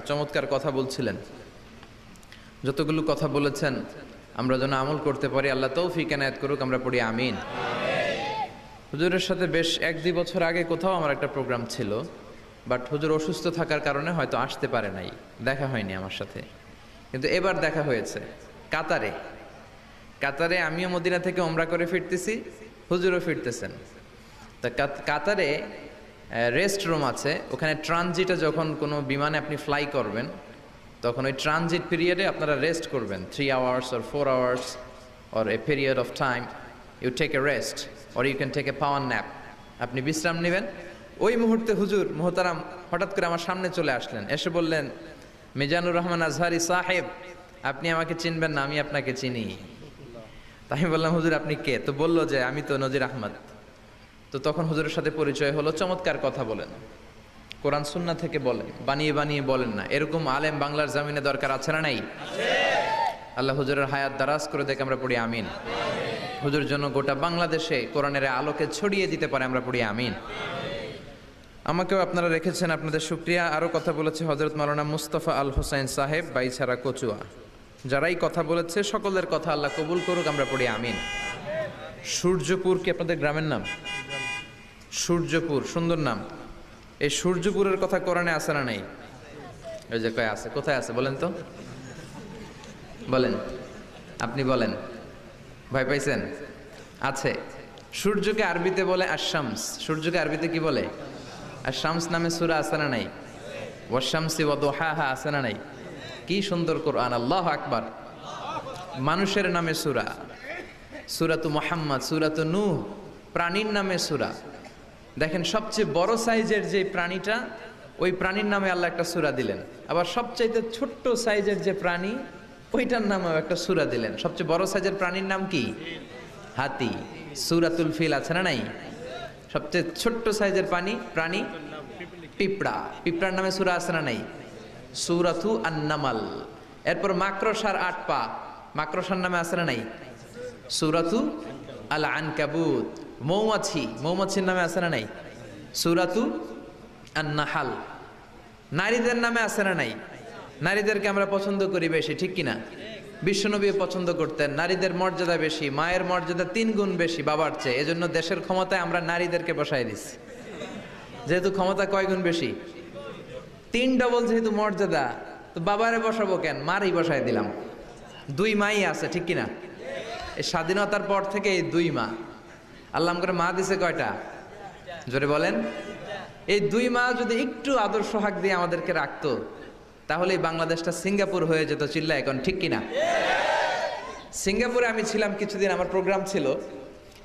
চমৎকার কথা বলছিলেন। যতগুলো কথা বলেছেন আমরা যেন আমল করতে পারি, আল্লাহ তৌফিক এনায়েত করুক, আমরা পড়ি আমিন। হুজুরের সাথে বেশ 1-2 বছর আগে কোথাও আমার একটা প্রোগ্রাম ছিল, বাট হুজুর অসুস্থ থাকার কারণে হয়তো আসতে পারে নাই, দেখা হয়নি আমার সাথে। কিন্তু এবার দেখা হয়েছে কাতারে আমিও মদিনা থেকে ওমরা করে ফিরতেছি, হুজুরও ফিরতেছেন। তা কাতারে রেস্ট রুম আছে, ওখানে ট্রানজিটে যখন কোনো বিমানে আপনি ফ্লাই করবেন তখন ওই ট্রানজিট পিরিয়ডে আপনারা রেস্ট করবেন, 3 hours or 4 hours or a period of time you take a rest or you can take a power nap, আপনি বিশ্রাম নেবেন। ওই মুহূর্তে হুজুর মোহতারাম হঠাৎ করে আমার সামনে চলে আসলেন, এসে বললেন, মিজানুর রহমান আজহারি সাহেব, আপনি আমাকে চিনবেন না, আমি আপনাকে চিনি। তাই আমি বললাম, হুজুর আপনি কে? তো বললো যে আমি তো নজির আহমদ। তো তখন হুজুরের সাথে পরিচয় হলো। চমৎকার কথা বলেন, কোরআন সুন্না থেকে বলেন, বানিয়ে বানিয়ে বলেন না। এরকম আলেম বাংলার জামিনে দরকার আছে না নাই? আল্লাহ হুজুরের হায়াত দারাজ করে দেখে আমরা পড়ি আমিন। হুজুর জন্য গোটা বাংলাদেশে কোরআনের আলোকে ছড়িয়ে দিতে পারে, আমরা পড়ি আমিন। আমাকেও আপনারা রেখেছেন, আপনাদের শুকরিয়া। আরও কথা বলেছে হযরত মাওলানা মুস্তাফা আল হোসেন সাহেব, বাইছাড়া কচুয়া। যারাই কথা বলেছে সকলের কথা আল্লাহ কবুল করুক, আমরা পড়ি আমিন। সূর্যপুর কি আপনাদের গ্রামের নাম? সূর্যপুর, সুন্দর নাম। এই সূর্যপুরের কথা কোরআনে আছে না নাই? ওই যে কয় আছে, কোথায় আছে বলেন তো, বলেন, আপনি বলেন, ভয় পাইছেন? আছে। সূর্যকে আরবিতে বলে আশ-শামস। সূর্যকে আরবিতে কি বলে? আশ-শামস নামে সূরা আছে না নাই? ওয়াশ-শামসি ওয়া দুহাহা আছে না নাই? কি সুন্দর কোরআন, আল্লাহু আকবার। মানুষের নামে সূরা, সূরাতু মুহাম্মদ, সূরাতু নূহ, প্রাণীর নামে সূরা। দেখেন সবচেয়ে বড় সাইজের যে প্রাণীটা, ওই প্রাণীর নামে আল্লাহ একটা সূরা দিলেন। আবার সবচাইতে ছোট্ট সাইজের যে প্রাণী, ওইটার নামেও একটা সূরা দিলেন। সবচেয়ে বড় সাইজের প্রাণীর নাম কি? হাতি, সূরাতুল ফিল আছে না নাই? সবচেয়ে ছোট্ট সাইজের প্রাণী পিঁপড়া, পিঁপড়ার নামে সূরা আছে না নাই? সূরাতু আন-নামাল। এরপর মাকড়সার 8 পা, মাকড়সার নামে আছে না নাই? সূরাতু আল-আনকাবুত। মৌমাছি, মৌমাছির নামে আছে না নাই? সূরাতু আন-নাহাল। নারীদের নামে আছে না নাই? নারীদেরকে আমরা পছন্দ করি বেশি, ঠিক কিনা? বিশ্বনবী পছন্দ করতেন, নারীদের মর্যাদা বেশি, মায়ের মর্যাদা 3 গুণ বেশি বাবার চেয়ে। এজন্য দেশের ক্ষমতায় আমরা নারীদেরকে বসাই দিছি। যেহেতু ক্ষমতা কয় গুণ বেশি, 3 ডবল যেহেতু মর্যাদা, তো বাবারে বসাবো কেন, মারই বসাই দিলাম। 2 মাই আছে, ঠিক কিনা? এই স্বাধীনতার পর থেকে এই 2 মা। আল্লাহ করে মা দিছে কয়টা? জোরে বলেন। এই 2 মা যদি একটু আদর সোহাগ দিয়ে আমাদেরকে রাখতো, তাহলে বাংলাদেশটা সিঙ্গাপুর হয়ে যেত। চিল্লা এখন, ঠিক কিনা? সিঙ্গাপুরে আমি ছিলাম কিছুদিন, আমার প্রোগ্রাম ছিল।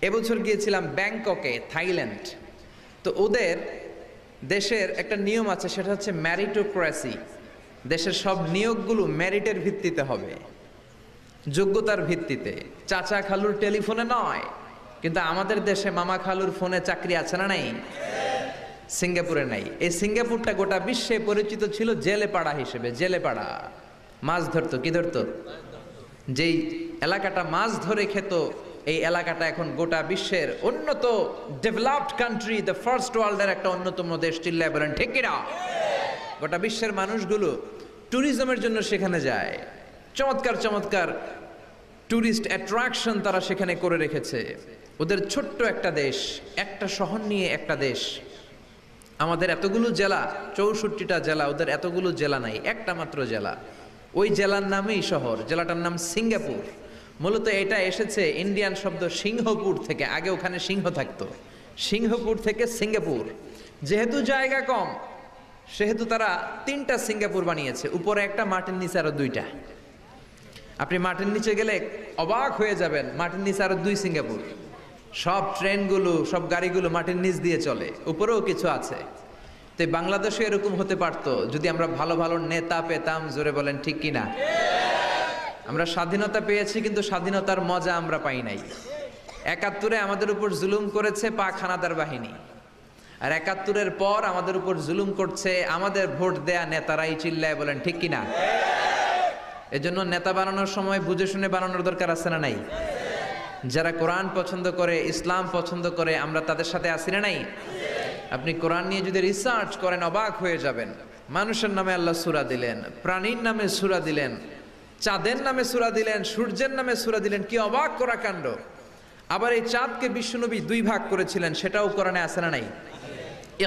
এবছর গিয়েছিলাম ব্যাংককে, থাইল্যান্ড। তো ওদের দেশের একটা নিয়ম আছে, সেটা হচ্ছে ম্যারিটোক্রেসি। দেশের সব নিয়োগগুলো মেরিটের ভিত্তিতে হবে, যোগ্যতার ভিত্তিতে, চাচা খালুর টেলিফোনে নয়। কিন্তু আমাদের দেশে মামা খালুর ফোনে চাকরি আছে না নাই? সিঙ্গাপুরে নাই। এই সিঙ্গাপুরটা গোটা বিশ্বে পরিচিত ছিল জেলেপাড়া হিসেবে। জেলেপাড়া মাছ ধরতো, কি ধরতো? যেই এলাকাটা মাছ ধরে খেত, এই এলাকাটা এখন গোটা বিশ্বের উন্নত ডেভেলপড কান্ট্রি, দ্য ফার্স্ট ওয়ার্ল্ডের একটা অন্যতম দেশ। চিল্লায় বলেন ঠিক কিনা? গোটা বিশ্বের মানুষগুলো ট্যুরিজমের জন্য সেখানে যায়। চমৎকার চমৎকার ট্যুরিস্ট অ্যাট্রাকশন তারা সেখানে করে রেখেছে। ওদের ছোট্ট একটা দেশ, একটা শহর নিয়ে একটা দেশ। আমাদের এতগুলো জেলা, 64টা জেলা, ওদের এতগুলো জেলা নাই, একটা মাত্র জেলা। ওই জেলার নামেই শহর, জেলাটার নাম সিঙ্গাপুর। মূলত এটা এসেছে ইন্ডিয়ান শব্দ সিংহপুর থেকে। আগে ওখানে সিংহ থাকতো, সিংহপুর থেকে সিঙ্গাপুর। যেহেতু জায়গা কম, সেহেতু তারা 3টা সিঙ্গাপুর বানিয়েছে, উপরে একটা, মাটির নিচে আরো 2টা। আপনি মাটির নিচে গেলে অবাক হয়ে যাবেন, মাটির নিচে আরো 2 সিঙ্গাপুর। সব ট্রেনগুলো, সব গাড়িগুলো মাটির নিচ দিয়ে চলে, উপরেও কিছু আছে। তো বাংলাদেশে এরকম হতে পারতো যদি আমরা ভালো ভালো নেতা পেতাম। জোরে বলেন ঠিক কিনা? আমরা স্বাধীনতা পেয়েছি, কিন্তু স্বাধীনতার মজা আমরা পাই নাই। 71-এ আমাদের উপর জুলুম করেছে পাক হানাদার বাহিনী, আর 71-এর পর আমাদের উপর জুলুম করছে আমাদের ভোট দেয়া নেতারাই। চিল্লায় বলেন ঠিক কিনা? এজন্য নেতা বানানোর সময় বুঝে শুনে বানানোর দরকার আছে না নাই? যারা কোরআন পছন্দ করে, ইসলাম পছন্দ করে, আমরা তাদের সাথে আছি না নাই? আপনি কোরআন নিয়ে যদি রিসার্চ করেন অবাক হয়ে যাবেন। মানুষের নামে আল্লাহ সূরা দিলেন, প্রাণীর নামে সূরা দিলেন, চাঁদের নামে সূরা দিলেন, সূর্যের নামে সূরা দিলেন। কি অবাক করা কাণ্ড! আবার এই চাঁদকে বিশ্বনবী দুই ভাগ করেছিলেন, সেটাও কোরআনে আছে না নাই?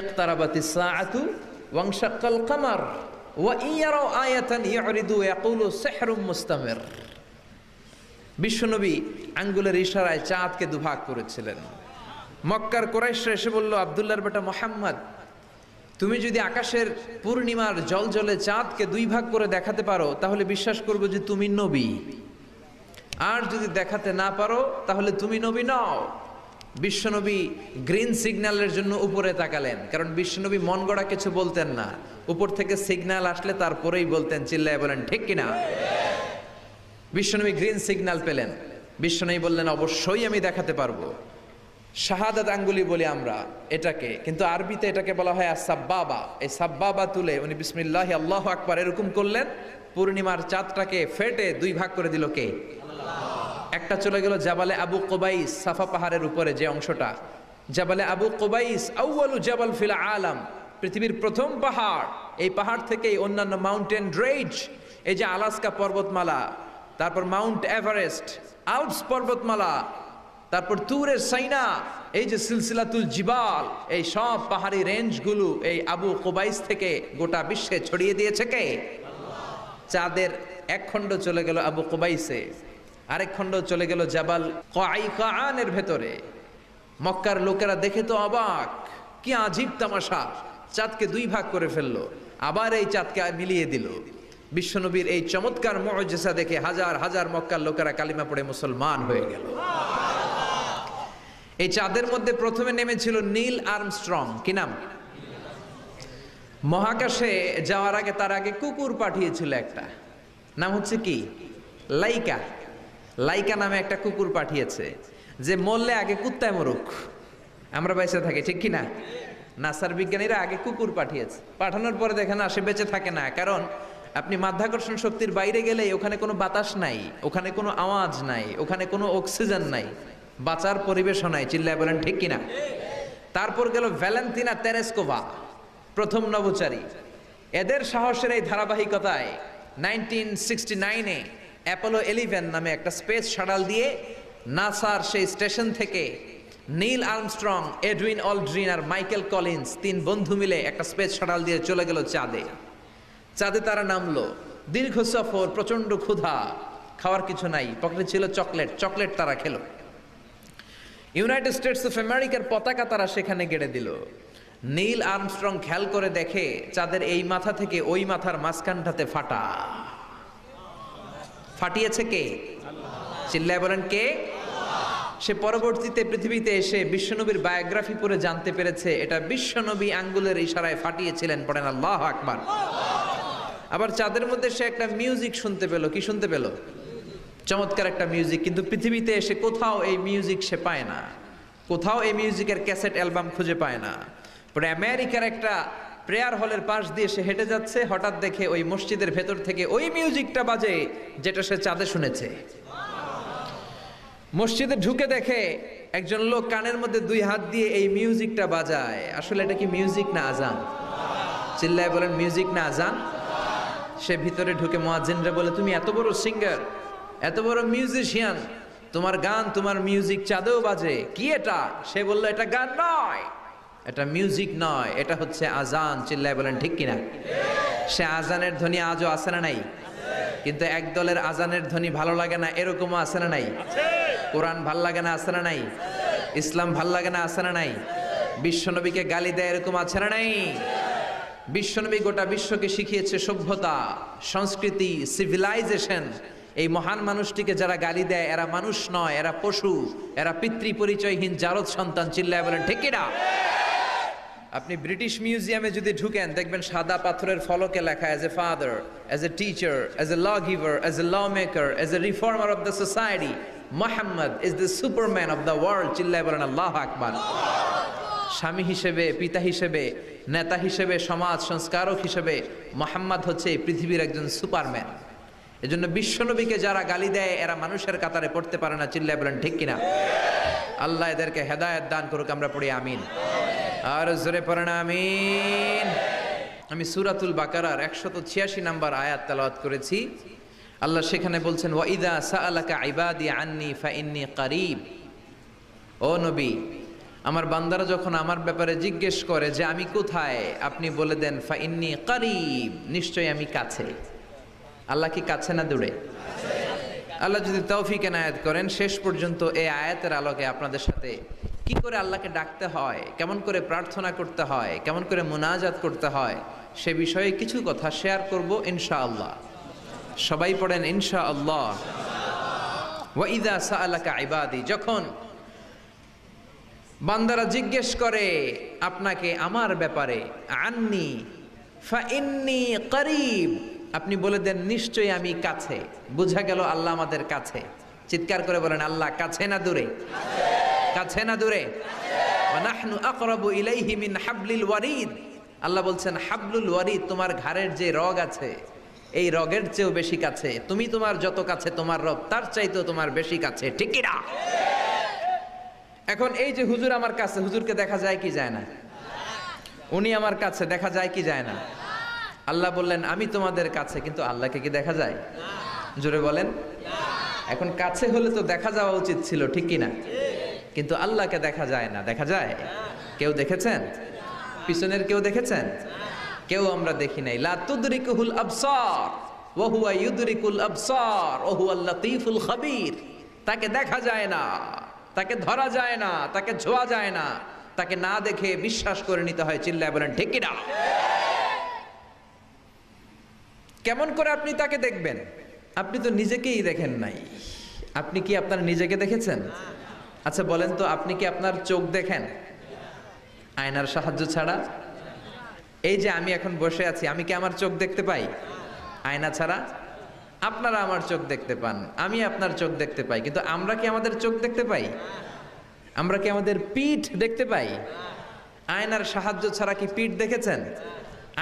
ইকতারাবাতিস সাআতু ওয়ানশাক্কাল কামার ওয়া ইয়ারাউ আয়াতান ইয়ারিদু ইয়াকুলু সিহরুম মুস্তামির। বিশ্বনবী আঙ্গুলের ইশারায় চাঁদকে দুভাগ করেছিলেন। মক্কার কুরাইশরা এসে বলল, আব্দুল্লাহর বেটা মুহাম্মদ, তুমি যদি আকাশের পূর্ণিমার জ্বলজ্বলে চাঁদকে দুই ভাগ করে দেখাতে পারো তাহলে বিশ্বাস করব যে তুমি নবী, আর যদি দেখাতে না পারো তাহলে তুমি নবী নও। বিশ্বনবী গ্রিন সিগন্যালের জন্য উপরে তাকালেন, কারণ বিশ্বনবী মন গড়া কিছু বলতেন না, উপর থেকে সিগন্যাল আসলে তারপরেই বলতেন। চিল্লায় বলেন ঠিক কিনা? বিশ্বনবী গ্রিন সিগন্যাল পেলেন। বিশ্বনবী বললেন, অবশ্যই আমি দেখাতে পারবো। শাহাদাত আঙ্গুলি বলি আমরা এটাকে, কিন্তু আরবিতে এটাকে বলা হয় সাব্বাবা। এই সাব্বাবা তুলে উনি বিসমিল্লাহি আল্লাহু আকবার এরকম করলেন, পূর্ণিমার চাঁদটাকে ফেটে দুই ভাগ করে দিল কে? একটা চলে গেল জাবালে আবু কুবাইস, সাফা পাহাড়ের উপরে যে অংশটা। জাবালে আবু কুবাইস আউয়ালু জাবাল ফিল আলাম, পৃথিবীর প্রথম পাহাড়। এই পাহাড় থেকেই অন্যান্য মাউন্টেন রেঞ্জ, এই যে আলাস্কা পর্বতমালা, তারপর মাউন্ট এভারেস্ট, আল্পস পর্বতমালা, তারপর তুরের সাইনা, এই যে সিলসিলাতুল জিবাল, এই সব পাহাড়ি রেঞ্জগুলো এই আবু কুবাইস থেকে গোটা বিশ্বে ছড়িয়ে দিয়েছে কে? চাঁদের এক খণ্ড চলে গেল আবু কুবাইসে, আরেক খণ্ড চলে গেল জাবাল কায়কানের ভেতরে। মক্কার লোকেরা দেখে তো অবাক, কি আজীব তামাশা! চাঁদকে দুই ভাগ করে ফেললো, আবার এই চাঁদকে মিলিয়ে দিল। বিশ্বনবীর এই চমৎকার মুআজিজা দেখে হাজার হাজার মক্কার লোকেরা কালিমা পড়ে মুসলমান হয়ে গেল। এই চাঁদের মধ্যে প্রথমে নেমেছিল নীল আর্মস্ট্রং। কি নাম? মহাকাশে যাওয়ার আগে তার আগে কুকুর পাঠিয়েছিল একটা, নাম হচ্ছে কি? লাইকা। লাইকা নামে একটা কুকুর পাঠিয়েছে, যে মরলে আগে কুত্তায় মরুক, আমরা বেঁচে থাকি, ঠিক কিনা? নাসার বিজ্ঞানীরা আগে কুকুর পাঠিয়েছে, পাঠানোর পরে দেখেন সে বেঁচে থাকে না। কারণ আপনি মাধ্যাকর্ষণ শক্তির বাইরে গেলে ওখানে কোনো বাতাস নাই, ওখানে কোনো আওয়াজ নাই, ওখানে কোনো অক্সিজেন নাই, বাঁচার পরিবেশও নাই। চিল্লায় বলেন ঠিক কিনা? তারপর গেল ভ্যালেন্তিনা তেরেস্কোভা, প্রথম নভোচারী। এদের সাহসের এই ধারাবাহিকতায় 1969-এ অ্যাপোলো 11 নামে একটা স্পেস শাটল দিয়ে নাসার সেই স্টেশন থেকে নীল আর্মস্ট্রং, এডউইন অলড্রিন আর মাইকেল কলিন্স তিন বন্ধু মিলে একটা স্পেস শাটল দিয়ে চলে গেল চাঁদে। চাঁদে তারা নামলো, দীর্ঘ সফর, প্রচন্ড ক্ষুধা, খাওয়ার কিছু নাই, পকেটে ছিল চকলেট, চকলেট তারা খেলো। ইউনাইটেড স্টেটস অফ আমেরিকার পতাকা তারা সেখানে গেড়ে দিল। নীল আর্মস্ট্রং খেয়াল করে দেখে চাঁদের এই মাথা থেকে ওই মাথার মাঝখানটাতে ফাটা। ফাটিয়েছে কে? চিল্লায় বলেন কে? সে পরবর্তীতে পৃথিবীতে এসে বিশ্বনবীর বায়োগ্রাফি পড়ে জানতে পেরেছে এটা বিশ্বনবী আঙ্গুলের ইশারায় ফাটিয়েছিলেন। পড়েন আল্লাহু আকবার। আবার চাঁদের মধ্যে সে একটা মিউজিক শুনতে পেল। কি শুনতে পেল? চমৎকার একটা মিউজিক, কিন্তু পৃথিবীতে এসে কোথাও এই মিউজিক সে পায় না, কোথাও এই মিউজিকের ক্যাসেট অ্যালবাম খুঁজে পায় না। পরে আমেরিকার একটা প্রেয়ার হলের পাশ দিয়ে সে হেঁটে যাচ্ছে, হঠাৎ দেখে ওই মসজিদের ভেতর থেকে ওই মিউজিকটা বাজে যেটা সে চাঁদে শুনেছে। মসজিদে ঢুকে দেখে একজন লোক কানের মধ্যে দুই হাত দিয়ে এই মিউজিকটা বাজায়। আসলে এটা কি মিউজিক না আজান? চিল্লায় বলেন মিউজিক না আজান? সে ভিতরে ঢুকে মুয়াজ্জিনরা বলে, তুমি এত বড় সিঙ্গার, এত বড় মিউজিশিয়ান, তোমার গান, তোমার মিউজিক চাঁদেও বাজে, কি এটা? সে বলল, এটা গান নয়, এটা মিউজিক নয়, এটা হচ্ছে আজান। চিল্লায় বলেন ঠিক কিনা? সে আজানের ধ্বনি আজও আছে না নাই? কিন্তু এক দলের আজানের ধ্বনি ভালো লাগে না, এরকমও আছে না নাই? কোরআন ভাল লাগে না, আছে না নাই? ইসলাম ভাল লাগে না, আছে না নাই? বিশ্বনবীকে গালি দেয়, এরকম আছে না নাই? বিশ্বনবী গোটা বিশ্বকে শিখিয়েছে সভ্যতা, সংস্কৃতি, সিভিলাইজেশন। এই মহান মানুষটিকে যারা গালি দেয় এরা মানুষ নয়, এরা পশু, এরা পিতৃ পরিচয়হীন জারদ সন্তান। চিল্লায় বলেন ঠিক কিনা? আপনি ব্রিটিশ মিউজিয়ামে যদি ঢুকেন দেখবেন সাদা পাথরের ফলকে লেখা, as a father, as a teacher, as a law giver, as a law maker, as a reformer of the society, Muhammad is the superman of the world. চিল্লায় বলেন আল্লাহু আকবার। স্বামী হিসেবে, পিতা হিসেবে, নেতা হিসেবে, সমাজ সংস্কারক হিসেবে মুহাম্মদ হচ্ছে এই পৃথিবীর একজন সুপারম্যান। এজন্য বিশ্বনবীকে যারা গালি দেয় এরা মানুষের কাতারে পড়তে পারে না। চিল্লায় বলেন ঠিক কিনা? আল্লাহ এদেরকে হেদায়েত দান করুক। আমরা পড়ি আমিন। আর জোরে পড়েন আমিন। আমি সূরাতুল বাকারার 186 নম্বর আয়াত তেলাওয়াত করেছি। আল্লাহ সেখানে বলছেন, ওয়া ইযা সাআলাকা ইবাদি আন্নী ফাইন্নী কারীব। ও নবী, আমার বান্দারা যখন আমার ব্যাপারে জিজ্ঞেস করে যে আমি কোথায়, আপনি বলে দেন ফাইন্নী কারীব, নিশ্চয়ই আমি কাছে। আল্লাহ কি কাছে না দূরে? আল্লাহ যদি তৌফিক এনায়েত করেন শেষ পর্যন্ত এই আয়াতের আলোকে আপনাদের সাথে কি করে আল্লাহকে ডাকতে হয়, কেমন করে প্রার্থনা করতে হয়, কেমন করে মুনাজাত করতে হয়, সে বিষয়ে কিছু কথা শেয়ার করব ইনশাআল্লাহ। সবাই পড়েন ইনশাআল্লাহ। ওয়া ইযা সাআলাকা ইবাদি, যখন বান্দারা জিজ্ঞেস করে আপনাকে আমার ব্যাপারে, আন্নি ফাইন্নী কারীব, আপনি বলে দেন নিশ্চয়ই আমি কাছে। বোঝা গেল আল্লাহ আমাদের কাছে। চিৎকার করে বলেন আল্লাহ কাছে না দূরে? কাছে না দূরে? ওয়া নাহনু আকরাবু ইলাইহি মিন হাবলিল ওয়ারিদ। আল্লাহ বলছেন হাবলুল ওয়ারিদ, তোমার ঘাড়ের যে রগ আছে এই রগের চেয়েও বেশি কাছে। তুমি তোমার যত কাছে তোমার রব তার চাইতেও তোমার বেশি কাছে, ঠিক কি না? এখন এই যে হুজুর আমার কাছে, হুজুরকে দেখা যায় কি যায় না? উনি আমার কাছে, দেখা যায় কি যায় না? আল্লাহ বললেন আমি তোমাদের কাছে, কিন্তু আল্লাহকে কি দেখা যায়? জোরে বলেন। এখন কাছে হলে তো দেখা যাওয়া উচিত ছিল, ঠিক কি না? কিন্তু আল্লাহকে দেখা যায় না। দেখা যায়? কেউ দেখেছেন? পিছনের কেউ দেখেছেন? কেউ আমরা দেখি নাই। লা তুদরিকুহুল আবসার ওয়া হুয়া ইউদরিকুল আবসার ওয়া হুয়াল লাতীফুল খাবীর। তাকে দেখা যায় না, তাকে ধরা যায় না, তাকে ছোঁয়া যায় না, তাকে না দেখে বিশ্বাস করে নিতে হয়। চিল্লায় বলেন ঠিক কি না? কেমন করে আপনি তাকে দেখবেন? আপনি তো নিজেকেই দেখেন নাই। আপনি কি আপনার নিজেকে দেখেছেন? আচ্ছা বলেন তো, আপনি কি আপনার চোখ দেখেন আয়নার সাহায্য ছাড়া? এই যে আমি এখন বসে আছি, আমি কি আমার চোখ দেখতে পাই আয়না ছাড়া? আপনারা আমার চোখ দেখতে পান, আমি আপনার চোখ দেখতে পাই, কিন্তু আমরা কি আমাদের চোখ দেখতে পাই? আমরা কি আমাদের পিঠ দেখতে পাই? আয়নার সাহায্য ছাড়া কি পিঠ দেখেছেন?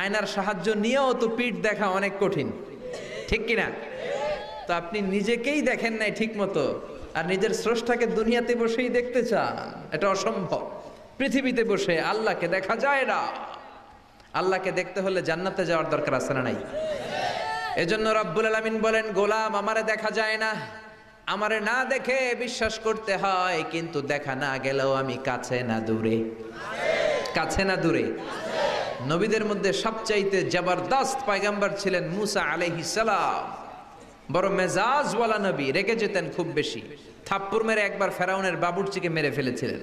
আয়নার সাহায্য নিয়েও তো পিঠ দেখা অনেক কঠিন, ঠিক কিনা? তো আপনি নিজেকেই দেখেন নাই ঠিক মতো, আর নিজের স্রষ্টাকে দুনিয়াতে বসেই দেখতে চান, এটা অসম্ভব। পৃথিবীতে বসে আল্লাহকে দেখা যায় না। আল্লাহকে দেখতে হলে জান্নাতে যাওয়ার দরকার আছে না নাই? এজন্য রব্বুল আলামিন বলেন, গোলাম আমারে দেখা যায় না, আমারে না দেখে বিশ্বাস করতে হয়, কিন্তু দেখা না গেলেও আমি কাছে না দূরে? কাছে না দূরে? নবীদের মধ্যে সবচাইতে জবরদস্ত পয়গম্বর ছিলেন মুসা আলাইহিস সালাম। বড় মেজাজওয়ালা নবী, রেগে যেতেন খুব বেশি। থাপ্পড় মেরে একবার ফেরাউনের বাবুর্চিকে মেরে ফেলেছিলেন।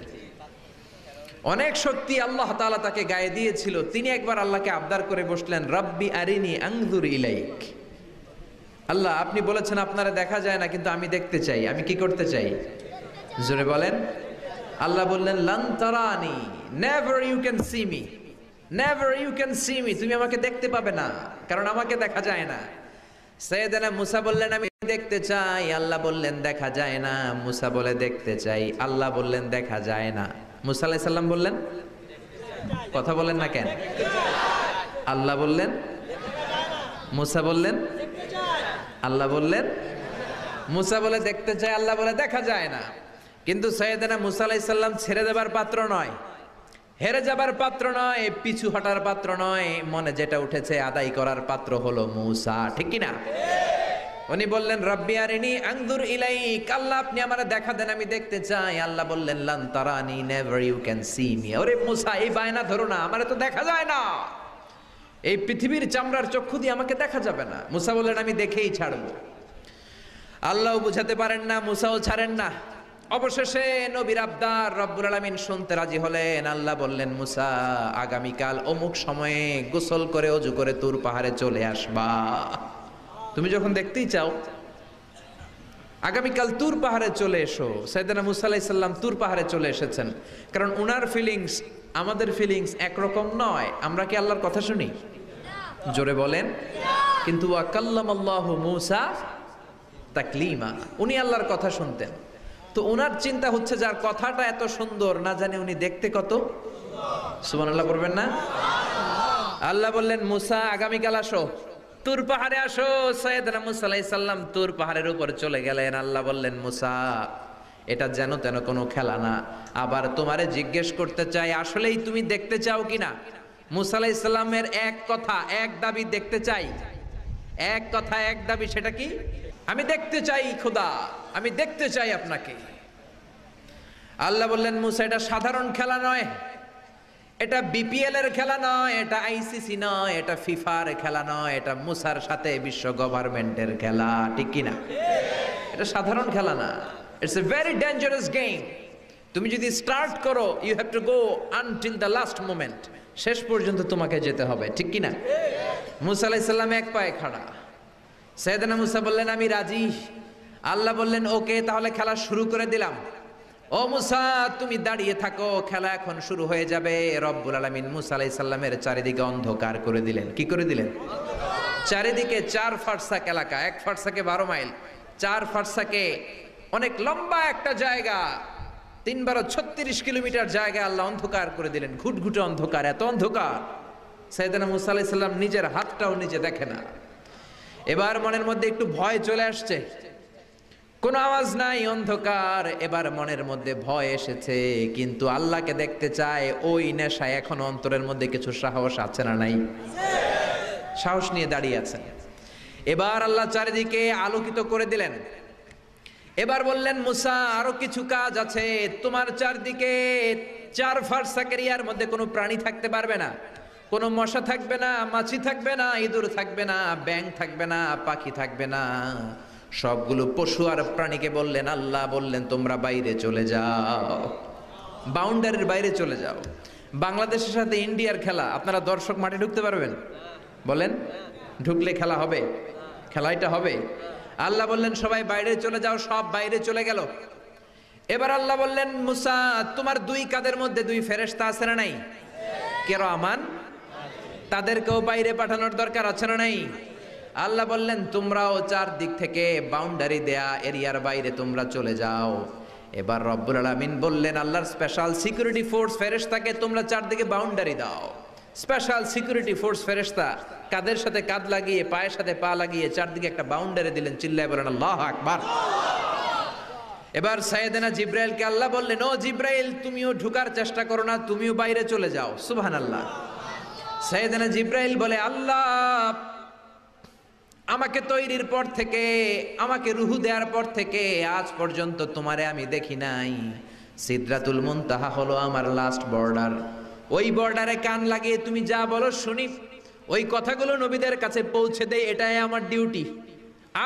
অনেক শক্তি আল্লাহ তাআলা তাকে গায়ে দিয়েছিল। তিনি একবার আল্লাহকে আবদার করে বসলেন, রব্বি আরিনি আনজুর ইলাইক। আল্লাহ আপনি বলেছেন আপনারা দেখা যায় না, কিন্তু আমি দেখতে চাই। আমি কি করতে চাই? জোরে বলেন। আল্লাহ বললেন, লান তারানি, never you can see me, never you can see me. তুমি আমাকে দেখতে পাবে না, কারণ আমাকে দেখা যায় না। সাইয়েদনা মুসা বললেন আমি দেখতে চাই। আল্লাহ বললেন দেখা যায় না। মুসা বলে দেখতে চাই। আল্লাহ বললেন দেখা যায় না। মুসা আলাইহিস সালাম বললেন, কথা বলেন না কেন? আল্লাহ বললেন, মুসা বললেন, আল্লাহ বললেন। মুসা বলে দেখতে চায়, আল্লাহ বলে দেখা যায় না। কিন্তু সাইয়েদনা মুসা আলাইহিস সালাম ছেড়ে দেবার পাত্র নয়, হেরে যাবার পাত্র নয়, পিছু হটার পাত্র নয়। মনে যেটা উঠেছে আদায় করার পাত্র হলো মুসা, ঠিক কি না? উনি বললেন, রব্বি আরিনি আনজুর ইলাইক। আল্লাহ আপনি আমারে দেখা দেন, আমি দেখতে চাই। আল্লাহ বললেন, লান তারানি, never you can see me. ওরে মুসা এই বায়না ধরো না, আমারে তো দেখা যায় না। এই পৃথিবীর চামড়ার চক্ষু দিয়ে আমাকে দেখা যাবে না। মুসা বললেন আমি দেখেই ছাড়বো। আল্লাহও বুঝাতে পারেন না, মুসাও ছাড়েন না। অবশেষে নবীর আবদার রব্বুল আলামিন শুনতে রাজি হলেন। আল্লাহ বললেন, মুসা আগামীকাল অমুক সময়ে গোসল করে ওযু করে তুর পাহাড়ে চলে আসবা। তুমি যখন দেখতেই চাও আগামীকাল তুর পাহাড়ে চলে এসো। সাইয়েদনা মুসা আলাইহিস সালাম তুর পাহাড়ে চলে এসেছেন, কারণ উনার ফিলিংস আমাদের ফিলিংস একরকম নয়। আমরা কি আল্লাহর কথা শুনি? জোরে বলেন। কিন্তু ওয়া কাল্লামাল্লাহু মুসা তাকলিমা, উনি আল্লাহর কথা শুনতেন। তো ওনার চিন্তা হচ্ছে যার কথাটা এত সুন্দর, না জানি উনি দেখতে কত সুবহানাল্লাহ পড়বেন না? আল্লাহ বললেন, মুসা আগামীকাল আসো, তুর পাহাড়ে আসো। সাইয়েদনা মুসা আলাইহিস সালাম তুর পাহাড়ের উপর চলে গেলেন। আল্লাহ বললেন, মুসা এটা যেন তেন কোনো খেলা না। আবার তোমারে জিজ্ঞেস করতে চাই, আসলেই তুমি দেখতে চাও কিনা? মুসা আলাইহিস সালামের এক কথা এক দাবি দেখতে চাই, এক কথা এক দাবি, সেটা কি? আমি দেখতে চাই খোদা, আমি দেখতে চাই আপনাকে। আল্লাহ বললেন মুসা এটা সাধারণ খেলা নয়, এটা বিপিএল এর খেলা নয়, এটা আইসিসি নয়, এটা ফিফার খেলা নয়, এটা মুসার সাথে বিশ্ব গভর্নমেন্টের খেলা, ঠিক কিনা? এটা সাধারণ খেলা না, it's a very dangerous game. তুমি যদি স্টার্ট করো you have to go until the last moment, শেষ পর্যন্ত তোমাকে যেতে হবে, ঠিক কিনা? মুসা আলাইহিস সালাম এক পায়ে খাড়া। সাইয়েদনা মুসা বললেন আমি রাজি। আল্লাহ বললেন ওকে, তাহলে খেলা শুরু করে দিলাম। ও মুসা তুমি দাঁড়িয়ে থাকো, খেলা এখন শুরু হয়ে যাবে। রব্বুল আলামিন মুসা আলাইহিস সালামের চারিদিকে অন্ধকার করে দিলেন। কি করে দিলেন? চারিদিকে 4 ফারসাক এলাকা, 1 ফারসাকে 12 মাইল, 4 ফারসাকে অনেক লম্বা একটা জায়গা, 3 × 36 কিলোমিটার জায়গা আল্লাহ অন্ধকার করে দিলেন। ঘুটঘুটে অন্ধকার, এত অন্ধকার সাইয়েদনা মুসা আলাইহিস সালাম নিজের হাতটাও নিজে দেখে না। এবার মনের মধ্যে একটু ভয় চলে আসছে, কোনো আওয়াজ নাই, অন্ধকার। এবার মনের মধ্যে ভয় এসেছে, কিন্তু আল্লাহকে দেখতে চায়, ওই নেশায় এখন অন্তরের মধ্যে কিছু সাহস আছে না নাই? সাহস নিয়ে দাঁড়িয়ে আছেন। এবার আল্লাহ চারিদিকে আলোকিত করে দিলেন। এবার বললেন মুসা আরো কিছু কাজ আছে, তোমার চারদিকে 4 ফারসাকের এরিয়ার মধ্যে কোনো প্রাণী থাকতে পারবে না, কোনো মশা থাকবে না, মাছি থাকবে না, ইঁদুর থাকবে না, ব্যাঙ থাকবে না, পাখি থাকবে না। সবগুলো পশু আর প্রাণীকে বললেন, আল্লাহ বললেন তোমরা বাইরে চলে যাও, বাউন্ডারির বাইরে চলে যাও। বাংলাদেশের সাথে ইন্ডিয়ার খেলা, আপনারা দর্শক মাঠে ঢুকতে পারবেন? বলেন ঢুকলে খেলা হবে? খেলাটা হবে। আল্লাহ বললেন সবাই বাইরে চলে যাও, সব বাইরে চলে গেল। এবার আল্লাহ বললেন মুসা তোমার 2 কাঁধের মধ্যে 2 ফেরেশতা আছে না নাই? কিরামান, তাদেরকেও বাইরে পাঠানোর দরকার আছে না নাই? আল্লাহ বললেন তোমরাও 4 দিক থেকে বাউন্ডারি দেয়া এরিয়ার বাইরে তোমরা চলে যাও। এবার রব্বুল আলামিন বললেন আল্লাহর স্পেশাল সিকিউরিটি ফোর্স ফেরেশতাকে তোমরা 4 দিকে বাউন্ডারি দাও। স্পেশাল সিকিউরিটি ফোর্স ফেরেশতা কাদের সাথে কাঁধ লাগিয়ে, পায়ের সাথে পা লাগিয়ে 4 দিকে একটা বাউন্ডারি দিলেন। চিল্লায় বলেন আল্লাহু আকবার। এবার সাইয়েদনা জিব্রাইলকে আল্লাহ বললেন ও জিব্রাইল তুমিও ঢোকার চেষ্টা করো না, তুমিও বাইরে চলে যাও। সুবহানাল্লাহ। সাইয়েদনা জিব্রাইল বলে আল্লাহ আমাকে তৈরির পর থেকে, আমাকে রুহু দেওয়ার পর থেকে আজ পর্যন্ত তোমারে আমি দেখি নাই। সিদরাতুল মুনতাহা হলো আমার লাস্ট বর্ডার, ওই বর্ডারে কান লাগিয়ে তুমি যা বলো শুনি, ওই কথাগুলো নবীদের কাছে পৌঁছে দেয়, এটাই আমার ডিউটি।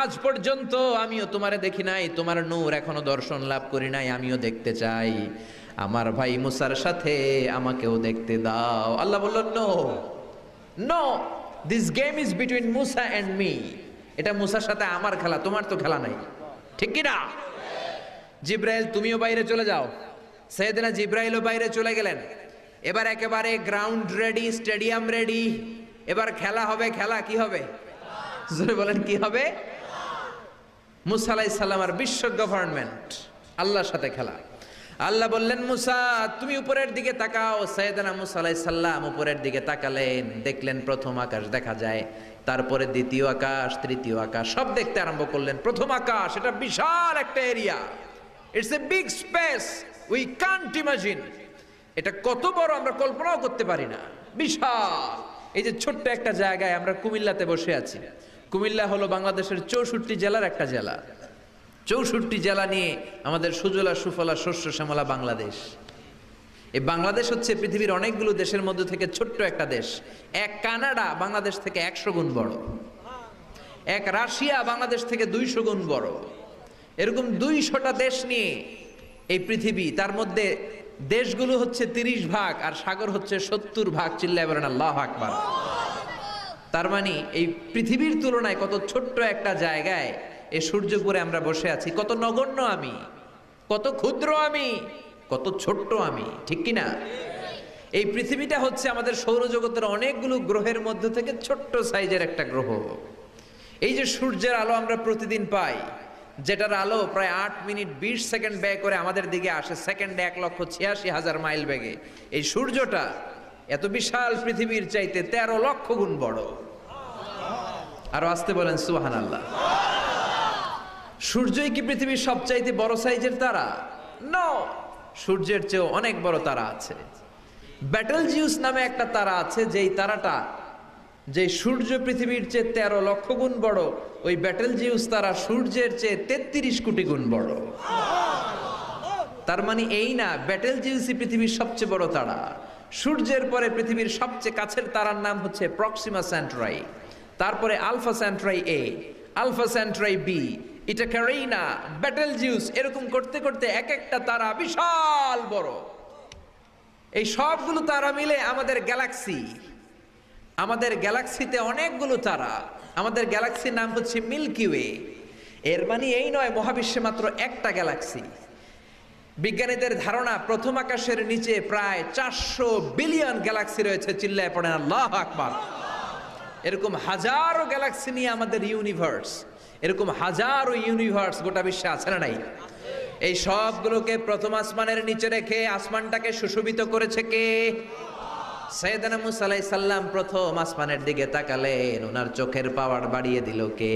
আজ পর্যন্ত আমিও তোমারে দেখি নাই, তোমার নূর এখনো দর্শন লাভ করি নাই, আমিও দেখতে চাই। আমার ভাই মুসার সাথে আমাকেও দেখতে দাও। আল্লাহ বলল no no, this game is between Musa and me. এটা মুসার সাথে আমার খেলা, তোমার তো খেলা নাই, ঠিক কি না? জিব্রাইল তুমিও বাইরে চলে যাও। সাইয়েদনা জিব্রাইলও বাইরে চলে গেলেন। এবার একেবারে গ্রাউন্ড রেডি, স্টেডিয়াম রেডি, এবার খেলা হবে। খেলা কি হবে? জোরে বলেন কি হবে? মুসা আলাইহিস সালাম আর বিশ্ব গভর্নমেন্ট, আল্লাহর সাথে খেলা। আল্লাহ বললেন মুসা তুমি উপরের দিকে তাকাও। সাইয়েদনা মুসা আলাইহিস সালাম উপরের দিকে তাকালেন, দেখলেন প্রথম আকাশ দেখা যায়, তারপরে দ্বিতীয় আকাশ, তৃতীয় আকাশ, সব দেখতে আরম্ভ করলেন। প্রথম আকাশ, এটা বিশাল একটা area, it's a big space, we can't imagine. এটা কত বড় আমরা কল্পনাও করতে পারি না, বিশাল। এই যে ছোট্ট একটা জায়গায় আমরা কুমিল্লাতে বসে আছি। কুমিল্লা হলো বাংলাদেশের 64 জেলার একটা জেলা। 64 জেলা নিয়ে আমাদের সুজলা সুফলা শস্য শ্যামলা বাংলাদেশ। এই বাংলাদেশ হচ্ছে পৃথিবীর অনেকগুলো দেশের মধ্যে থেকে ছোট্ট একটা দেশ। এক কানাডা বাংলাদেশ থেকে 100 গুণ বড়, এক রাশিয়া বাংলাদেশ থেকে 200 গুণ বড়। এরকম 200টা দেশ নিয়ে এই পৃথিবী, তার মধ্যে দেশগুলো হচ্ছে 30 ভাগ আর সাগর হচ্ছে 70 ভাগ। চিল্লায় বলেন আল্লাহু আকবার। তার মানে এই পৃথিবীর তুলনায় কত ছোট্ট একটা জায়গায় এই সূর্যপুরে আমরা বসে আছি। কত নগণ্য আমি, কত ক্ষুদ্র আমি, কত ছোট্ট আমি, ঠিক কি না? এই পৃথিবীটা হচ্ছে আমাদের সৌরজগতের অনেকগুলো গ্রহের মধ্যে থেকে ছোট্ট সাইজের একটা গ্রহ। এই যে সূর্যের আলো আমরা প্রতিদিন পাই, যেটার আলো প্রায় 8 মিনিট 20 সেকেন্ড ব্যয় করে আমাদের দিকে আসে, সেকেন্ডে 1,86,000 মাইল বেগে। এই সূর্যটা এত বিশাল পৃথিবীর চাইতে 13 লক্ষ গুণ বড়। আরো আসতে বলেন সুবহানাল্লাহ। সূর্যই কি পৃথিবীর সবচাইতে বড় সাইজের তারা? নো, সূর্যের চেয়েও অনেক বড় তারা আছে। ব্যাটেলজিউস নামে একটা তারা আছে, যেই তারাটা, যে সূর্য পৃথিবীর চেয়ে 13 লক্ষ গুণ বড়, ওই ব্যাটেলজিউস তারা সূর্যের চেয়ে 33 কোটি গুণ বড়। তার মানে এই না ব্যাটেলজিউসই পৃথিবীর সবচেয়ে বড় তারা। সূর্যের পরে পৃথিবীর সবচেয়ে কাছের তারার নাম হচ্ছে প্রক্সিমা সেন্টরাই, তারপরে আলফা সেন্টরাই এ, আলফা সেন্টরাই বি, এটা ক্যারেইনা, ব্যাটেলজিউস, এরকম করতে করতে এক একটা তারা বিশাল বড়। এই সবগুলো তারা মিলে আমাদের গ্যালাক্সি। আমাদের গ্যালাক্সিতে অনেকগুলো তারা। আমাদের গ্যালাক্সির নাম হচ্ছে মিল্কি ওয়ে। এর মানে এই নয় মহাবিশ্বে মাত্র একটা গ্যালাক্সি। বিজ্ঞানীদের ধারণা প্রথম আকাশের নিচে প্রায় 400 বিলিয়ন গ্যালাক্সি রয়েছে। চিল্লায় পড়েন আল্লাহু আকবার। এরকম হাজারো গ্যালাক্সি নিয়ে আমাদের ইউনিভার্স, এরকম হাজারো ইউনিভার্স গোটা বিশ্বে আছে না নাই? এই সবগুলোকে প্রথম আসমানের নিচে রেখে আসমানটাকে সুশোভিত করেছে কে? সাইয়েদনা মুসা আলাইহিস সালাম প্রথম আসমানের দিকে তাকালেন, ওনার চোখের পাওয়ার বাড়িয়ে দিল কে?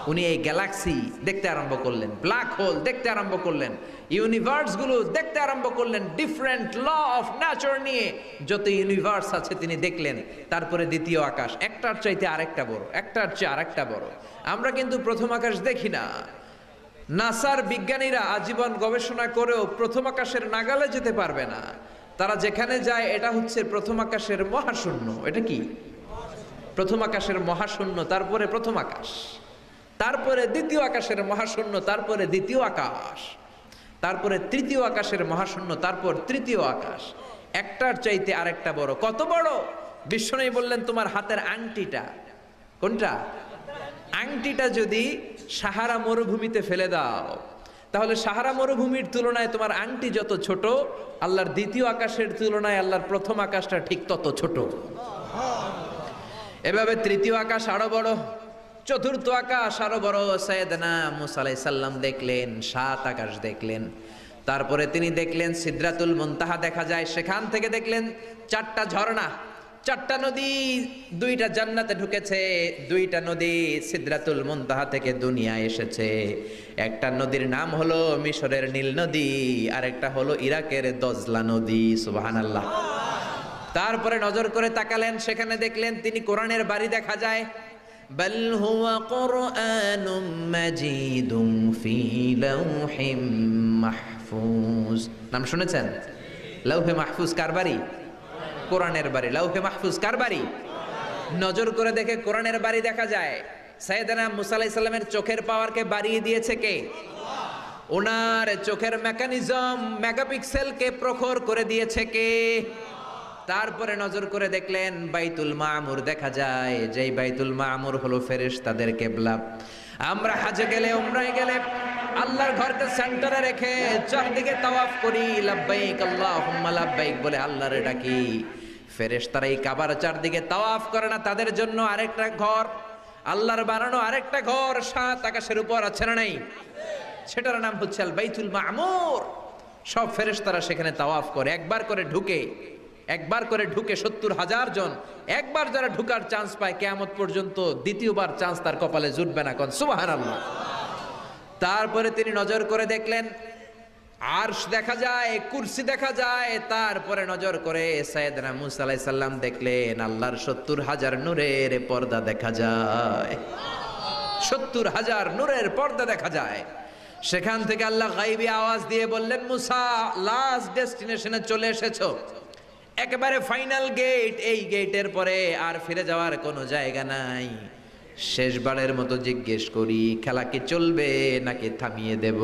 উনি এই গ্যালাক্সি দেখতে আরম্ভ করলেন, ব্ল্যাক হোল দেখতে আরম্ভ করলেন, ইউনিভার্স গুলো দেখতে আরম্ভ করলেন, ডিফারেন্ট ল অফ নেচার নিয়ে যত ইউনিভার্স আছে তিনি দেখলেন। তারপরে দ্বিতীয় আকাশ, একটার চাইতে আরেকটা বড়, একটার চেয়ে আরেকটা বড়। আমরা কিন্তু প্রথম আকাশ দেখি না। নাসার বিজ্ঞানীরা আজীবন গবেষণা করেও প্রথম আকাশের নাগালে যেতে পারবে না। তারা যেখানে যায় এটা হচ্ছে প্রথম আকাশের মহাশূন্য। এটা কি? প্রথম আকাশের মহাশূন্য, তারপরে প্রথম আকাশ, তারপরে দ্বিতীয় আকাশের মহাশূন্য, তারপরে দ্বিতীয় আকাশ, তারপরে তৃতীয় আকাশের মহাশূন্য, তারপর তৃতীয় আকাশ। একটার চাইতে আরেকটা বড়। কত বড়? বিশ্বনবী বললেন তোমার হাতের আংটিটা, কোনটা? আংটিটা যদি সাহারা মরুভূমিতে ফেলে দাও, তাহলে সাহারা মরুভূমির তুলনায় তোমার আংটি যত ছোট, আল্লাহর দ্বিতীয় আকাশের তুলনায় আল্লাহর প্রথম আকাশটা ঠিক তত ছোট। এভাবে তৃতীয় আকাশ আরো বড়, চতুর্থ আকাশ আরো বড়। সাইয়েদনা মুসা আলাইহিস সালাম দেখলেন 7 আকাশ দেখলেন। তারপরে তিনি দেখলেন সিদরাতুল মুনতাহা দেখা যায়, সেখান থেকে দেখলেন 4টা ঝর্ণা, 4টা নদী, 2টা জান্নাতে ঢুকেছে, 2টা নদী সিদরাতুল মুনতাহা থেকে দুনিয়ায় এসেছে। একটা নদীর নাম হলো মিশরের নীল নদী, আর একটা হলো ইরাকের দজলা নদী। সুবহানাল্লাহ। তারপরে নজর করে তাকালেন, সেখানে দেখলেন তিনি কোরআনের বাড়ি দেখা যায়। বাল হুয়া কুরআনুম মাজিদুম ফি লাউহিম মাহফুজ। নাম শুনেছেন? লাউহে মাহফুজ কার বাড়ি? কোরআনের বাড়ি। লাউহে মাহফুজ কার বাড়ি? নজর করে দেখে কোরআনের বাড়ি দেখা যায়। সাইয়েদনা মুসা আলাইহিস সালামের চোখের পাওয়ারকে বাড়িয়ে দিয়েছে কে? ওনার চোখের মেকানিজম, মেগাপিক্সেলকে প্রখর করে দিয়েছে কে? তারপরে নজর করে দেখলেন বাইতুল মামুর দেখা যায়, যেই বাইতুল মামুর হলো ফেরেশতাদের কিবলা। আমরা হাজে গেলে, উমরায় গেলে আল্লাহর ঘরকে সেন্টারে রেখে চারদিকে তাওয়াফ করি, লাব্বাইক আল্লাহুম্মা লাব্বাইক বলে আল্লাহরে ডাকি। ফেরেশতারা এই কাবার চারদিকে তাওয়াফ করে না, তাদের জন্য আরেকটা ঘর, আল্লাহর বানানো আরেকটা ঘর 7 আকাশের উপর আছে না নাই? সেটার নাম হচ্ছে আল বাইতুল মামুর। সব ফেরেশতারা সেখানে তাওয়াফ করে, একবার করে ঢুকে 70,000 জন। একবার যারা ঢুকার চান্স পায় কিয়ামত পর্যন্ত দ্বিতীয়বার চান্স তার কপালে জুটবে না। কোন সুবহানাল্লাহ। তারপরে তিনি নজর করে দেখলেন আরশ দেখা যায়, কুরসি দেখা যায়। তারপরে নজর করে সাইয়েদনা মুসা আলাইহিস সালাম দেখলেন আল্লাহর 70,000 নূরের পর্দা দেখা যায়। 70,000 নূরের পর্দা দেখা যায়। সেখান থেকে আল্লাহ গায়বী আওয়াজ দিয়ে বললেন, মুসা লাস্ট ডেস্টিনেশনে চলে এসেছো, একেবারে ফাইনাল গেট। এই গেটের পরে আর ফিরে যাওয়ার কোনো জায়গা নাই। শেষবারের মতো জিজ্ঞেস করি, খেলা কি চলবে নাকি থামিয়ে দেব?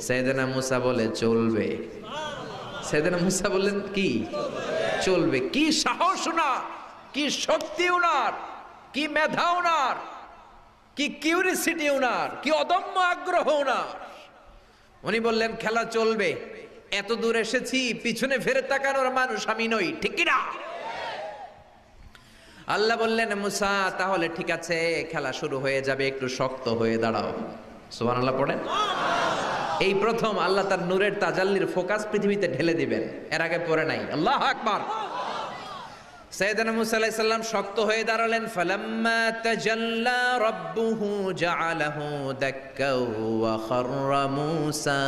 সাইয়েদনা মুসা বলে চলবে। সাইয়েদনা মুসা বললেন কি চলবে? কি সাহস ওনার, কি শক্তি ওনার, কি মেধা ওনার, কি কিউরিসিটি ওনার, কি অদম্য আগ্রহ ওনার। উনি বললেন খেলা চলবে, এত দূর এসেছি, পিছনে ফিরে তাকানোর মানুষ আমি নই, ঠিক কি না? আল্লাহ বললেন মুসা তাহলে ঠিক আছে, খেলা শুরু হয়ে যাবে, একটু শক্ত হয়ে দাঁড়াও। সুবহানাল্লাহ পড়েন। এই প্রথম আল্লাহ তার নূরের তাজাল্লির ফোকাস পৃথিবীতে ঢেলে দিবেন, এর আগে পড়ে নাই। আল্লাহু আকবার। সাইয়েদনা মুসা আলাইহিস সালাম শক্ত হয়ে দাঁড়ালেন। ফালাম্মা তাজাল্লা রাব্বুহু জাআলাহু দাক্কা ওয়া খাররা মুসা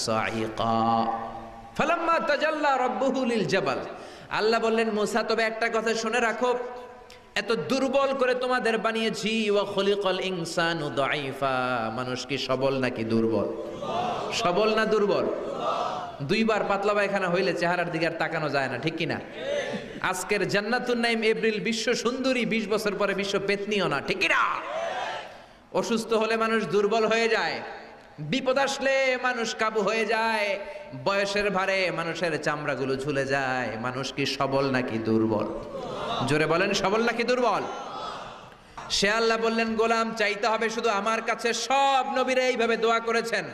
সাইকা। ফালাম্মা তাজাল্লা রাব্বুহু লিল জাবাল, আল্লাহ বললেন মুসা তবে একটা কথা শুনে রাখো, এত দুর্বল করে তোমাদের বানিয়েছি, ওয়া খুলিকাল ইনসানু দাঈফা, মানুষ কি সবল নাকি দুর্বল? সবল না দুর্বল? দুইবার পাতলা পায়খানা হইলে চেহারার দিকে আর তাকানো যায় না, ঠিক কিনা? আজকের জান্নাতুন নাইম এপ্রিল বিশ্ব সুন্দরী, 20 বছর পরে বিশ্ব পেতনিও না, ঠিক কিনা? অসুস্থ হলে মানুষ দুর্বল হয়ে যায়, বিপদ আসলে মানুষ কাবু হয়ে যায়, বয়সের ভারে মানুষের চামড়াগুলো ঝুলে যায়। মানুষ কি সবল নাকি দুর্বল? জোরে বলেন, সবল নাকি দুর্বল? সে আল্লাহ বললেন গোলাম চাইতে হবে শুধু আমার কাছে। সব নবীরা এইভাবে দোয়া করেছেন।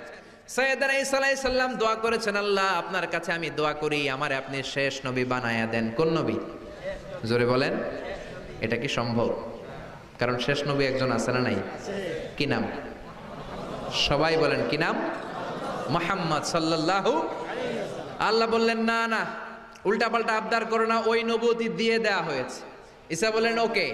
সাইয়েদনা ঈসা আলাইহিস সালাম দোয়া করেছেন, আল্লাহ আপনার কাছে আমি দোয়া করি আমারে আপনি শেষ নবী বানায়া দেন। কোন নবী? জোরে বলেন, এটা কি সম্ভব? কারণ শেষ নবী একজন আছে না নাই? কি নাম? সবাই বলেন কি নাম? মুহাম্মদ সাল্লাল্লাহু। আল্লাহ বললেন না না, উল্টা পাল্টা আবদার করো না, ওই নবুয়তি দিয়ে দেয়া হয়েছে। ঈসা বললেন ওকে,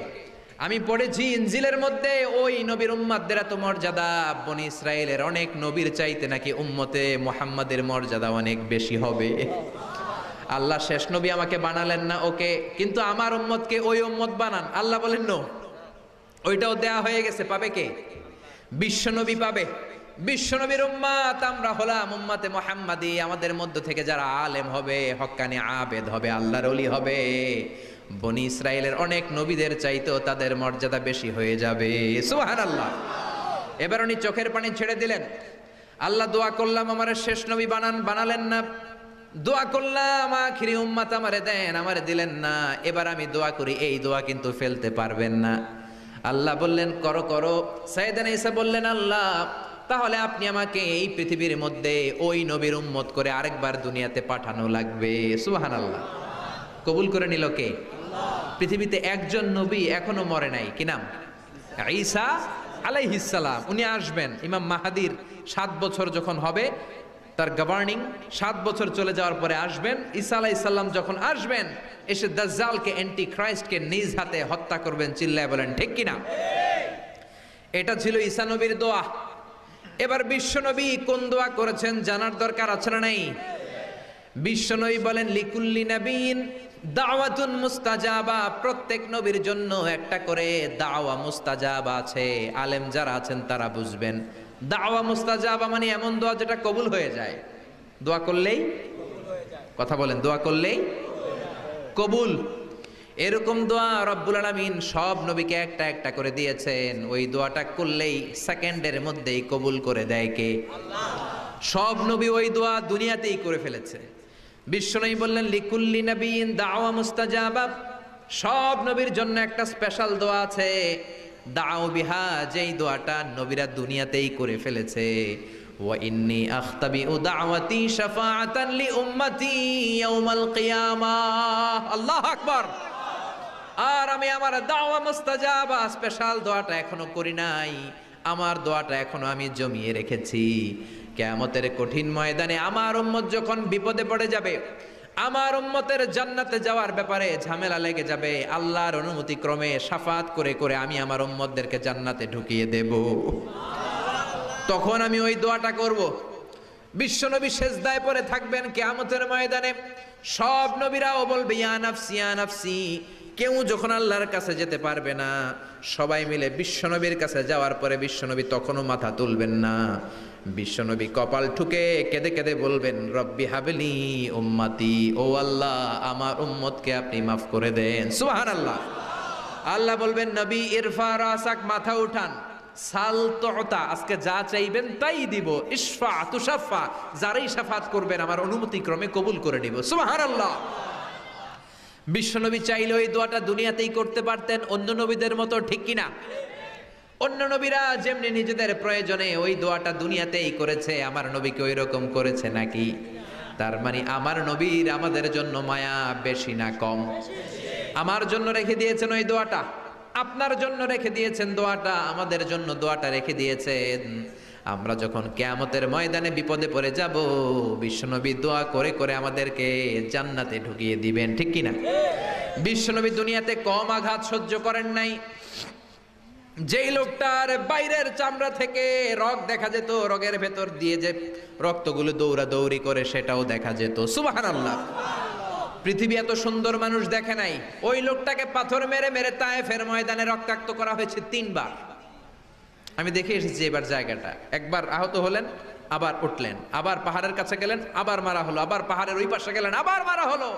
আমি পড়েছি ইনজিলের মধ্যে ওই নবীর উম্মতদের এত মর্যাদা, বনি ইসরায়েলের অনেক নবীর চাইতে নাকি উম্মতে মুহাম্মাদের মর্যাদা অনেক বেশি হবে। আল্লাহ শেষ নবী আমাকে বানালেন না, ওকে, কিন্তু আমার উম্মতকে ওই উম্মত বানান। আল্লাহ বলেন নো, ওইটাও দেয়া হয়ে গেছে, পাবে কে? বিশ্বনবী পাবে। বিশ্বনবীর উম্মত আমরা হলাম উম্মতে মুহাম্মাদি। আমাদের মধ্য থেকে যারা আলেম হবে, হক্কানি আবেদ হবে, আল্লাহর ওলি হবে, বনি ইসরায়েলের অনেক নবীদের চাইতেও তাদের মর্যাদা বেশি হয়ে যাবে। সুবহানাল্লাহ। এবার উনি চোখের পানি ছেড়ে দিলেন। আল্লাহ দোয়া করলাম আমারে শেষ নবী বানান, বানালেন না। দোয়া করলাম আখিরি উম্মত আমারে দেন, আমারে দিলেন না। এবার আমি দোয়া করি, এই দোয়া কিন্তু ফেলতে পারবেন না। আল্লাহ বললেন করো করো। সাইয়েদনা ঈসা বললেন আল্লাহ তাহলে আপনি আমাকে এই পৃথিবীর মধ্যে ওই নবীর উম্মত করে আরেকবার দুনিয়াতে পাঠানো লাগবে। সুবহানাল্লাহ। কবুল করে নিল কে? পৃথিবীতে একজন নবী এখনো মরে নাই, কি নাম? ঈসা আলাইহিস সালাম। উনি আসবেন ইমাম মাহাদির 7 বছর যখন হবে, তার গভর্নিং 7 বছর চলে যাওয়ার পরে আসবেন। ঈসা আলাইহিস সালাম যখন আসবেন, এসে দাজ্জালকে, অ্যান্টি ক্রাইস্টকে নিজ হাতে হত্যা করবেন। চিল্লায় বলেন ঠিক কিনা? এটা ছিল ঈসা নবীর দোয়া। এবার বিশ্বনবী কোন দোয়া করেছেন জানার দরকার আছে না নাই? বিশ্বনবী বলেন লিকুল্লি নবীন দাওয়াতুন মুস্তাজাবা, প্রত্যেক নবীর জন্য একটা করে দাওয়া মুস্তাজাবা আছে। আলেম যারা আছেন তারা বুঝবেন, দাওয়া মুস্তাজাবা মানে এমন দোয়া যেটা কবুল হয়ে যায়। দোয়া করলেই, কথা বলেন, দোয়া করলেই কবুল। এরকম দোয়া রব্বুল আলামিন সব নবীকে একটা একটা করে দিয়েছেন। ওই দোয়াটা করলেই সেকেন্ডের মধ্যেই কবুল করে দেয় কে? আল্লাহ। সব নবী ওই দোয়া দুনিয়াতেই করে ফেলেছে। বিশ্বনবী বললেন লিকুল্লি নবীন দাওয়া মুস্তাজাবা, সব নবীর জন্য একটা স্পেশাল দোয়া আছে, দাও বিহা, যেই দোয়াটা নবীরা দুনিয়াতেই করে ফেলেছে। ওয়া ইন্নী আখতাবিউ দাওয়াতি শাফাআতান লি উম্মতি ইয়াউমাল কিয়ামাহ। আল্লাহু আকবার। আর আমি আমার দাওয়া মুস্তাজাবা স্পেশাল দোয়াটা এখনো করি নাই, আমার দোয়াটা এখনো আমি জমিয়ে রেখেছি। কিয়ামতের কঠিন ময়দানে আমার উম্মত যখন বিপদে পড়ে যাবে, আমার উম্মতের জান্নাতে যাওয়ার ব্যাপারে ঝামেলা লেগে যাবে, আল্লাহর অনুমতি ক্রমে শাফাত করে করে আমি আমার উম্মতদেরকে জান্নাতে ঢুকিয়ে দেব। তখন আমি ওই দোয়াটা করব। বিশ্বনবী সেজদায় পড়ে থাকবেন কিয়ামতের ময়দানে। সব নবীরাও বলবে ইয়া নাফসি ইয়া নাফসি। কেউ যখন আল্লাহর কাছে যেতে পারবে না, সবাই মিলে বিশ্বনবীর কাছে যাওয়ার পরে বিশ্বনবী তখনও মাথা তুলবেন না। বিশ্বনবী কপাল ঠুকে কেঁদে কেঁদে বলবেন রব্বি হাবলি উম্মতি, ও আল্লাহ আমার উম্মতকে আপনি মাফ করে দেন। সুবহানাল্লাহ। আল্লাহ বলবেন নবী ইরফা রাসাক, মাথা উঠান, সাল তুতা, আজকে যা চাইবেন তাই দিব, ইশফা তুশাফা, যারাই শাফাত করবেন আমার অনুমতি ক্রমে কবুল করে নিব। সুবহানাল্লাহ। বিশ্বনবী চাইলে ওই দোয়াটা দুনিয়াতেই করতে পারতেন অন্য নবীদের মতো, ঠিক কিনা? অন্য নবীরা যেমনি নিজেদের প্রয়োজনে ওই দোয়াটা দুনিয়াতেই করেছে, আমার নবীকে ওই রকম করেছে নাকি? তার মানে আমার নবীর আমাদের জন্য মায়া বেশি না কম? আমার জন্য রেখে দিয়েছেন ওই দোয়াটা, আপনার জন্য রেখে দিয়েছেন দোয়াটা, আমাদের জন্য দোয়াটা রেখে দিয়েছেন। আমরা যখন কিয়ামতের ময়দানে বিপদে পড়ে যাব, বিশ্বনবী দোয়া করে করে আমাদেরকে জান্নাতে ঢুকিয়ে দিবেন, ঠিক কিনা? বিশ্বনবী দুনিয়াতে কম আঘাত সহ্য করেন নাই। যেই লোকটার বাইরের চামড়া থেকে রগ দেখা যেত, রগের ভেতর দিয়ে যে রক্তগুলো দৌড়াদৌড়ি করে সেটাও দেখা যেত। সুবহানাল্লাহ। পৃথিবী এত সুন্দর মানুষ দেখে নাই। ওই লোকটাকে পাথর মেরে মেরে তায়েফের ময়দানে রক্তাক্ত করা হয়েছে 3 বার। আমি দেখে এসেছি এবার জায়গাটা। একবার আহত হলেন, আবার উঠলেন, আবার পাহাড়ের কাছে গেলেন, আবার মারা হলো, আবার পাহাড়ের ওই পাশে গেলেন, আবার মারা হলো।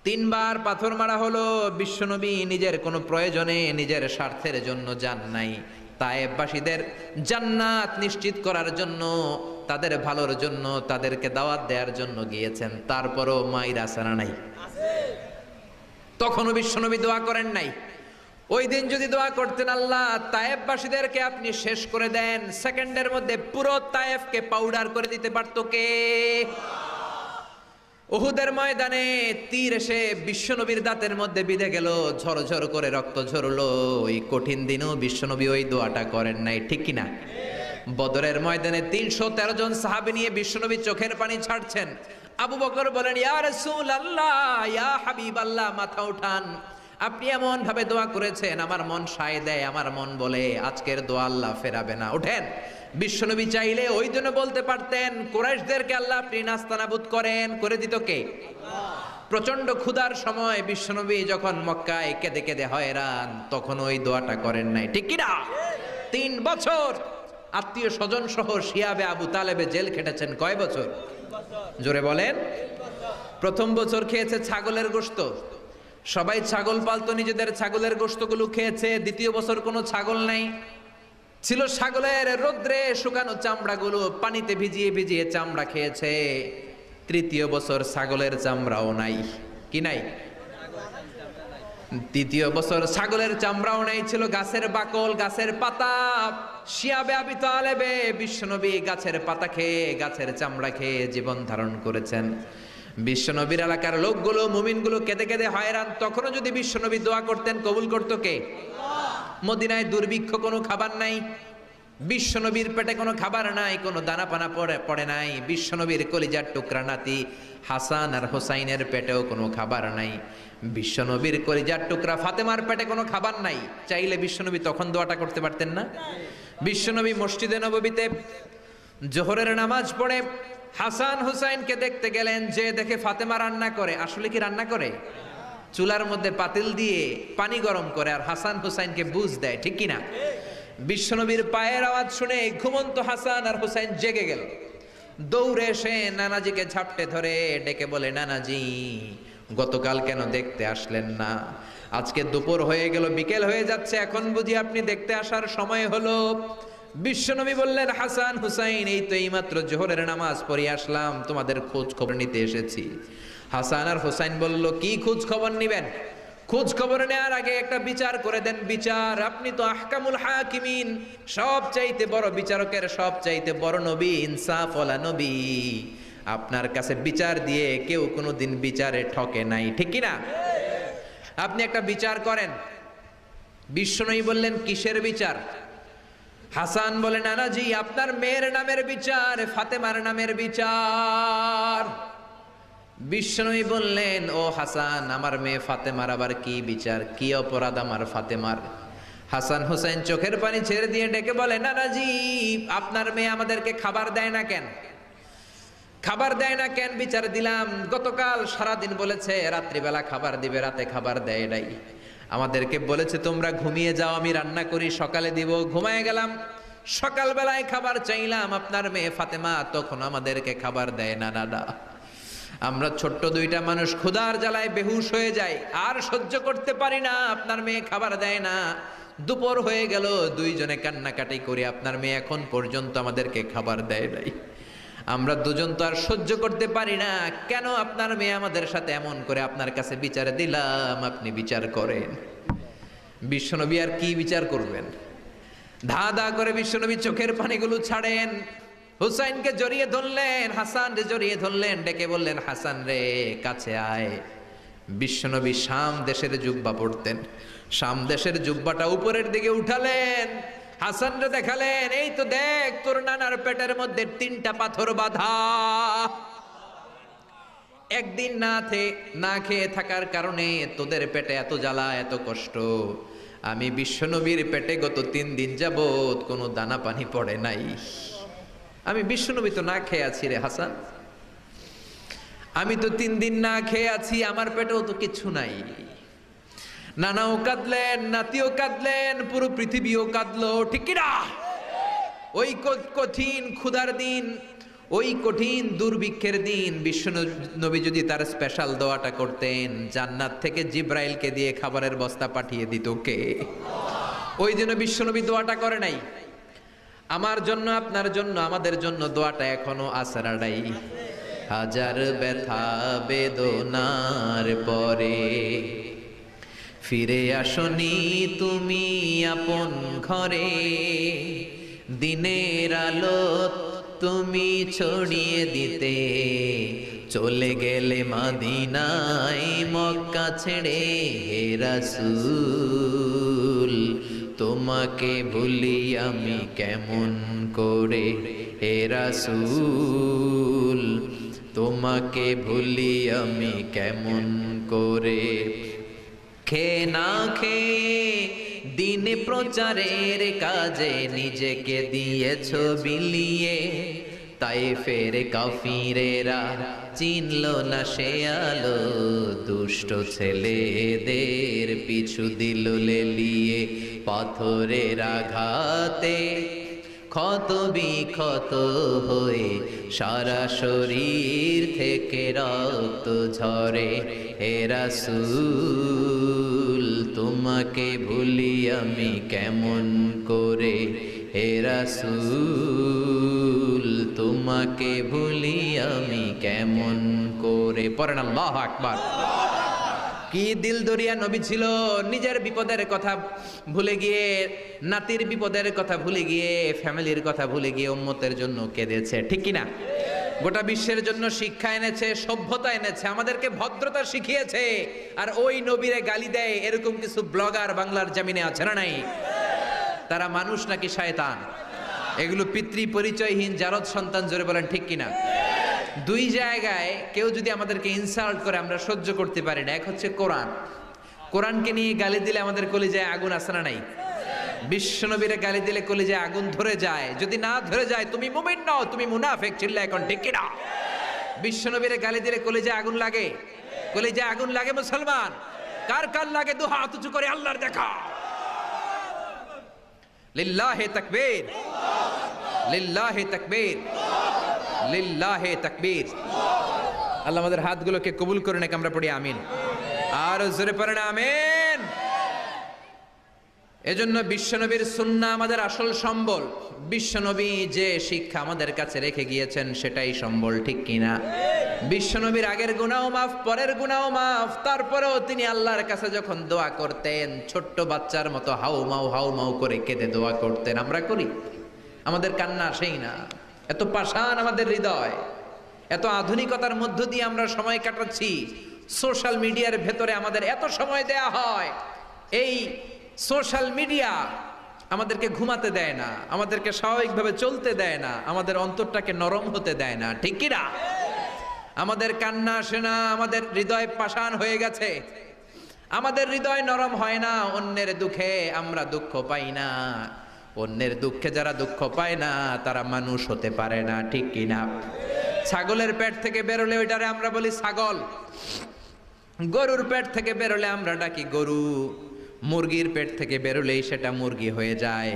3 বার পাথর মারা হলো। বিশ্বনবী নিজের কোনো প্রয়োজনে, নিজের স্বার্থের জন্য যান নাই, তায়েফবাসীদের জান্নাত নিশ্চিত করার জন্য, তাদের ভালোর জন্য, তাদেরকে দাওয়াত দেওয়ার জন্য গিয়েছেন। তারপরও মাইর আসারা নাই, তখনও বিশ্বনবী দোয়া করেন নাই। ওই দিন যদি দোয়া করতেন, আল্লাহ তায়েফবাসীদেরকে আপনি শেষ করে দেন, সেকেন্ডের মধ্যে পুরো তায়েফকে পাউডার করে দিতে পারতো কে? উহুদের ময়দানে তীর এসে বিশ্বনবীর দাঁতের মধ্যে বিঁধে গেল, ঝরঝর করে রক্ত ঝরলো। ওই কঠিন দিনেও বিশ্বনবী ওই দোয়াটা করেন নাই, ঠিক কিনা? বদরের ময়দানে 313 জন সাহাবী নিয়ে বিশ্বনবী চোখের পানি ছাড়ছেন। আবু বকর বলেন, ইয়া রাসূলুল্লাহ, ইয়া হাবিবাল্লাহ, মাথা উঠান। আপনি এমন ভাবে দোয়া করেছেন, আমার মন সায় দেয়, আমার মন বলে আজকের দোয়া আল্লাহ ফেরাবে না, ওঠেন। বিশ্বনবী চাইলে ওই জন্য বলতে পারতেন, কুরাইশদেরকে আল্লাহ আপনি নাস্তানাবুদ করেন, করে দিত কে? প্রচন্ড ক্ষুধার সময় বিশ্বনবী যখন মক্কায় কেঁদে কেঁদে হয়রান, তখন ওই দোয়াটা করেন নাই, ঠিক কিনা? 3 বছর আত্মীয় স্বজন সহ শিয়াবে আবু তালেবে জেল খেটেছেন। কয় বছর? জোরে বলেন। প্রথম বছর খেয়েছে ছাগলের গোশত, সবাই ছাগল পালতো, নিজেদের ছাগলের গোশতগুলো খেয়েছে। দ্বিতীয় বছর কোনো ছাগল নাই, ছিল ছাগলের রোদ্রে শুকানো চামড়াগুলো, পানিতে ভিজিয়ে ভিজিয়ে চামড়া খেয়েছে। তৃতীয় বছর ছাগলের চামড়াও নাই, কি নাই? তৃতীয় বছর ছাগলের চামড়াও নাই, ছিল গাছের বাকল, গাছের পাতা। শিয়াবে আবি তালেবে বিশ্বনবী গাছের পাতা খেয়ে, গাছের চামড়া খেয়ে জীবন ধারণ করেছেন। বিশ্বনবীর এলাকার লোকগুলো, মুমিনগুলো কেঁদে কেঁদে হয়রান। তখনও যদি বিশ্বনবী দোয়া করতেন, কবুল করতো কে? মদিনায় দুর্ভিক্ষ, কোনো খাবার নাই, বিশ্বনবীর পেটে কোনো খাবার নাই, কোনো দানা পানা পড়ে নাই। বিশ্বনবীর কলিজার টুকরা নাতি হাসান আর হোসাইনের পেটেও কোনো খাবার নাই। বিশ্বনবীর কলিজার টুকরা ফাতেমার পেটে কোনো খাবার নাই। চাইলে বিশ্বনবী তখন দোয়াটা করতে পারতেন না? বিশ্বনবী মসজিদে নববীতে জোহরের নামাজ পড়ে হাসান হুসাইনকে দেখতে গেলেন, যে দেখে ফাতেমা রান্না করে। আসলে কি রান্না করে? চুলার মধ্যে পাতিল দিয়ে পানি গরম করে আর হাসান হুসাইনকে বুঝ দেয়, ঠিক কিনা? বিশ্বনবীর পায়ের আওয়াজ শুনে ঘুমন্ত হাসান আর হুসাইন জেগে গেল। দৌড়ে এসে নানাজিকে ঝাপটে ধরে ডেকে বলে, নানাজি গতকাল কেন দেখতে আসলেন না? আজকে দুপুর হয়ে গেল, বিকেল হয়ে যাচ্ছে, এখন বুঝি আপনি দেখতে আসার সময় হলো? বিশ্বনবী বললেন, হাসান হুসাইন, এই তো এইমাত্র জোহরের নামাজ পড়ে আসলাম, তোমাদের খোঁজ খবর নিতে এসেছি। হাসান আর হুসাইন বলল, কি খোঁজ খবর নিবেন? খোঁজ খবর নেওয়ার আগে একটা বিচার করে দেন। বিচার? আপনি তো আহকামুল হাকিমিন, সব চাইতে বড় বিচারকের সব চাইতে বড় নবী, ইনসাফ ওয়ালা নবী। আপনার কাছে বিচার দিয়ে কেউ কোনোদিন বিচারে ঠকে নাই, ঠিক কিনা? আপনি একটা বিচার করেন। বিশ্বনবী বললেন, কিসের বিচার? হাসান বলে, নানাজি আপনার মেয়ের নামের বিচার, ফাতেমার নামের বিচার। বিশ্বনবী বললেন, ও হাসান, আমার মেয়ে ফাতেমার আবার কি বিচার? কি অপরাধ আমার ফাতেমার? হাসান হুসাইন চোখের পানি ছেড়ে দিয়ে ডেকে বলে, নানাজি আপনার মেয়ে আমাদেরকে খাবার দেয় না কেন? খাবার দেয় না কেন? বিচার দিলাম, গতকাল সারাদিন বলেছে রাত্রিবেলা খাবার দিবে, রাতে খাবার দেয় নাই। আমাদেরকে বলেছে তোমরা ঘুমিয়ে যাও, আমি রান্না করি, সকালে দিব। ঘুমায় গেলাম, সকালবেলায় খাবার চাইলাম, আপনার মেয়ে ফাতেমা তখন আমাদেরকে খাবার দেয় না। দাদা, আমরা ছোট্ট 2টা মানুষ ক্ষুধার জ্বালায় বেহুশ হয়ে যাই, আর সহ্য করতে পারি না, আপনার মেয়ে খাবার দেয় না। দুপুর হয়ে গেল, 2 জনে কান্নাকাটি করি, আপনার মেয়ে এখন পর্যন্ত আমাদেরকে খাবার দেয় নাই। আমরা 2 জন তো আর সহ্য করতে পারি না, কেন আপনার মেয়ে আমাদের সাথে এমন করে? আপনার কাছে বিচার দিলাম, আপনি বিচার করেন। বিশ্বনবী আর কি বিচার করবেন? ধা ধা করে বিশ্বনবী চোখের পানিগুলো ছাড়েন, হুসাইনকে জড়িয়ে ধরলেন, হাসান রে জড়িয়ে ধরলেন, ডেকে বললেন, হাসান রে কাছে আয়। বিশ্বনবী শাম দেশের জুব্বা পরতেন, শাম দেশের জুব্বাটা উপরের দিকে উঠালেন, হাসান রে দেখালেন, এই তো দেখ তোর নানার পেটের মধ্যে 3টা পাথর বাঁধা। একদিন না খেয়ে থাকার কারণে তোদের পেটে এত জ্বালা, এত কষ্ট। আমি বিশ্বনবীর পেটে গত 3 দিন যাবত কোনো দানা পানি পড়ে নাই। আমি বিশ্বনবী তো না খেয়ে আছি রে হাসান, আমি তো 3 দিন না খেয়ে আছি, আমার পেটেও তো কিছু নাই। নানাও কাঁদলেন, নাতিও কাঁদলেন, পুরো পৃথিবীও কাঁদলো, ঠিক কি না? ওই কঠিন ক্ষুধার দিন, ওই কঠিন দুর্ভিক্ষের দিন বিশ্ব নবী যদি তার স্পেশাল দোয়াটা করতেন, জান্নাত থেকে জিব্রাইলকে দিয়ে খাবারের বস্তা পাঠিয়ে দিত কে? ওই দিন বিশ্ব নবী দোয়াটা করে নাই। আমার জন্য, আপনার জন্য, আমাদের জন্য দোয়াটা এখনো আসরা নাই। হাজার ব্যথা বেদনার পরে ফিরে আসনি তুমি আপন ঘরে, দিনের আলো তুমি ছড়িয়ে দিতে চলে গেলে মদিনায় মক্কা ছেড়ে। হে রাসূল তোমাকে ভুলি আমি কেমন করে, হে রাসূল তোমাকে ভুলি আমি কেমন করে। খেয়ে না খেয়ে দিন প্রচারের কাজে নিজেকে দিয়েছ বিলিয়ে, তাই ফের কাফিরেরা চিনল না সে আলো, দুষ্ট ছেলেদের পিছু দিল লেলিয়ে। পাথরের আঘাতে ক্ষত বিক্ষত হয়ে সারা শরীর থেকে রক্ত ঝরে। হে রাসূল তোমাকে ভুলি আমি কেমন করে, হে রাসূল তোমাকে ভুলি আমি কেমন করে। পড়েন আল্লাহু আকবার। কি দিল দরিয়া নবী ছিল, নিজের বিপদের কথা ভুলে গিয়ে, নাতির বিপদের কথা ভুলে গিয়ে, ফ্যামিলির কথা ভুলে গিয়ে উম্মতের জন্য কেঁদেছে, ঠিক কি না? গোটা বিশ্বের জন্য শিক্ষা এনেছে, সভ্যতা এনেছে, আমাদেরকে ভদ্রতা শিখিয়েছে। আর ওই নবীরে গালি দেয় এরকম কিছু ব্লগার বাংলার জমিনে আছে না নাই? তারা মানুষ নাকি শয়তান? এগুলো পিতৃ পরিচয়হীন জারদ সন্তান, জোরে বলেন ঠিক কিনা? দুই জায়গায় কেউ যদি আমাদেরকে ইনসাল্ট করে আমরা সহ্য করতে পারি না। এক হচ্ছে কোরআন, কোরআনকে নিয়ে গালি দিলে আমাদের কলিজায় আগুন আসে না নাই? বিশ্বনবীরে গালি দিলে কলিজায় আগুন ধরে যায়, যদি না ধরে যায় তুমি মুমিন নও, তুমি মুনাফিক। চিল্লা এখন ঠিক কিনা? বিশ্বনবীরে গালি দিলে কলিজায় আগুন লাগে, কলিজায় আগুন লাগে মুসলমান। কার কার লাগে? দু হাত উঁচু করে আল্লাহর দেখা। লিল্লাহে তাকবীর, লিল্লাহে তাকবীর, লিল্লাহে তাকবীর। আল্লাহ আমাদের হাতগুলোকে কবুল করে নাকি আমরা পড়ি আমিন। আর জোরে পড়েন আমিন। এজন্য বিশ্বনবীর সুন্নাহ আমাদের আসল সম্বল। বিশ্বনবী যে শিক্ষা আমাদের কাছে রেখে গিয়েছেন সেটাই সম্বল, ঠিক কিনা? বিশ্বনবীর আগের গুনাহ মাফ, পরের গুনাহ মাফ, তারপরেও তিনি আল্লাহর কাছে যখন দোয়া করতেন ছোট্ট বাচ্চার মতো হাউ মাউ করে কেঁদে দোয়া করতেন। আমরা করি? আমাদের কান্না আসেই না। এত পাষাণ আমাদের হৃদয়, এত আধুনিকতার মধ্য দিয়ে আমরা সময় কাটাচ্ছি। সোশ্যাল মিডিয়ার ভেতরে আমাদের এত সময় দেয়া হয়। এই সোশ্যাল মিডিয়া আমাদেরকে ঘুমাতে দেয় না, আমাদেরকে স্বাভাবিকভাবে চলতে দেয় না, আমাদের অন্তরটাকে নরম হতে দেয় না, ঠিক কি না? আমাদের কান্না আসে না, আমাদের হৃদয় পাষাণ হয়ে গেছে, আমাদের হৃদয় নরম হয় না। অন্যের দুঃখে আমরা দুঃখ পাই না, অন্যের দুঃখে যারা দুঃখ পায় না তারা মানুষ হতে পারে না, ঠিক কি না? ছাগলের পেট থেকে বেরোলে ওইটারে আমরা বলি ছাগল, গরুর পেট থেকে বেরোলে আমরা ডাকি গরু, মুরগির পেট থেকে বেরোলেই সেটা মুরগি হয়ে যায়।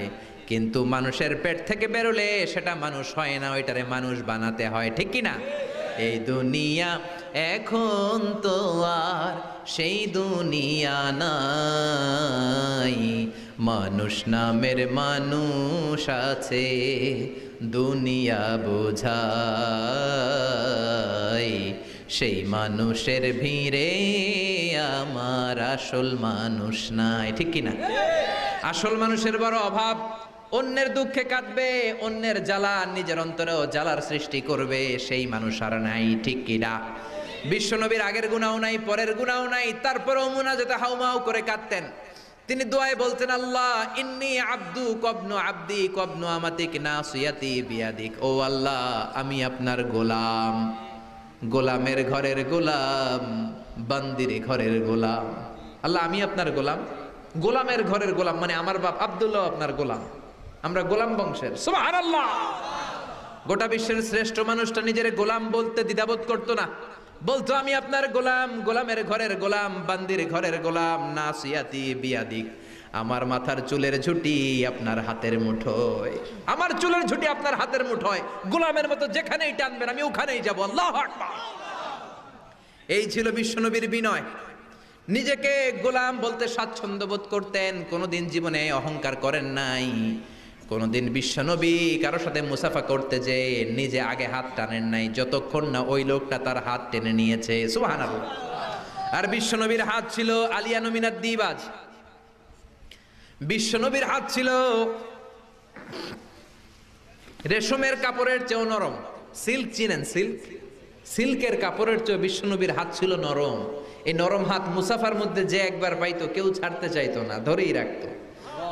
কিন্তু মানুষের পেট থেকে বেরোলে সেটা মানুষ হয় না, ওইটারে মানুষ বানাতে হয়, ঠিক কি না? এই দুনিয়া এখন তো আর সেই দুনিয়া নাই, মানুষ নামের মানুষ আছে দুনিয়া বোঝাই। সেই মানুষের ভিড়ে আমার আসল মানুষ নাই, ঠিক কিনা? আসল মানুষের বড় অভাব। অন্যের দুঃখে কাঁদবে, অন্যের জ্বালা নিজের অন্তরেও জ্বালার সৃষ্টি করবে, সেই মানুষ আর নাই, ঠিক কিনা? বিশ্বনবীর আগের গুনাহ নাই, পরের গুনাহ নাই, তারপরেও মুনাজাতে হাউমাউ করে কাঁদতেন। তিনি দোয়ায় বলতেন, আল্লাহ ইন্নী আব্দু কবনু আব্দি কবনু আমাতিক নাসিয়াতি বিয়াদিক। ও আল্লাহ, আমি আপনার গোলাম, গোলামের ঘরের গোলাম, বান্দির ঘরের গোলাম। আল্লাহ আমি আপনার গোলাম, গোলামের ঘরের গোলাম, মানে আমার বাপ আব্দুল্লাহ আপনার গোলাম, আমরা গোলাম বংশের। সুবহানাল্লাহ। গোটা বিশ্বের শ্রেষ্ঠ মানুষটা নিজের গোলাম বলতে দ্বিধাবোধ করতো না, বলতো আমি আপনার গোলাম, গোলামের ঘরের গোলাম, বান্দির ঘরের গোলাম। নাসিয়াতি বিয়াদিক, আমার মাথার চুলের ঝুঁটি আপনার হাতের মুঠোয়, আমার চুলের ঝুঁটি আপনার হাতের মুঠোয়, গোলামের মতো যেখানেই টানবেন আমি ওখানেই যাব। আল্লাহু আকবার। এই ছিল বিশ্বনবীর বিনয়। নিজেকে গোলাম বলতে স্বাচ্ছন্দ্য বোধ করতেন, কোনোদিন জীবনে অহংকার করেন নাই। কোনোদিন বিশ্বনবী কারোর সাথে মুসাফা করতে যে নিজে আগে হাত টানেন নাই, যতক্ষণ না ওই লোকটা তার হাত টেনে নিয়েছে। সুবহানাল্লাহ। আর বিশ্বনবীর হাত ছিল আলিয়ানু মিনাদ দিবাজ, বিশ্বনবীর হাত ছিল রেশমের কাপড়ের চেয়েও নরম। সিল্ক চিনেন? সিল্ক, সিল্কের কাপড়ের চেয়ে বিশ্বনবীর হাত ছিল নরম। এই নরম হাত মুসাফার মধ্যে যে একবার পাইতো কেউ ছাড়তে চাইতো না, ধরেই রাখতো।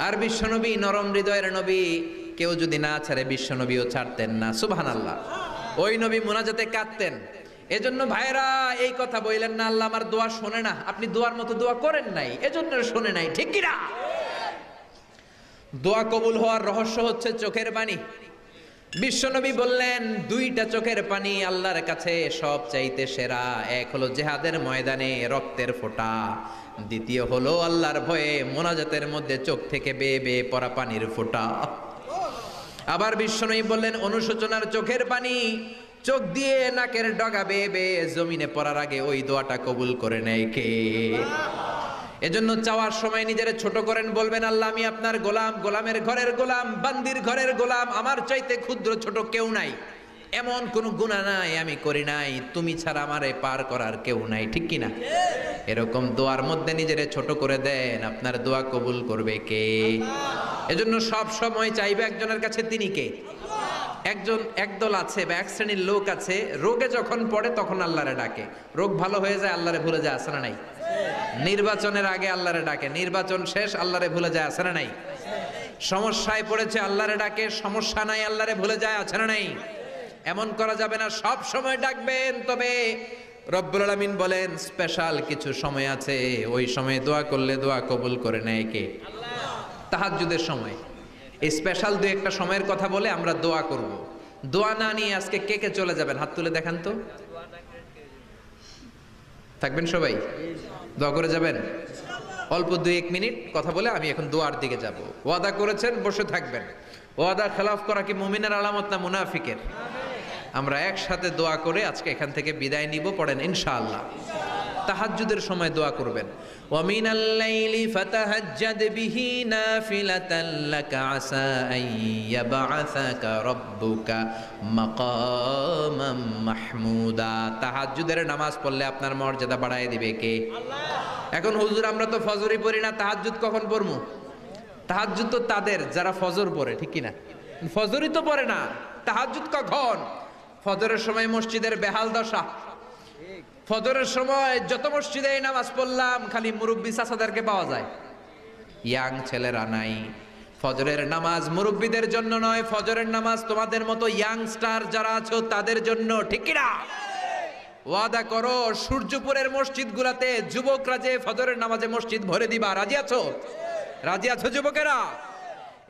আর বিশ্বনবী নরম হৃদয়ের নবী, কেউ যদি না ছাড়ে বিশ্বনবীও ছাড়তেন না। সুবহানাল্লাহ। ওই নবী মুনাজাতে কাঁদতেন। এজন্য ভাইরা এই কথা বললেন না আল্লাহ আমার দোয়া শোনে না, আপনি দোয়ার মতো দোয়া করেন নাই, এজন্য শোনে নাই, ঠিক কি না? দোয়া কবুল হওয়ার রহস্য হচ্ছে চোখের পানি। বিশ্বনবী বললেন দুইটা চোখের পানি আল্লাহর কাছে সব চাইতে সেরা। এক হলো জিহাদের ময়দানে রক্তের ফোঁটা, দ্বিতীয় হলো আল্লাহর ভয়ে মোনাজাতের মধ্যে চোখ থেকে বেয়ে বেয়ে পড়া পানির ফোঁটা। আবার বিশ্বনবী বললেন অনুশোচনার চোখের পানি, চোখ দিয়ে নাকের ডগা বেয়ে বেয়ে জমিনে পড়ার আগে ওই দোয়াটা কবুল করে নেয় কে? এজন্য চাওয়ার সময় নিজের ছোট করেন, বলবেন আল্লাহ আমি আপনার গোলাম, গোলামের ঘরের গোলাম, বান্দির ঘরের গোলাম, আমার চাইতে ক্ষুদ্র ছোট কেউ নাই, এমন কোন গুনাহ নাই আমি করি নাই, তুমি ছাড়া আমারে পার করার কেউ নাই, ঠিক কিনা? এরকম দোয়ার মধ্যে নিজের ছোট করে দেন, আপনার দোয়া কবুল করবে কে? এজন্য সব সময় চাইবে একজনের কাছে, তিনি কে? একদল আছে বা এক শ্রেণীর লোক আছে, রোগে যখন পড়ে তখন আল্লাহরে ডাকে, রোগ ভালো হয়ে যায় আল্লাহরে ভুলে যায়, আছে না নাই? নির্বাচনের আগে আল্লাহরে ডাকে, নির্বাচন শেষ আল্লাহরে ভুলে যায়, আছে না নাই? সমস্যায় পড়েছে আল্লাহরে ডাকে, সমস্যা নাই আল্লাহরে ভুলে যায়, আছে না নাই? এমন করা যাবে না, সব সময় ডাকবেন। তবে রব্বুল আলামিন বলেন স্পেশাল কিছু সময় আছে, ওই সময় দোয়া করলে দোয়া কবুল করে নেয় কে? তাহাজ্জুদের সময়। এই স্পেশাল দুই একটা সময়ের কথা বলে আমরা দোয়া করব। দোয়া না নিয়ে আজকে কে কে চলে যাবেন হাত তুলে দেখান তো। থাকবেন সবাই? দোয়া করে যাবেন? অল্প 2-1 মিনিট কথা বলে আমি এখন দোয়ার দিকে যাব। ওয়াদা করেছেন বসে থাকবেন। ওয়াদা খেলাফ করা কি মুমিনের আলামত না মুনাফিকের? আমরা একসাথে দোয়া করে আজকে এখান থেকে বিদায় নিব। পড়েন ইনশাআল্লাহ। তাহাজ্জুদের সময় দোয়া করবেন, ওয়া মিনাল লাইলি ফাতাহাজ্জাদ বিহি নাফিলাতান লাকা আসা আইয়াবআসাকা রাব্বুকা মাকামাম মাহমুদা। তাহাজ্জুদের নামাজ পড়লে আপনার মর্যাদা বাড়ায় দিবে কে? আল্লাহ। এখন হুজুর আমরা তো ফজরই পড়ি না, তাহাজ্জুদ কখন পড়মু? তাহাজ্জুদ তো তাদের যারা ফজর পড়ে, ঠিক কি না? ফজরই তো পড়ে না, তাহাজ্জুদ কখন? ফজরের সময় মসজিদের বেহাল দশা। ফজরের সময় যত মসজিদে নামাজ পড়লাম খালি মুরব্বী চাচাদেরকে পাওয়া যায়, ইয়াং ছেলেরা নাই। ফজরের নামাজ মুরব্বীদের জন্য নয়, ফজরের নামাজ তোমাদের মতো ইয়াংস্টার যারা আছো তাদের জন্য, ঠিক কি না? ওয়াদা করো সূর্যপুরের মসজিদগুলোতে যুবকরা যে ফজরের নামাজে মসজিদ ভরে দিবা, রাজি আছো? রাজি আছো যুবকেরা?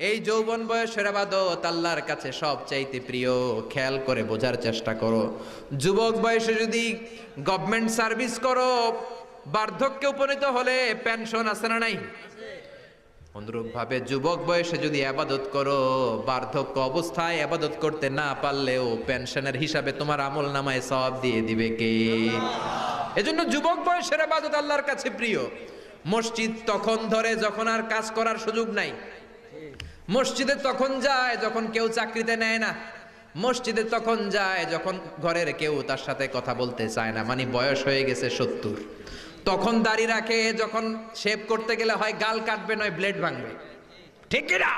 এই যৌবন বয়সের ইবাদত আল্লাহর কাছে সবচাইতে প্রিয়। খেয়াল করে বোঝার চেষ্টা করো। যুবক বয়সে যদি গভর্নমেন্ট সার্ভিস করো, বার্ধক্যে উপনীত হলে পেনশন আছে না নাই? অনুরূপ ভাবে যুবক বয়সে যদি ইবাদত করো, বার্ধক্য অবস্থায় ইবাদত করতে না পারলেও পেনশনের হিসাবে তোমার আমল নামায় সওয়াব দিয়ে দিবে কে? এজন্য যুবক বয়সের ইবাদত আল্লাহর কাছে প্রিয়। মসজিদ তখন ধরে যখন আর কাজ করার সুযোগ নাই। মসজিদে তখন যায় যখন কেউ চাকরিতে নেয় না। মসজিদে তখন যায় যখন ঘরের কেউ তার সাথে কথা বলতে চায় না, মানে বয়স হয়ে গেছে 70। তখন দাড়ি রাখে, যখন শেভ করতে গেলে হয় গাল কাটবে নয় ব্লেড ভাঙবে, ঠিক কি না?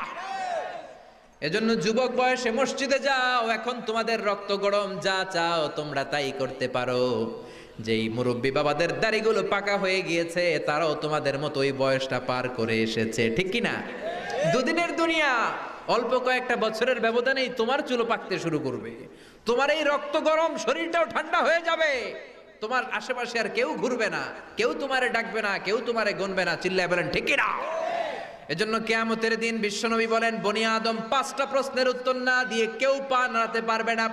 এজন্য যুবক বয়সে মসজিদে যাও। এখন তোমাদের রক্ত গরম, যা চাও তোমরা তাই করতে পারো। যেই মুরব্বী বাবাদের দাড়িগুলো পাকা হয়ে গিয়েছে তারাও তোমাদের মতো ওই বয়সটা পার করে এসেছে, ঠিক কি না? দুদিনের দুনিয়া, অল্প কয়েকটা বছরের ব্যবধানেই তোমার চুলো পাকতে শুরু করবে, তোমার এই রক্ত গরম শরীরটাও ঠান্ডা হয়ে যাবে। তোমার আশেপাশে আর কেউ ঘুরবে না, কেউ তোমারে ডাকবে না, কেউ তোমারে গুনবে না। চিল্লায় বলেন ঠিক কিনা? এজন্য কিয়ামতের দিন বিশ্বনবী বলেন, বনি আদম 5টা প্রশ্নের উত্তর না দিয়ে কেউ পা নাড়াতে পারবে না।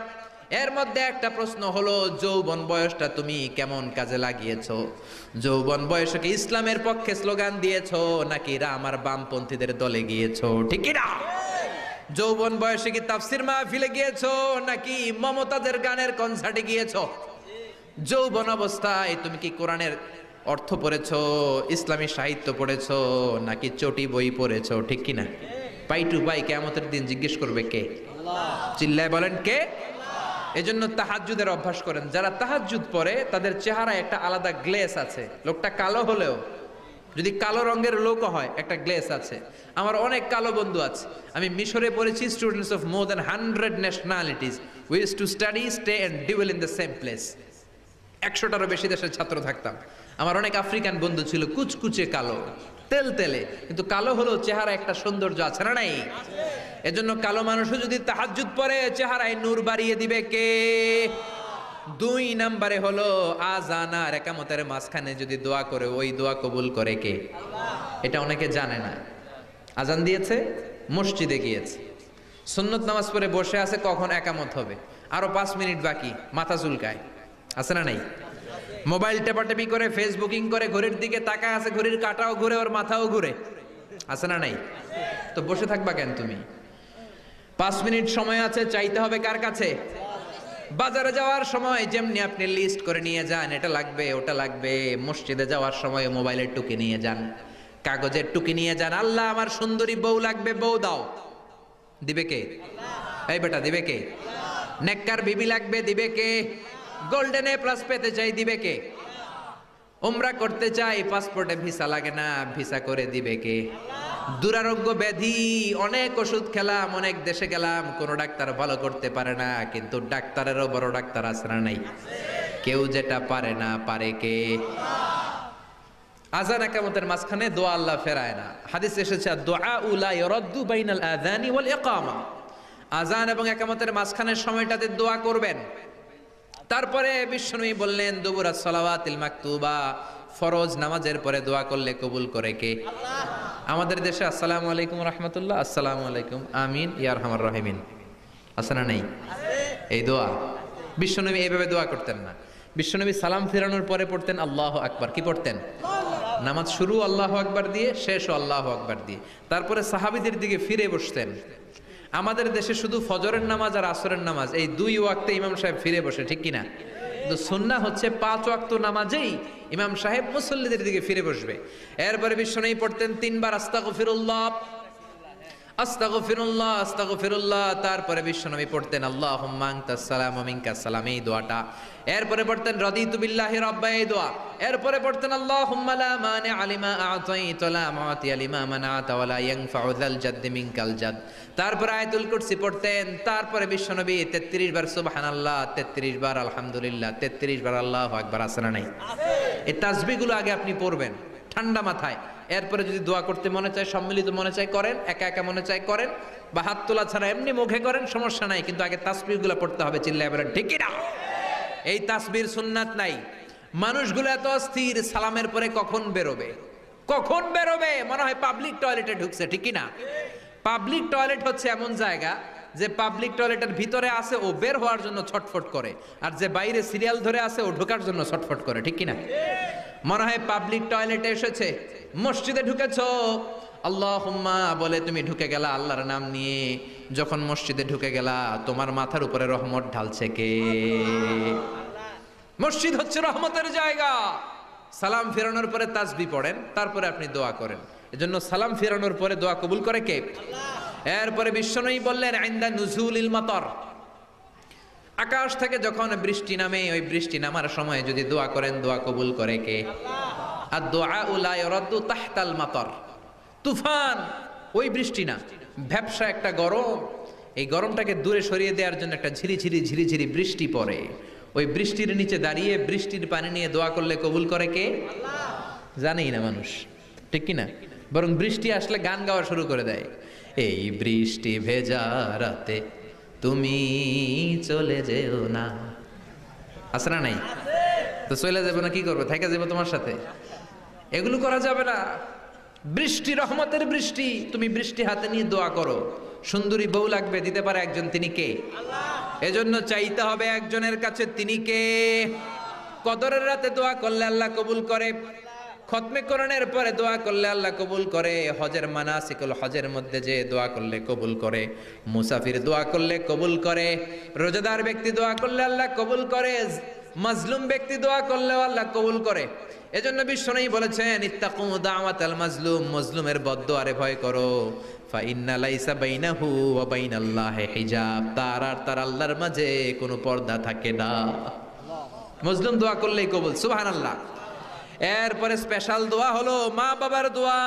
এর মধ্যে একটা প্রশ্ন হলো, যৌবন বয়সটা তুমি কেমন কাজে লাগিয়েছো? যৌবন বয়সে কি ইসলামের পক্ষে স্লোগান দিয়েছো নাকি রাম আর বামপন্থীদের দলে গিয়েছো? ঠিক কিনা? যৌবন বয়সে কি তাফসির মাহফিলে গিয়েছো নাকি মমতাজের গানের কনসার্টে গিয়েছো? যৌবন অবস্থায় তুমি কি কোরআনের অর্থ পড়েছো, ইসলামী সাহিত্য পড়েছো নাকি চটি বই পড়েছো? ঠিক কিনা? পাই টু পাই কিয়ামতের দিন জিজ্ঞেস করবে কে? আল্লাহ। চিল্লায় বলেন কে? এজন্য তাহাজ্জুদের অভ্যাস করেন। যারা তাহাজ্জুদ পড়ে তাদের চেহারায় একটা আলাদা গ্লেস আছে। লোকটা কালো হলেও, যদি কালো রঙের লোক হয়, একটা গ্লেস আছে। আমার অনেক কালো বন্ধু আছে। আমি মিশরে পড়েছি, students of more than 100 nationalities, we used to study, stay and dwell in the same place. 100টারও বেশি দেশের ছাত্র থাকতাম। আমার অনেক আফ্রিকান বন্ধু ছিল, কুচকুচে কালো, তেল তেলে, কিন্তু কালো হলেও চেহারা একটা সৌন্দর্য আছে না নাই? এজন্য কালো মানুষও যদি তাহাজ্জুদ পড়ে চেহারায় নূর বাড়িয়ে দিবে কে? 2 নম্বরে হলো আযান আর ইকামতের মাঝখানে যদি দোয়া করে, ওই দোয়া কবুল করে কে? এটা অনেকে জানে না। আযান দিয়েছে, মসজিদে গিয়েছে, সুন্নত নামাজ পড়ে বসে আছে, কখন ইকামত হবে, আরো 5 মিনিট বাকি, মাথা চুলকায়, আছে না নাই? মোবাইল টেপাটেপি করে, ফেসবুকিং করে, ঘড়ির দিকে তাকায় আছে, ঘড়ির কাঁটাও ঘুরে, ওর মাথাও ঘুরে, আছে না নাই? তো বসে থাকবা কেন তুমি? 5 মিনিট সময় আছে, চাইতে হবে কার কাছে? বাজারে যাওয়ার সময় যেমনি আপনি লিস্ট করে নিয়ে যান, এটা লাগবে ওটা লাগবে, মসজিদে যাওয়ার সময় মোবাইলের টুকি নিয়ে যান, কাগজের টুকি নিয়ে যান। আল্লাহ আমার সুন্দরী বউ লাগবে, বউ দাও, দিবে কে? এই বেটা, দিবে কে? নেককার বিবি লাগবে, দিবে কে? গোল্ডেন এ প্লাস পেতে চাই, দিবে কে? উমরা করতে চাই, পাসপোর্টে ভিসা লাগে না, ভিসা করে দিবে কে? দুরারোগ্য ব্যাধি, অনেক ওষুধ খেলাম, অনেক দেশে গেলাম, কোন ডাক্তার ভালো করতে পারে না, কিন্তু ডাক্তারেরও বড় ডাক্তার আছে না নাই? কেউ যেটা পারে না, পারে কে? আযান ইকামতের মাঝখানে দোয়া আল্লাহ ফেরায় না। হাদিস এসেছে, দুআ লা ইরাদ্দু বাইনাল আযানি ওয়াল ইকামা। আযান এবং ইকামতের মাঝখানের সময়টাতে দোয়া করবেন। তারপরে বিশ্বনবী বললেন, দুবুরাস সালাওয়াতিল মাকতুবা, ফরজ নামাজের পরে দোয়া করলে কবুল করে কে? আল্লাহ। আমাদের দেশে আসসালামু আলাইকুম রাহমাতুল্লাহ, আসসালামু আলাইকুম, আমিন ইয়া আরহামার রাহিমিন, আছে না নাই? এই দোয়া বিশ্বনবী এইভাবে দোয়া করতেন না। বিশ্বনবী সালাম ফেরানোর পরে পড়তেন আল্লাহু আকবার। কি পড়তেন? নামাজ শুরু আল্লাহু আকবার দিয়ে, শেষও আল্লাহু আকবার দিয়ে। তারপরে সাহাবীদের দিকে ফিরে বসতেন। আমাদের দেশে শুধু ফজরের নামাজ আর আসরের নামাজ, এই 2 ওয়াক্তে ইমাম সাহেব ফিরে বসে, ঠিক কিনা? কিন্তু সুন্নাহ হচ্ছে 5 ওয়াক্ত নামাজেই ইমাম সাহেব মুসল্লিদের দিকে ফিরে বসবে। এরপরে বিশ্বনবী পড়তেন 3 বার আস্তাগফিরুল্লাহ, আস্তাগফিরুল্লাহ, আস্তাগফিরুল্লাহ। তারপরে বিশ্বনবী পড়তেন আল্লাহুম্মা আনতাস সালাম ওয়া মিনকাস সালাম, এই দোয়াটা। এরপরে পড়তেন রাদিতু বিল্লাহি রাব্বা, এই দোয়া। এরপরে পড়তেন আল্লাহুম্মা লা মানিআ লিমা আ'তাইতা ওয়া লা মু'তিয়া লিমা মানা'তা ওয়া লা ইয়ানফা'ু যাল জাদ্দি মিনকাল জাদ। তারপরে আয়াতুল কুরসি পড়তেন। তারপরে বিশ্বনবী 33 বার সুবহানাল্লাহ, 33 বার আলহামদুলিল্লাহ, 33 বার আল্লাহু আকবার, আছে না নাই? এই তাসবিহগুলো আগে আপনি পড়বেন ঠান্ডা মাথায়। এরপরে যদি দোয়া করতে মনে চায়, সম্মিলিত মনে চায় করেন, একা একা মনে চায় করেন, বা হাত তোলা ছাড়া এমনি মুখে করেন, সমস্যা নাই, কিন্তু আগে তাসবিহগুলো পড়তে হবে। চিল্লায় বলেন ঠিক কি না? এই তাসবির সুন্নাত নাই। মানুষগুলো এত অস্থির, সালামের পরে কখন বেরোবে, কখন বেরোবে, মনে হয় পাবলিক টয়লেটে ঢুকছে, ঠিক কি না? পাবলিক টয়লেট হচ্ছে এমন জায়গা যে পাবলিক টয়লেটের ভিতরে আছে, ও বের হওয়ার জন্য ছটফট করে, আর যে বাইরে সিরিয়াল ধরে আছে, ও ঢোকার জন্য ছটফট করে, ঠিক কি না? মনে হয় পাবলিক টয়লেটে এসেছে, মসজিদে ঢুকেছো, আল্লাহুম্মা বলে তুমি ঢুকে গেলা আল্লাহর নাম নিয়ে। যখন মসজিদে ঢুকে গেলা, তোমার মাথার উপরে রহমত ঢালছে কে? মসজিদ হচ্ছে রহমতের জায়গা। সালাম ফেরানোর পরে তাসবিহ পড়েন, তারপরে আপনি দোয়া করেন। এজন্য সালাম ফেরানোর পরে দোয়া কবুল করে কে? আল্লাহ। এরপরে বিশ্বনবী বললেন ইনদা নুজুলিল মাতার, আকাশ থেকে যখন বৃষ্টি নামে, ওই বৃষ্টি নামার সময় যদি দোয়া করেন, দোয়া কবুল করে কে? আল্লাহ। আর দোয়া লা ইরাদ্দু তাহতাল মাতার, তুফান ওই বৃষ্টি না, ভ্যাপসা একটা গরম, এই গরমটাকে দূরে সরিয়ে দেওয়ার জন্য একটা ঝিরিঝিরি ঝিরিঝিরি বৃষ্টি পড়ে। ওই বৃষ্টির নিচে দাঁড়িয়ে বৃষ্টির পানি নিয়ে দোয়া করলে কবুল করে কে? আল্লাহ। জানেই না মানুষ, ঠিক কি না? বরং বৃষ্টি আসলে গান গাওয়া শুরু করে দেয়। এই বৃষ্টি ভেজা রাতে তুমি চলে যেও না, আছে না নাই? তো চলে যাবে না, কি করবে, থেকে যাবে তোমার সাথে? এগুলো করা যাবে না। বৃষ্টি, রহমতের বৃষ্টি, তুমি বৃষ্টি হাতে নিয়ে দোয়া করো। সুন্দরী বউ লাগবে, দিতে পারে একজন, তিনি কে? এজন্য চাইতে হবে একজনের কাছে, তিনি কে? কদরের রাতে দোয়া করলে আল্লাহ কবুল করে, খতমে কোরআনের পরে দোয়া করলে আল্লাহ কবুল করে, হজের মানাসিকুল হজের মধ্যে যে দোয়া করলে কবুল করে, মুসাফির দোয়া করলে কবুল করে, রোজাদার ব্যক্তি দোয়া করলে আল্লাহ কবুল করে, মাজলুম ব্যক্তি দোয়া করলেও আল্লাহ কবুল করে। এজন্য বিশ্বনবী বলেছেন, ইত্তাকু দাওয়াতাল মাজলুম, মাজলুমের বদদোয়ারে ভয় করো, ফা ইন্না লাইসা বাইনাহু ওয়া বাইনাল্লাহি হিজাব, তার আর তার আল্লাহর মাঝে কোনো পর্দা থাকে না। মাজলুম দোয়া করলেই কবুল, সুবহানাল্লাহ। এরপরে স্পেশাল দোয়া হলো মা বাবার দোয়া।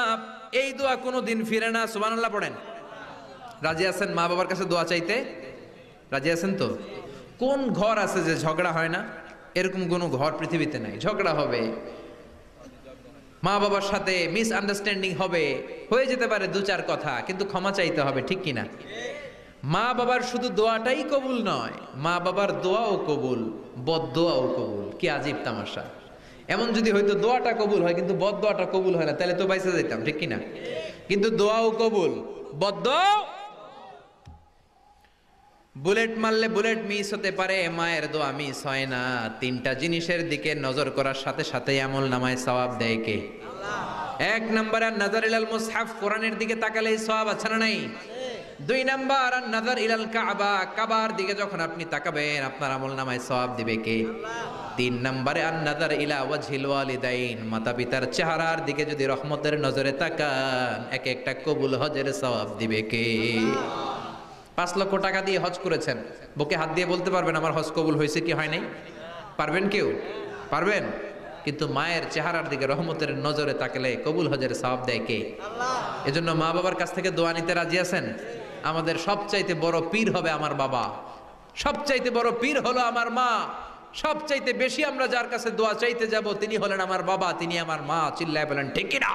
এই দোয়া কোনোদিন ফিরে না, সুবহানাল্লাহ পড়েন। রাজি আছেন মা বাবার কাছে দোয়া চাইতে? রাজি আছেন তো? কোন ঘর আছে যে ঝগড়া হয় না? এরকম কোনো ঘর পৃথিবীতে নাই। ঝগড়া হবে, মা বাবার সাথে মিস আন্ডারস্ট্যান্ডিং হবে, হয়ে যেতে পারে দু চার কথা, কিন্তু ক্ষমা চাইতে হবে, ঠিক কিনা? মা বাবার শুধু দোয়াটাই কবুল নয়, মা বাবার দোয়াও কবুল, বদদোয়াও কবুল। কি আজীব তামাশা! এমন যদি হয়তো দোয়াটা কবুল হয় কিন্তু বদদোয়াটা কবুল হয় না, তাহলে তো বাইসে যেতাম, ঠিক কিনা? কিন্তু দোয়াও কবুল, বদদোয়া। বুলেট মারলে বুলেট মিস হতে পারে, মায়ের দোয়া মিস হয় না। তিনটা জিনিসের দিকে নজর করার সাথে সাথে আমল নামায় সওয়াব দেয় কে? এক নাম্বার নাজার ইলাল মুসহাফ, কোরআনের দিকে তাকালেই সওয়াব আছে না নাই? দুই নাম্বার নাজার ইলাল কাবা, কাবার দিকে যখন আপনি তাকাবেন আপনার আমল নামায় সওয়াব দিবে কে? তিন নাম্বারে নাজার ইলা ওয়াজহিল ওয়ালিদাইন, মাতা পিতার চেহারার দিকে যদি রহমতের নজরে তাকান, এক একটা কবুল হজের সওয়াব দিবে কে? 5 লক্ষ টাকা দিয়ে হজ করেছেন, বুকে হাত দিয়ে বলতে পারবেন আমার হজ কবুল হয়েছে কি হয় নাই? পারবেন কেউ? পারবেন? কিন্তু মায়ের চেহারার দিকে রহমতের নজরে তাকালে কবুল হজের সওয়াব দেয় কে? আল্লাহ। এজন্য মা বাবার কাছ থেকে দোয়া নিতে রাজি আছেন? আমাদের সবচাইতে বড় পীর হবে আমার বাবা, সবচাইতে বড় পীর হলো আমার মা। সবচাইতে বেশি আমরা যার কাছে দোয়া চাইতে যাব তিনি হলেন আমার বাবা, তিনি আমার মা। চিল্লায় বলেন ঠিক কিনা?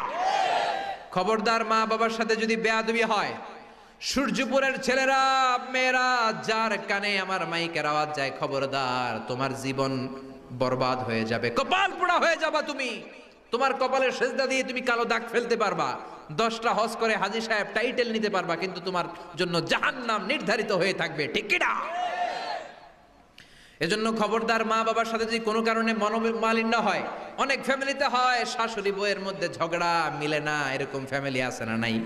খবরদার, মা বাবার সাথে যদি বেয়াদবি হয়, সূর্যপুরের ছেলেরা মেয়েরা যার কানে আমার মাইকের আওয়াজ যায়, খবরদার, তোমার জীবন বরবাদ হয়ে যাবে, কপাল পোড়া হয়ে যাবা তুমি। তোমার কপালের সেজদা দিয়ে তুমি কালো দাগ ফেলতে পারবা, 10টা হজ করে হাজী সাহেব টাইটেল নিতে পারবা, কিন্তু তোমার জন্য জাহান্নাম নির্ধারিত হয়ে থাকবে, ঠিক কি না? এজন্য খবরদার, মা বাবার সাথে যদি কোনো কারণে মনোমালিন্য হয়, অনেক ফ্যামিলিতে হয় শাশুড়ি বউয়ের মধ্যে ঝগড়া, মিলে না, এরকম ফ্যামিলি আছে না নাই?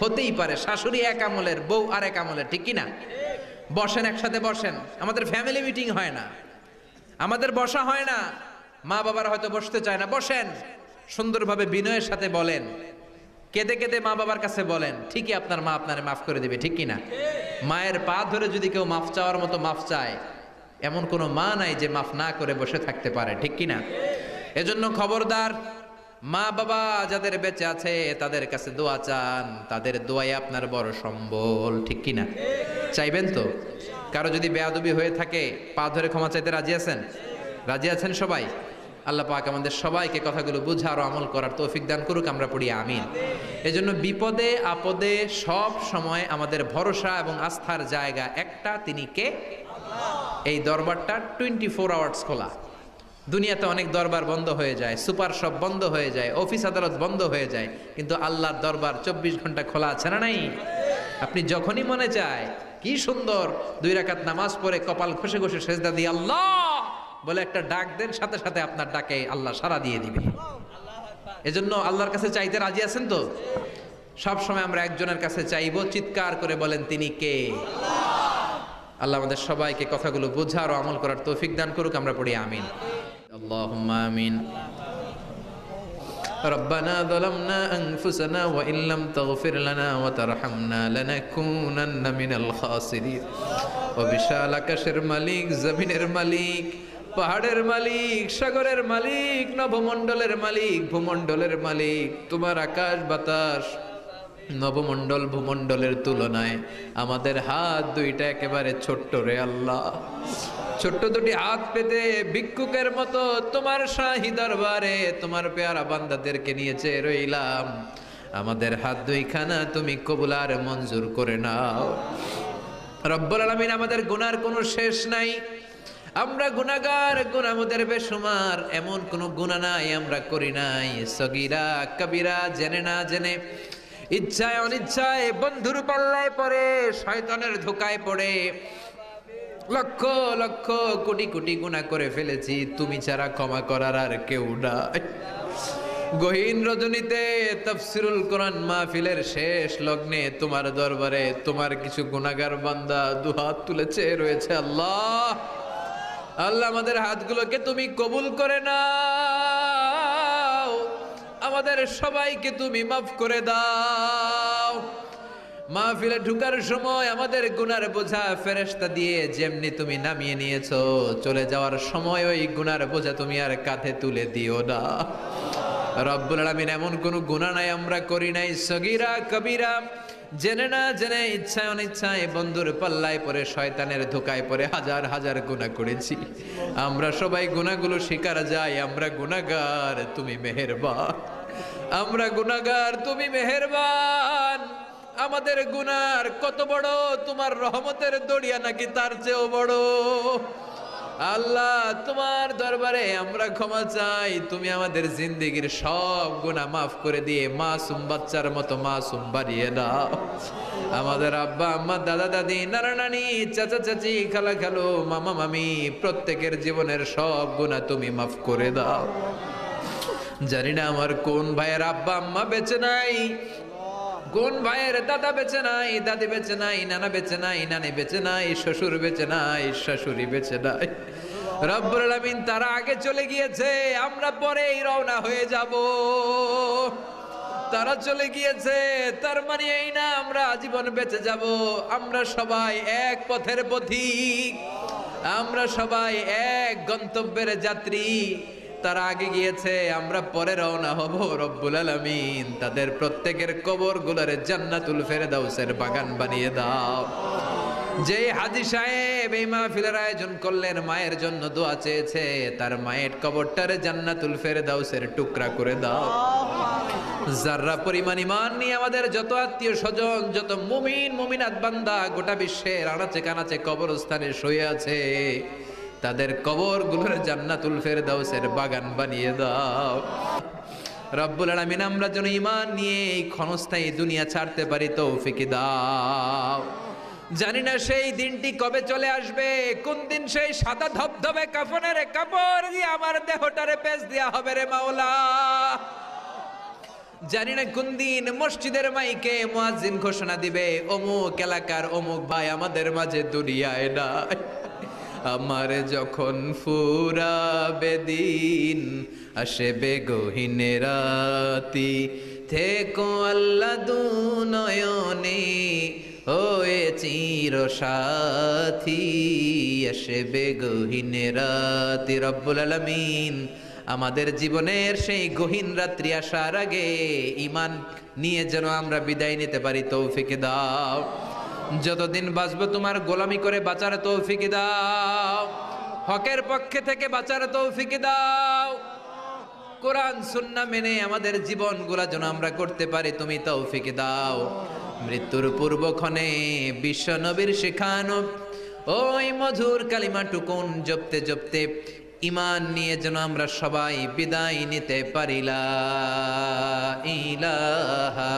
হতেই পারে, শাশুড়ি এক আমলের, বউ আর এক আমলের, ঠিক কি না? বসেন, একসাথে বসেন, আমাদের ফ্যামিলি মিটিং হয় না, আমাদের বসা হয় না, মা বাবার হয়তো বসতে চায় না, বসেন, সুন্দরভাবে বিনয়ের সাথে বলেন, কেঁদে কেঁদে মা বাবার কাছে বলেন, ঠিকই আপনার মা আপনারে মাফ করে দিবে, ঠিক কিনা? মায়ের পা ধরে যদি কেউ মাফ চাওয়ার মতো মাফ চায়, এমন কোনো মা নাই যে মাফ না করে বসে থাকতে পারে, ঠিক কিনা? এজন্য খবরদার, মা বাবা যাদের বেঁচে আছে তাদের কাছে দোয়া চান, তাদের দোয়াই আপনার বড় সম্বল, ঠিক কিনা? চাইবেন তো? কারো যদি বেয়াদবি হয়ে থাকে পা ধরে ক্ষমা চাইতে রাজি আছেন? রাজি আছেন সবাই? আল্লাহ পাক আমাদের সবাইকে কথাগুলো বুঝার ও আমল করার তৌফিক দান করুক, আমরা পড়ি আমিন। এজন্য বিপদে আপদে সব সময় আমাদের ভরসা এবং আস্থার জায়গা একটা, তিনি কে? এই দরবারটা 24 আওয়ার্স খোলা। দুনিয়াতে অনেক দরবার বন্ধ হয়ে যায়, সুপার শপ বন্ধ হয়ে যায়, অফিস আদালত বন্ধ হয়ে যায়, কিন্তু আল্লাহর দরবার 24 ঘন্টা খোলা আছে না নাই? আপনি যখনই মনে চায়, কি সুন্দর 2 রাকাত নামাজ পড়ে কপাল ঘষে ঘষে সেজদা দিয়ে আল্লাহ বলে একটা ডাক দেন, সাথে সাথে আপনার ডাকে আল্লাহ সাড়া দিয়ে দিবে। এজন্য আল্লাহর কাছে চাইতে রাজি আছেন তো? সব সময় আমরা একজনের কাছে চাইবো, চিৎকার করে বলেন তিনি কে? আল্লাহ আমাদের সবাইকে কথাগুলো বোঝার ও আমল করার তৌফিক দান করুক, আমরা পড়ি আমিন। আল্লাহুম্মা আমিন। ربنا ظلمنا أنفسنا وإن لم تغفر لنا وترحمنا لنكونن من الخاسرين। وبشال আকাশের মালিক, জমিনের মালিক, পাহাড়ের মালিক, সাগরের মালিক, নবমণ্ডলের মালিক, ভূমণ্ডলের মালিক, তোমার আকাশ বাতাস নবমণ্ডল ভূমণ্ডলের তুলনায় আমাদের হাত দুইটা একেবারে ছোট্ট রে আল্লাহ। ছোট্ট দুটি হাত পেতে ভিক্ষুকের মতো তোমার শাহী দরবারে তোমার পেয়ারা বান্দাদেরকে নিয়েছে রইলাম। আমাদের হাত দুইখানা তুমি কবুল আর মঞ্জুর করে নাও রব্বুল আলামিন। আমাদের গুনার কোনো শেষ নাই, আমরা গুনাহগার, গুনাহ আমাদের বেশুমার, এমন কোন গুনাহ নাই আমরা করি নাই। সগীরা কবিরা, জেনে না জেনে, ইচ্ছায় অনিচ্ছায়, বন্ধুর পাল্লায় পড়ে, শয়তানের ধোকায় পড়ে লক্ষ লক্ষ কোটি কোটি গুনাহ করে ফেলেছি। তুমি ছাড়া ক্ষমা করার আর কেউ নাই। গহীন রজনীতে তাফসিরুল কোরআন মাহফিলের শেষ লগ্নে তোমার দরবারে তোমার কিছু গুনাহগার বান্দা দুহাত তুলে চেয়ে রয়েছে। আল্লাহ, আল্লাহ আমাদের হাতগুলোকে তুমি কবুল করে নাও, আমাদের সবাইকে তুমি মাফ করে দাও। মাহফিলে ঢুকার সময় আমাদের গুনার বোঝা ফেরেশতা দিয়ে যেমনি তুমি নামিয়ে নিয়েছো, চলে যাওয়ার সময় ওই গুনার বোঝা তুমি আর কাঁধে তুলে দিও না। রব্বুল আলামিন, এমন কোন গুনাহ নাই আমরা করি নাই। সগীরা কবিরা, জেনে না জেনে, ইচ্ছায় অনিচ্ছায়, বন্ধুর পাল্লায় পরে, শয়তানের ধোকায় পরে হাজার হাজার গুনাহ করেছি। আমরা সবাই গুনাহগুলো স্বীকার যাই। আমরা গুনাহগার, তুমি মেহেরবান। আমরা গুনাহগার, তুমি মেহেরবান। আমাদের গুনার কত বড়, তোমার রহমতের দরিয়া নাকি তার চেয়েও বড়। আল্লাহ, তোমার দরবারে আমরা ক্ষমা চাই। তুমি আমাদের জিন্দেগির সব গুনাহ মাফ করে দিয়ে মাসুম বাচ্চার মতো মাসুম বানিয়ে দাও। আমাদের আব্বা আম্মা, দাদা দাদি, নানা নানি, চাচা চাচি, খালা খালু, মামা মামি, প্রত্যেকের জীবনের সব গুনাহ তুমি মাফ করে দাও। জানি না আমার কোন ভাইয়ের আব্বা আম্মা বেঁচে নাই, কোন ভাইয়ের দাদা বেঁচে নাই, দাদি বেঁচে নাই, নানা বেঁচে নাই, নানি বেঁচে নাই, শ্বশুর বেঁচে নাই, শাশুড়ি বেঁচে নাই। রব্বুল আলামিন, তারা আগে চলে গিয়েছে, আমরা পরেই রওনা হয়ে যাব। তারা চলে গিয়েছে, তার মানে এই না আমরা আজীবন বেঁচে যাব। আমরা সবাই এক পথের পথিক, আমরা সবাই এক গন্তব্যের যাত্রী। তারা আগে গিয়েছে, আমরা পরে রওনা হব। রব্বুল আলামিন, তাদের প্রত্যেকের কবর গুলারে জান্নাতুল ফেরদাউসের বাগান বানিয়ে দাও। যে হাজী সাহেব এই মাহফিলের আয়োজন করলেন, মায়ের জন্য দোয়া চেয়েছে, তার মায়ের কবরটারে জান্নাতুল ফেরদাউসের টুকরা করে দাও। যারা পরিমাণ ঈমান নিয়ে আমাদের যত আত্মীয় স্বজন, যত মুমিন মুমিনাত বান্দা গোটা বিশ্বের আনাচে কানাচে কবরস্থানে শুয়ে আছে, তাদের কবর গুলোর জান্নাতুল ফেরদাউসের বাগান বানিয়ে দাও। রব্বুল আলামিন, আমরা যেন ঈমান নিয়ে এই ক্ষণস্থায়ী দুনিয়া ছাড়তে পারি তৌফিক দাও। জানি না সেই দিনটি কবে চলে আসবে, কোন দিন সেই সাদা ধবধবে কাফনের কাপড় দিয়ে আমার দেহটারে পেঁচ দেয়া হবে রে মাওলা। জানি না কোন দিন মসজিদের মাইকে মুয়াজ্জিন ঘোষণা দিবে, অমুক এলাকার অমুক ভাই আমাদের মাঝে দুনিয়ায় নাই। আমার যখন ফুরাবে দিন, আসবে গহীন রাতি, থেকো আল্লাহ দুনয়নে হয়ে চির সাথী, আসবে গহীন রাতি। রব্বুল আলামিন, আমাদের জীবনের সেই গহীন রাত্রি আসার আগে ঈমান নিয়ে যেন আমরা বিদায় নিতে পারি তৌফিক দাও। যতদিন বাঁচবো তোমার গোলামি করে বাঁচার তৌফিক দাও, হকের পক্ষে থেকে বাঁচার তৌফিক দাও। কোরআন সুন্নাহ মেনে আমাদের জীবনগুলা যেন আমরা করতে পারি তুমি তৌফিক দাও। মৃত্যুর পূর্বক্ষণে বিশ্ব নবীর শেখানো ওই মধুর কালিমাটুকুন জপতে জপতে ঈমান নিয়ে যেন আমরা সবাই বিদায় নিতে পারি। লা ইলাহা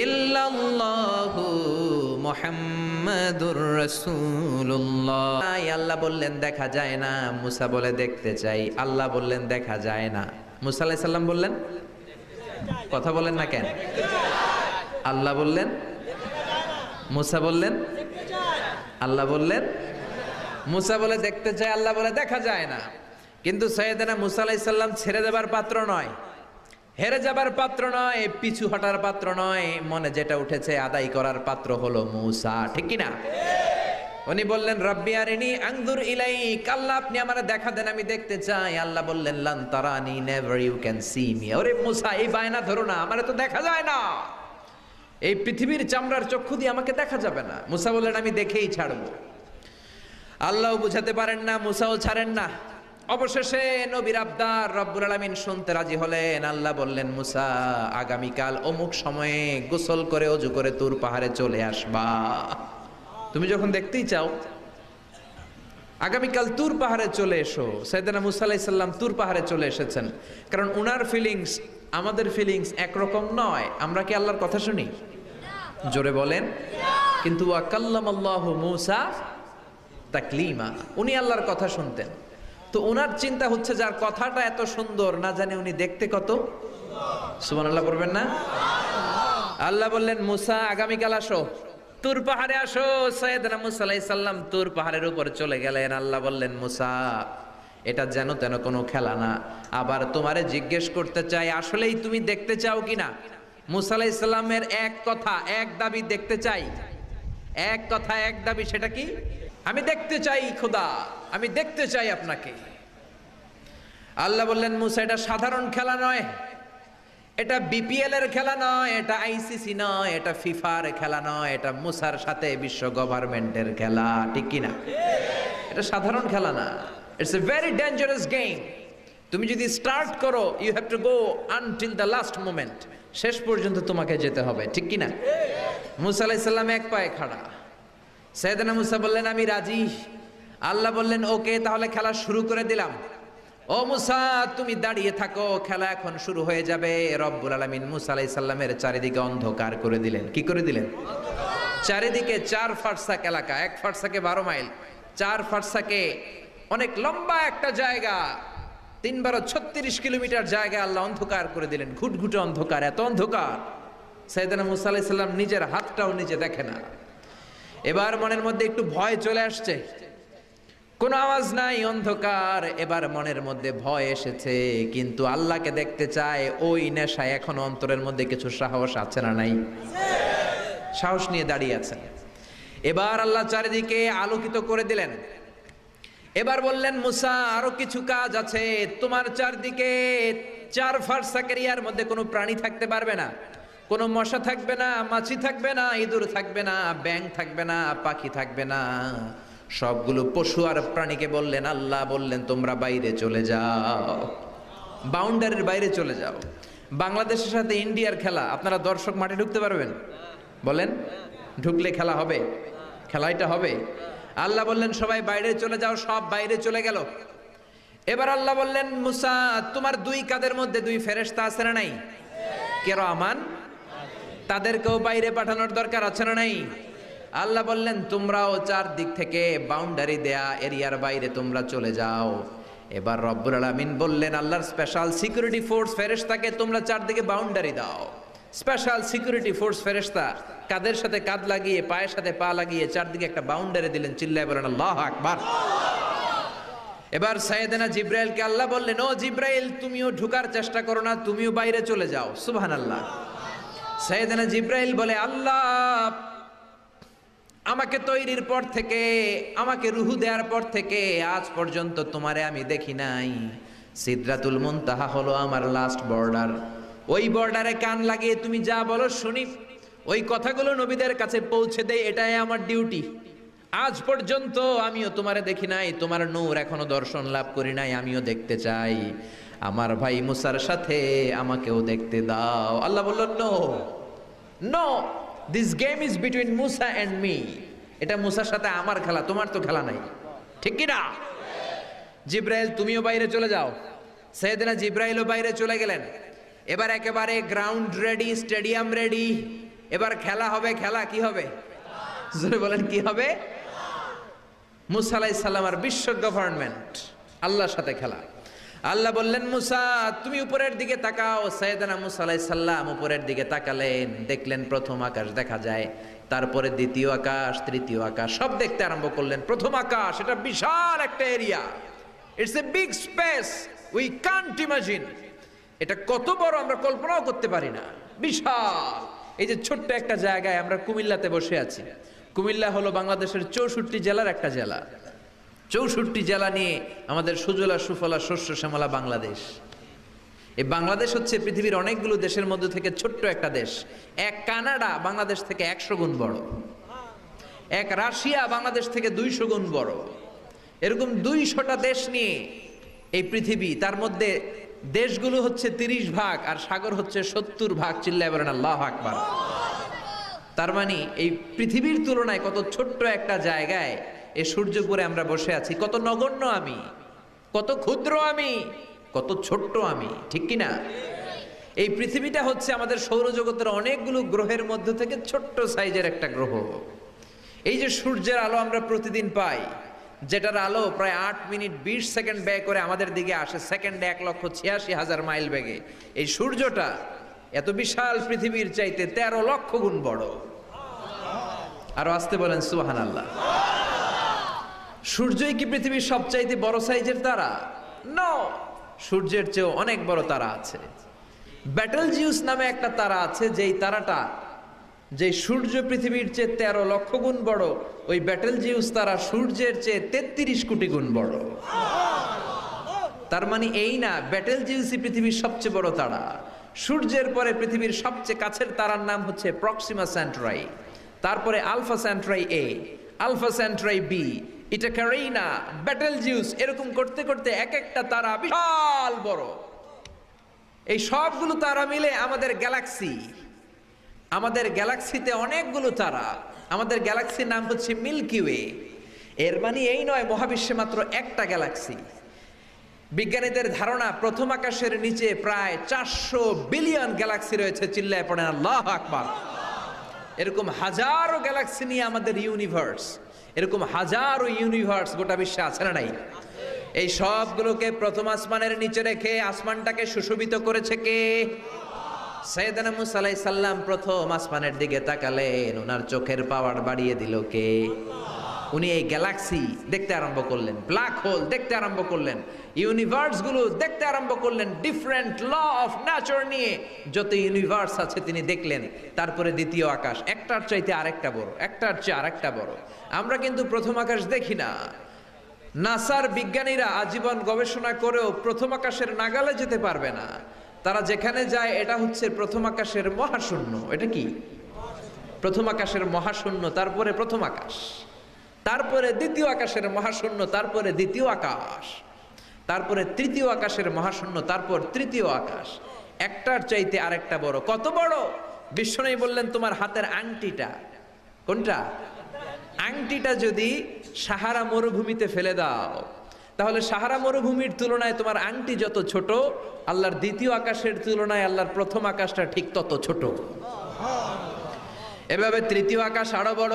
ইল্লাল্লাহু মুহাম্মাদুর রাসূলুল্লাহ। আল্লাহ বললেন দেখা যায় না, মুসা বলে দেখতে চাই। আল্লাহ বললেন দেখা যায় না, মুসা আলাইহিস সালাম বললেন কথা বলেন না কেন? আল্লাহ বললেন, মুসা বললেন, আল্লাহ বললেন, মুসা বলে দেখতে চাই, আল্লাহ বলে দেখা যায় না। কিন্তু সাইয়েদনা মুসা আলাইহিস সালাম ছেড়ে দেবার পাত্র নয়, হেরে যাবার পাত্র নয়, পিছু হটার পাত্র নয়, মনে যেটা উঠেছে আদায় করার পাত্র হলো মুসা, ঠিক কি না? উনি বললেন রব্বি আরিনি আনজুর ইলাইক, আল্লাহ আপনি আমারে দেখা দেন, আমি দেখতে চাই। আল্লাহ বললেন লান তারানি, never you can see me. ওরে মুসা, এই বায়না ধরো না, আমারে তো দেখা যায় না, এই পৃথিবীর চামড়ার চক্ষু দিয়ে আমাকে দেখা যাবে না। মুসা বললেন আমি দেখেই ছাড়বো। আল্লাহও বুঝাতে পারেন না, মুসাও ছাড়েন না। অবশেষে নবীর আবদার রব্বুল আলামিন শুনতে রাজি হলেন। আল্লাহ বললেন মুসা আগামীকাল অমুক সময়ে গোসল করে ওযু করে তুর পাহাড়ে চলে আসবা। তুমি যখন দেখতেই চাও আগামীকাল তুর পাহাড়ে চলে এসো। সাইয়েদনা মুসা আলাইহিস সালাম তুর পাহাড়ে চলে এসেছেন, কারণ উনার ফিলিংস আমাদের ফিলিংস একরকম নয়। আমরা কি আল্লাহর কথা শুনি? জোরে বলেন। কিন্তু ওয়া কাল্লামাল্লাহু মুসা তাকলিমা, উনি আল্লাহর কথা শুনতেন। তো ওনার চিন্তা হচ্ছে যার কথাটা এত সুন্দর, না জানে উনি দেখতে কত। সুবহানাল্লাহ পড়বেন না? আল্লাহ বললেন মুসা আগামীকাল আসো, তুর পাহাড়ে আসো। সাইয়েদনা মুসা আলাইহিস সালাম তুর পাহাড়ের উপরে চলে গেলেন। আল্লাহ বললেন মুসা এটা যেন তেন কোনো খেলা না। আবার তোমারে জিজ্ঞেস করতে চাই, আসলেই তুমি দেখতে চাও কিনা? মুসা আলাইহিস সালামের এক কথা এক দাবি, দেখতে চাই। এক কথা এক দাবি, সেটা কি? আমি দেখতে চাই খোদা, আমি দেখতে চাই আপনাকে। আল্লাহ বললেন মুসা এটা সাধারণ খেলা নয়, এটা বিপিএল এর খেলা নয়, এটা আইসিসি নয়, এটা ফিফার খেলা নয়, এটা মুসার সাথে বিশ্ব গভর্নমেন্টের খেলা, ঠিক কিনা? এটা সাধারণ খেলা না, it's a very dangerous game. তুমি যদি স্টার্ট করো, you have to go until the last moment, শেষ পর্যন্ত তোমাকে যেতে হবে, ঠিক কিনা? মুসা আলাইহিস সালাম এক পায়ে খাড়া। সাইয়েদনা মুসা বললেন আমি রাজি। আল্লাহ বললেন ওকে, তাহলে খেলা শুরু করে দিলাম। ও মুসা তুমি দাঁড়িয়ে থাকো, খেলা এখন শুরু হয়ে যাবে। রব্বুল আলামিন মুসা আলাইহিস সালামের চারিদিকে অন্ধকার করে দিলেন। কি করে দিলেন? চারিদিকে 4 ফারসাক এলাকা, 1 ফারসাকে 12 মাইল, 4 ফারসাকে অনেক লম্বা একটা জায়গা, 3 × 36 কিলোমিটার জায়গা আল্লাহ অন্ধকার করে দিলেন। ঘুটঘুটে অন্ধকার, এত অন্ধকার সাইয়েদনা মুসা আলাইহিস সালাম নিজের হাতটাও নিজে দেখে না। এবার মনের মধ্যে একটু ভয় চলে আসছে, কোনো আওয়াজ নাই, অন্ধকার। এবার মনের মধ্যে ভয় এসেছে, কিন্তু আল্লাহকে দেখতে চায়। ওই নেশায় এখন অন্তরের মধ্যে কিছু সাহস আছে না নাই? সাহস নিয়ে দাঁড়িয়ে আছেন। এবার আল্লাহ চারিদিকে আলোকিত করে দিলেন। এবার বললেন মুসা আরো কিছু কাজ আছে, তোমার চারদিকে 4 ফারসাক এরিয়ার মধ্যে কোনো প্রাণী থাকতে পারবে না, কোনো মশা থাকবে না, মাছি থাকবে না, ইঁদুর থাকবে না, ব্যাঙ থাকবে না, পাখি থাকবে না, সবগুলো পশু আর প্রাণীকে বললেন আল্লাহ বললেন তোমরা বাইরে চলে যাও, বাউন্ডারির বাইরে চলে যাও। বাংলাদেশের সাথে ইন্ডিয়ার খেলা, আপনারা দর্শক মাঠে ঢুকতে পারবেন? বলেন ঢুকলে খেলা হবে? খেলাটা হবে? আল্লাহ বললেন সবাই বাইরে চলে যাও, সব বাইরে চলে গেল। এবার আল্লাহ বললেন মুসা তোমার 2 কাঁধের মধ্যে 2 ফেরেশতা আছে না নাই? কিরামান, তাদেরকেও বাইরে পাঠানোর দরকার আছে না নাই? আল্লাহ বললেন তোমরাও 4 দিক থেকে বাউন্ডারি দেয়া এরিয়ার বাইরে তোমরা চলে যাও। এবার রব্বুল আলামিন বললেন আল্লাহর স্পেশাল সিকিউরিটি ফোর্স ফেরেশতাকে তোমরা 4 দিকে বাউন্ডারি দাও। স্পেশাল সিকিউরিটি ফোর্স ফেরেশতা কাদের সাথে কাঁধ লাগিয়ে, পায়ের সাথে পা লাগিয়ে 4 দিকে একটা বাউন্ডারি দিলেন। চিল্লায় বলেন আল্লাহু আকবার। এবার সাইয়েদনা জিব্রাইলকে আল্লাহ বললেন ও জিব্রাইল তুমিও ঢোকার চেষ্টা করো না, তুমিও বাইরে চলে যাও। সুবহানাল্লাহ। সাইয়েদনা জিব্রাইল বলে আল্লাহ আমাকে তৈরির পর থেকে, আমাকে রুহু দেওয়ার পর থেকে আজ পর্যন্ত তোমারে আমি দেখি নাই। সিদরাতুল মুনতাহা হলো আমার লাস্ট বর্ডার, ওই বর্ডারে কান লাগিয়ে তুমি যা বলো শুনি, ওই কথাগুলো নবীদের কাছে পৌঁছে দেই, এটাই আমার ডিউটি। আজ পর্যন্ত আমিও তোমারে দেখি নাই, তোমার নূর এখনো দর্শন লাভ করি নাই, আমিও দেখতে চাই। আমার ভাই মুসার সাথে আমাকেও দেখতে দাও। আল্লাহ বলল no no, this game is between Musa and me. এটা মুসার সাথে আমার খেলা, তোমার তো খেলা নাই, ঠিক কি না? জিব্রাইল তুমিও বাইরে চলে যাও। সাইয়েদনা জিব্রাইলও বাইরে চলে গেলেন। এবার একেবারে গ্রাউন্ড রেডি, স্টেডিয়াম রেডি, এবার খেলা হবে। খেলা কি হবে? জোরে বলেন কি হবে? মুসা আলাইহিস সালাম আর বিশ্ব গভর্নমেন্ট, আল্লাহর সাথে খেলা। আল্লাহ বললেন মুসা তুমি উপরের দিকে তাকাও। সাইয়েদনা মুসা আলাইহিস সালাম উপরের দিকে তাকালেন, দেখলেন প্রথম আকাশ দেখা যায়, তারপরে দ্বিতীয় আকাশ, তৃতীয় আকাশ, সব দেখতে আরম্ভ করলেন। প্রথম আকাশ, এটা বিশাল একটা area, it's a big space, we can't imagine. এটা কত বড় আমরা কল্পনাও করতে পারি না, বিশাল। এই যে ছোট্ট একটা জায়গায় আমরা কুমিল্লাতে বসে আছি। কুমিল্লা হলো বাংলাদেশের 64 জেলার একটা জেলা। 64 জেলা নিয়ে আমাদের সুজলা সুফলা শস্য শ্যামলা বাংলাদেশ। এই বাংলাদেশ হচ্ছে পৃথিবীর অনেকগুলো দেশের মধ্যে থেকে ছোট্ট একটা দেশ। এক কানাডা বাংলাদেশ থেকে 100 গুণ বড়, এক রাশিয়া বাংলাদেশ থেকে 200 গুণ বড়। এরকম 200টা দেশ নিয়ে এই পৃথিবী, তার মধ্যে দেশগুলো হচ্ছে 30 ভাগ আর সাগর হচ্ছে 70 ভাগ। চিল্লায় বলেন আল্লাহু আকবার। তার মানে এই পৃথিবীর তুলনায় কত ছোট্ট একটা জায়গায় এই সূর্যপুরে আমরা বসে আছি, কত নগণ্য আমি, কত ক্ষুদ্র আমি, কত ছোট্ট আমি, ঠিক কিনা? এই পৃথিবীটা হচ্ছে আমাদের সৌরজগতের অনেকগুলো গ্রহের মধ্যে থেকে ছোট্ট সাইজের একটা গ্রহ। এই যে সূর্যের আলো আমরা প্রতিদিন পাই, যেটার আলো প্রায় 8 মিনিট 20 সেকেন্ড ব্যয় করে আমাদের দিকে আসে, সেকেন্ডে 1,86,000 মাইল বেগে। এই সূর্যটা এত বিশাল পৃথিবীর চাইতে 13 লক্ষ গুণ বড়। আরো আসতে বলেন সুবহানাল্লাহ। সূর্যই কি পৃথিবীর সবচাইতে বড় সাইজের তারা? নো, সূর্যের চেয়েও অনেক বড় তারা আছে। ব্যাটেলজিউস নামে একটা তারা আছে, যেই তারাটা, যে সূর্য পৃথিবীর চেয়ে 13 লক্ষ গুণ বড়, ওই ব্যাটেলজিউস তারা সূর্যের চেয়ে 33 কোটি গুণ বড়। তার মানে এই না ব্যাটেলজিউসই পৃথিবীর সবচেয়ে বড় তারা। সূর্যের পরে পৃথিবীর সবচেয়ে কাছের তারার নাম হচ্ছে প্রক্সিমা সেন্টরাই, তারপরে আলফা সেন্টরাই এ, আলফা সেন্টরাই বি, এটা ক্যারিনা, ব্যাটেলজিউস, এরকম করতে করতে এক একটা তারা বিশাল বড়। এই সবগুলো তারা মিলে আমাদের গ্যালাক্সি। আমাদের গ্যালাক্সিতে অনেকগুলো তারা। আমাদের গ্যালাক্সির নাম হচ্ছে মিল্কি ওয়ে। এর মানে এই নয় মহাবিশ্বে মাত্র একটা গ্যালাক্সি। বিজ্ঞানীদের ধারণা প্রথম আকাশের নিচে প্রায় 400 বিলিয়ন গ্যালাক্সি রয়েছে। চিল্লায় পড়েন আল্লাহু আকবার। এরকম হাজারো গ্যালাক্সি নিয়ে আমাদের ইউনিভার্স, এরকম হাজারো ইউনিভার্স গোটা বিশ্বে আছে না নাই? এই সবগুলোকে প্রথম আসমানের নিচে রেখে আসমানটাকে সুশোভিত করেছে কে? সাইয়েদনা মুসা আলাইহিস সালাম প্রথম আসমানের দিকে তাকালেন, ওনার চোখের পাওয়ার বাড়িয়ে দিল কে? উনি এই গ্যালাক্সি দেখতে আরম্ভ করলেন, ব্ল্যাক হোল দেখতে আরম্ভ করলেন, ইউনিভার্স গুলো দেখতে আরম্ভ করলেন, ডিফারেন্ট ল অফ নেচার নিয়ে যত ইউনিভার্স আছে তিনি দেখলেন। তারপরে দ্বিতীয় আকাশ, একটার চাইতে আরেকটা বড়, একটার চেয়ে আরেকটা বড়। আমরা কিন্তু প্রথম আকাশ দেখি না। নাসার বিজ্ঞানীরা আজীবন গবেষণা করেও প্রথম আকাশের নাগালে যেতে পারবে না। তারা যেখানে যায় এটা হচ্ছে প্রথম আকাশের মহাশূন্য। এটা কি? প্রথম আকাশের মহাশূন্য, তারপরে প্রথম আকাশ, তারপরে দ্বিতীয় আকাশের মহাশূন্য, তারপরে দ্বিতীয় আকাশ, তারপরে তৃতীয় আকাশের মহাশূন্য, তারপর তৃতীয় আকাশ। একটার চাইতে আরেকটা বড়। কত বড়? বিশ্বনবী বললেন তোমার হাতের আংটিটা, কোনটা? আংটিটা যদি সাহারা মরুভূমিতে ফেলে দাও, তাহলে সাহারা মরুভূমির তুলনায় তোমার আংটি যত ছোট, আল্লাহর দ্বিতীয় আকাশের তুলনায় আল্লাহর প্রথম আকাশটা ঠিক তত ছোট। এভাবে তৃতীয় আকাশ আরো বড়,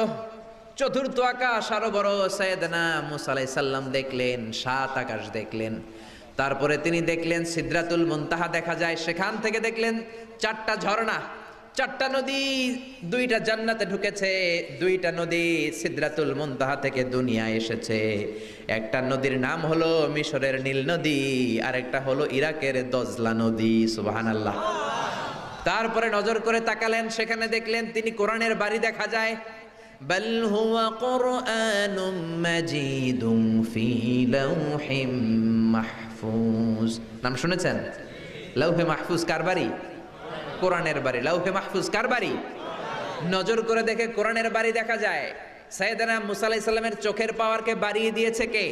চতুর্থ আকাশ আরো বড়। সাইয়েদনা মুসা আলাইহিস সালাম দেখলেন 7 আকাশ দেখলেন। তারপরে তিনি দেখলেন সিদরাতুল মুনতাহা দেখা যায়, সেখান থেকে দেখলেন 4টা ঝর্ণা, 4টা নদী, 2টা জান্নাতে ঢুকেছে, 2টা নদী সিদরাতুল মুনতাহা থেকে দুনিয়ায় এসেছে। একটা নদীর নাম হলো মিশরের নীল নদী, আর একটা হলো ইরাকের দজলা নদী। সুবহানাল্লাহ। তারপরে নজর করে তাকালেন, সেখানে দেখলেন তিনি কোরআনের বাড়ি দেখা যায়। বাল হুয়া কুরআনুম মাজিদুম ফি লাউহিম মাহফুজ। নাম শুনেছেন? লাউহে মাহফুজ কার বাড়ি? কোরআনের বাড়ি। লাউহে মাহফুজ কার বাড়ি? নজর করে দেখে কোরআনের বাড়ি দেখা যায়। সাইয়েদনা মুসা আলাইহিস সালামের চোখের পাওয়ারকে বাড়িয়ে দিয়েছে কে?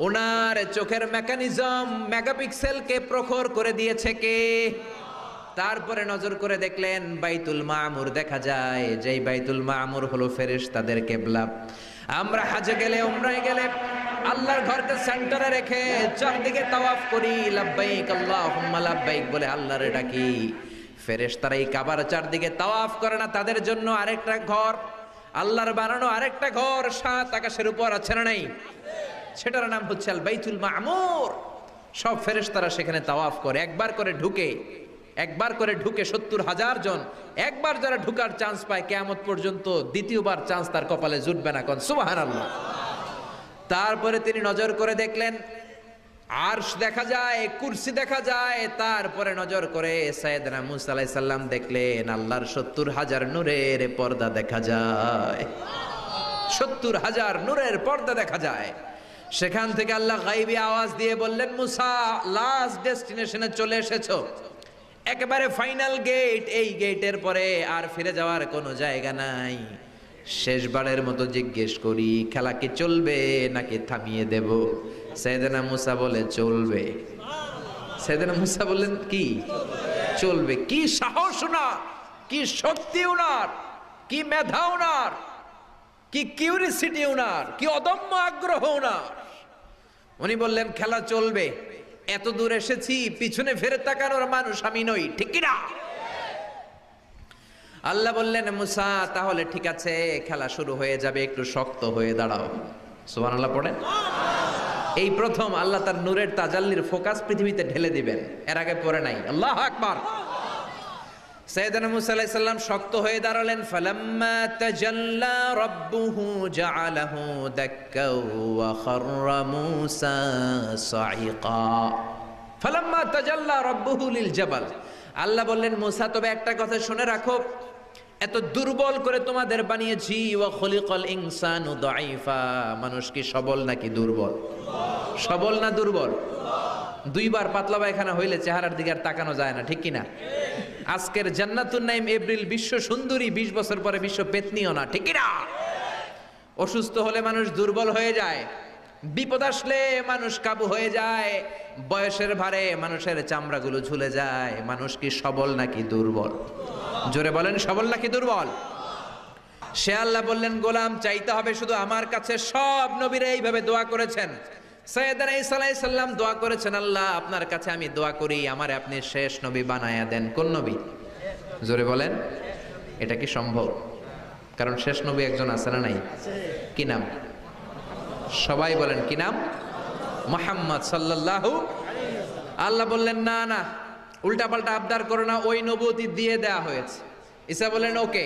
ওনার চোখের মেকানিজম, মেগাপিক্সেলকে প্রখর করে দিয়েছে কে? তারপরে নজর করে দেখলেন বাইতুল মামুর দেখা যায়, যেই বাইতুল মামুর হলো ফেরেশতাদের কিবলা। আমরা হজে গেলে, উমরায় গেলে আল্লাহর ঘরকে সেন্টারে রেখে চারদিকে তাওয়াফ করি, লাব্বাইক আল্লাহুম্মা লাব্বাইক বলে আল্লাহরে ডাকি। ফেরেশতারা এই কাবার চারদিকে তাওয়াফ করে না, তাদের জন্য আরেকটা ঘর, আল্লাহর বানানো আরেকটা ঘর 7 আকাশের উপর আছে না নাই? সেটার নাম হচ্ছে আল বাইতুল মামুর। সব ফেরেশতারা সেখানে তাওয়াফ করে, একবার করে ঢুকে 70,000 জন। একবার যারা ঢুকার চান্স পায় কিয়ামত পর্যন্ত দ্বিতীয়বার চান্স তার কপালে জুটবে না। কোন সুবহানাল্লাহ। তারপরে তিনি নজর করে দেখলেন আরশ দেখা যায়, কুরসি দেখা যায়। তারপরে নজর করে সাইয়েদনা মুসা আলাইহিস সালাম দেখলেন আল্লাহর 70,000 নূরের পর্দা দেখা যায়। 70,000 নূরের পর্দা দেখা যায়। সেখান থেকে আল্লাহ গায়বী আওয়াজ দিয়ে বললেন, মুসা লাস্ট ডেস্টিনেশনে চলে এসেছো, একেবারে ফাইনাল গেট। এই গেটের পরে আর ফিরে যাওয়ার কোনো জায়গা নাই। শেষবারের মতো জিজ্ঞেস করি, খেলা কি চলবে নাকি থামিয়ে দেব? সাইয়েদনা মুসা বলে চলবে। সাইয়েদনা মুসা বললেন কি চলবে? কি সাহস ওনার, কি শক্তি ওনার, কি মেধা ওনার, কি কিউরিসিটি উনার, কি অদম্য আগ্রহ উনার। উনি বললেন খেলা চলবে, এত দূর এসেছি, পিছনে ফিরে তাকানোর মানুষ আমি নই, ঠিক কি না? আল্লাহ বললেন মুসা তাহলে ঠিক আছে, খেলা শুরু হয়ে যাবে, একটু শক্ত হয়ে দাঁড়াও। সুবহানাল্লাহ পড়েন। এই প্রথম আল্লাহ তার নূরের তাজাল্লির ফোকাস পৃথিবীতে ঢেলে দিবেন, এর আগে পড়ে নাই। আল্লাহু আকবার। সাইয়েদনা মুসা আলাইহিস সালাম শক্ত হয়ে দাঁড়ালেন। ফালাম্মা তাজাল্লা রাব্বুহু জাআলাহু দাক্কা ওয়া খাররা মুসা সাইকা। ফালাম্মা তাজাল্লা রাব্বুহু লিল জাবাল, আল্লাহ বললেন মুসা তবে একটা কথা শুনে রাখো, এত দুর্বল করে তোমাদের বানিয়েছি। ওয়া খলিকাল ইনসানু দাঈফা, মানুষ কি সবল নাকি দুর্বল? সবল না দুর্বল? দুইবার পাতলা পায়খানা হইলে চেহারার দিকে আর তাকানো যায় না, ঠিক কি না? আজকের জান্নাতুন নাইম এপ্রিল বিশ্ব সুন্দরী, 20 বছর পরে বিশ্ব পেতনিও না, ঠিক কি না? অসুস্থ হলে মানুষ দুর্বল হয়ে যায়, বিপদ আসলে মানুষ কাবু হয়ে যায়, বয়সের ভারে মানুষের চামড়াগুলো ঝুলে যায়। মানুষ কি সবল নাকি দুর্বল? জোরে বলেন, সবল নাকি দুর্বল? সে আল্লাহ বললেন গোলাম চাইতে হবে শুধু আমার কাছে। সব নবীরা এইভাবে দোয়া করেছেন। সাইয়েদনা ঈসা আলাইহিস সালাম দোয়া করেছেন, আল্লাহ আপনার কাছে আমি দোয়া করি আমারে আপনি শেষ নবী বানায়া দেন। কোন নবী? জোরে বলেন, এটা কি সম্ভব? কারণ শেষ নবী একজন আছে না নাই? কি নাম? সবাই বলেন কি নাম? মুহাম্মদ সাল্লাল্লাহু। আল্লাহ বললেন না না, উল্টা পাল্টা আবদার করো না, ওই নবুয়তি দিয়ে দেয়া হয়েছে। ঈসা বলেন ওকে,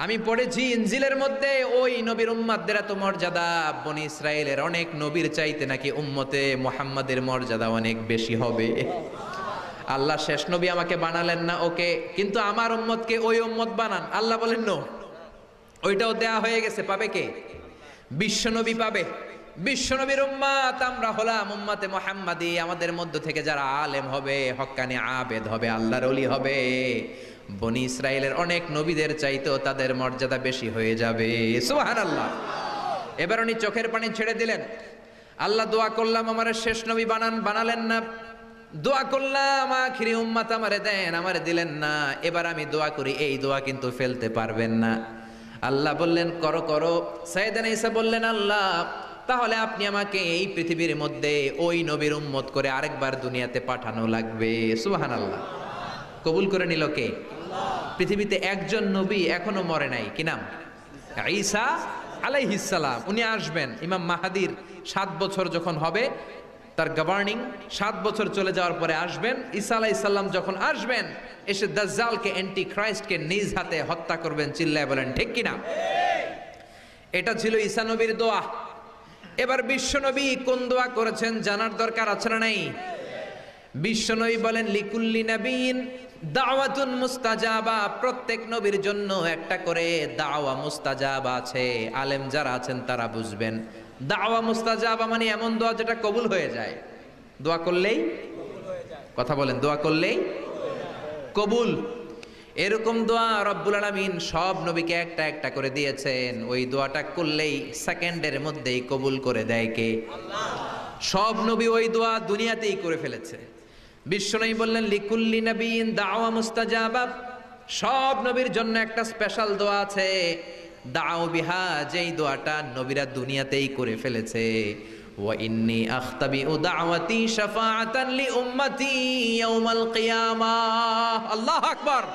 আমি পড়েছি ইনজিলের মধ্যে ওই নবীর উম্মতদের এত মর্যাদা, বনি ইসরায়েলের অনেক নবীর চাইতে নাকি উম্মতে মুহাম্মাদের মর্যাদা অনেক বেশি হবে। আল্লাহ শেষ নবী আমাকে বানালেন না, ওকে, কিন্তু আমার উম্মতকে ওই উম্মত বানান। আল্লাহ বলেন নো, ওইটাও দেয়া হয়ে গেছে, পাবে কে? বিশ্বনবী পাবে। বিশ্বনবীর উম্মত আমরা হলাম উম্মতে মুহাম্মাদি। আমাদের মধ্য থেকে যারা আলেম হবে, হক্কানি আবেদ হবে, আল্লাহর ওলি হবে, বনি ইসরায়েলের অনেক নবীদের চাইতেও তাদের মর্যাদা বেশি হয়ে যাবে। সুবহানাল্লাহ। এবার উনি চোখের পানি ছেড়ে দিলেন। আল্লাহ দোয়া করলাম আমারে শেষ নবী বানান, বানালেন না। দোয়া করলাম আখিরি উম্মত আমারে দেন, আমারে দিলেন না। এবার আমি দোয়া করি, এই দোয়া কিন্তু ফেলতে পারবেন না। আল্লাহ বললেন করো করো। সাইয়েদনা ঈসা বললেন আল্লাহ তাহলে আপনি আমাকে এই পৃথিবীর মধ্যে ওই নবীর উম্মত করে আরেকবার দুনিয়াতে পাঠানো লাগবে। সুবহানাল্লাহ। কবুল করে নিল কে? পৃথিবীতে একজন নবী এখনো মরে নাই, কি নাম? ঈসা আলাইহিস সালাম। উনি আসবেন, ইমাম মাহাদির 7 বছর যখন হবে, তার গভর্নিং 7 বছর চলে যাওয়ার পরে আসবেন। ঈসা আলাইহিস সালাম যখন আসবেন, এসে দাজ্জালকে, অ্যান্টি খ্রাইস্টকে নিজ হাতে হত্যা করবেন। চিল্লায় বলেন ঠিক কিনা? এটা ছিল ঈসা নবীর দোয়া। এবার বিশ্বনবী কোন দোয়া করেছেন জানার দরকার আছে না নাই? বিশ্বনবী বলেন লিকুল্লি নবীন দাওয়াতুন মুস্তাজাবা, প্রত্যেক নবীর জন্য একটা করে দাওয়া মুস্তাজাবা আছে। আলেম যারা আছেন তারা বুঝবেন, দাওয়া মুস্তাজাবা মানে এমন দোয়া যেটা কবুল হয়ে যায়। দোয়া করলেই, কথা বলেন, দোয়া করলেই কবুল। এরকম দোয়া রব্বুল আলামিন সব নবীকে একটা একটা করে দিয়েছেন। ওই দোয়াটা করলেই সেকেন্ডের মধ্যেই কবুল করে দেয় কে? আল্লাহ। সব নবী ওই দোয়া দুনিয়াতেই করে ফেলেছে। বিশ্বনবী বললেন লিকুল্লি নবীন দাওয়া মুস্তাজাবা, সব নবীর জন্য একটা স্পেশাল দোয়া আছে, দাও বিহা, যেই দোয়াটা নবীরা দুনিয়াতেই করে ফেলেছে। ওয়া ইন্নী আখতাবিউ দাওয়াতি শাফাআতান লি উম্মতি ইয়াউমাল কিয়ামাহ। আল্লাহু আকবার।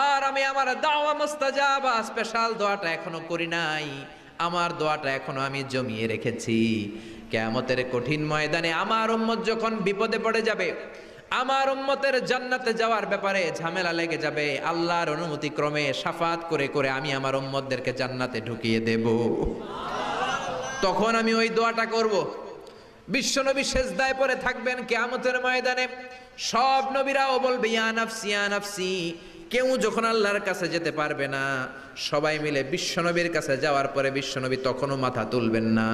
আর আমি আমার দাওয়া মুস্তাজাবা স্পেশাল দোয়াটা এখনো করি নাই, আমার দোয়াটা এখনো আমি জমিয়ে রেখেছি। কিয়ামতের কঠিন ময়দানে আমার উম্মত যখন বিপদে পড়ে যাবে, আমার উম্মতের জান্নাতে যাওয়ার ব্যাপারে ঝামেলা লেগে যাবে, আল্লাহর অনুমতি ক্রমে শাফাত করে করে আমি আমার উম্মতদেরকে জান্নাতে ঢুকিয়ে দেব। তখন আমি ওই দোয়াটা করব। বিশ্বনবী সেজদায় পড়ে থাকবেন কিয়ামতের ময়দানে। সব নবীরাও বলবে ইয়া নাফসি ইয়া নাফসি। কেউ যখন আল্লাহর কাছে যেতে পারবে না, সবাই মিলে বিশ্বনবীর কাছে যাওয়ার পরে বিশ্বনবী তখনও মাথা তুলবেন না।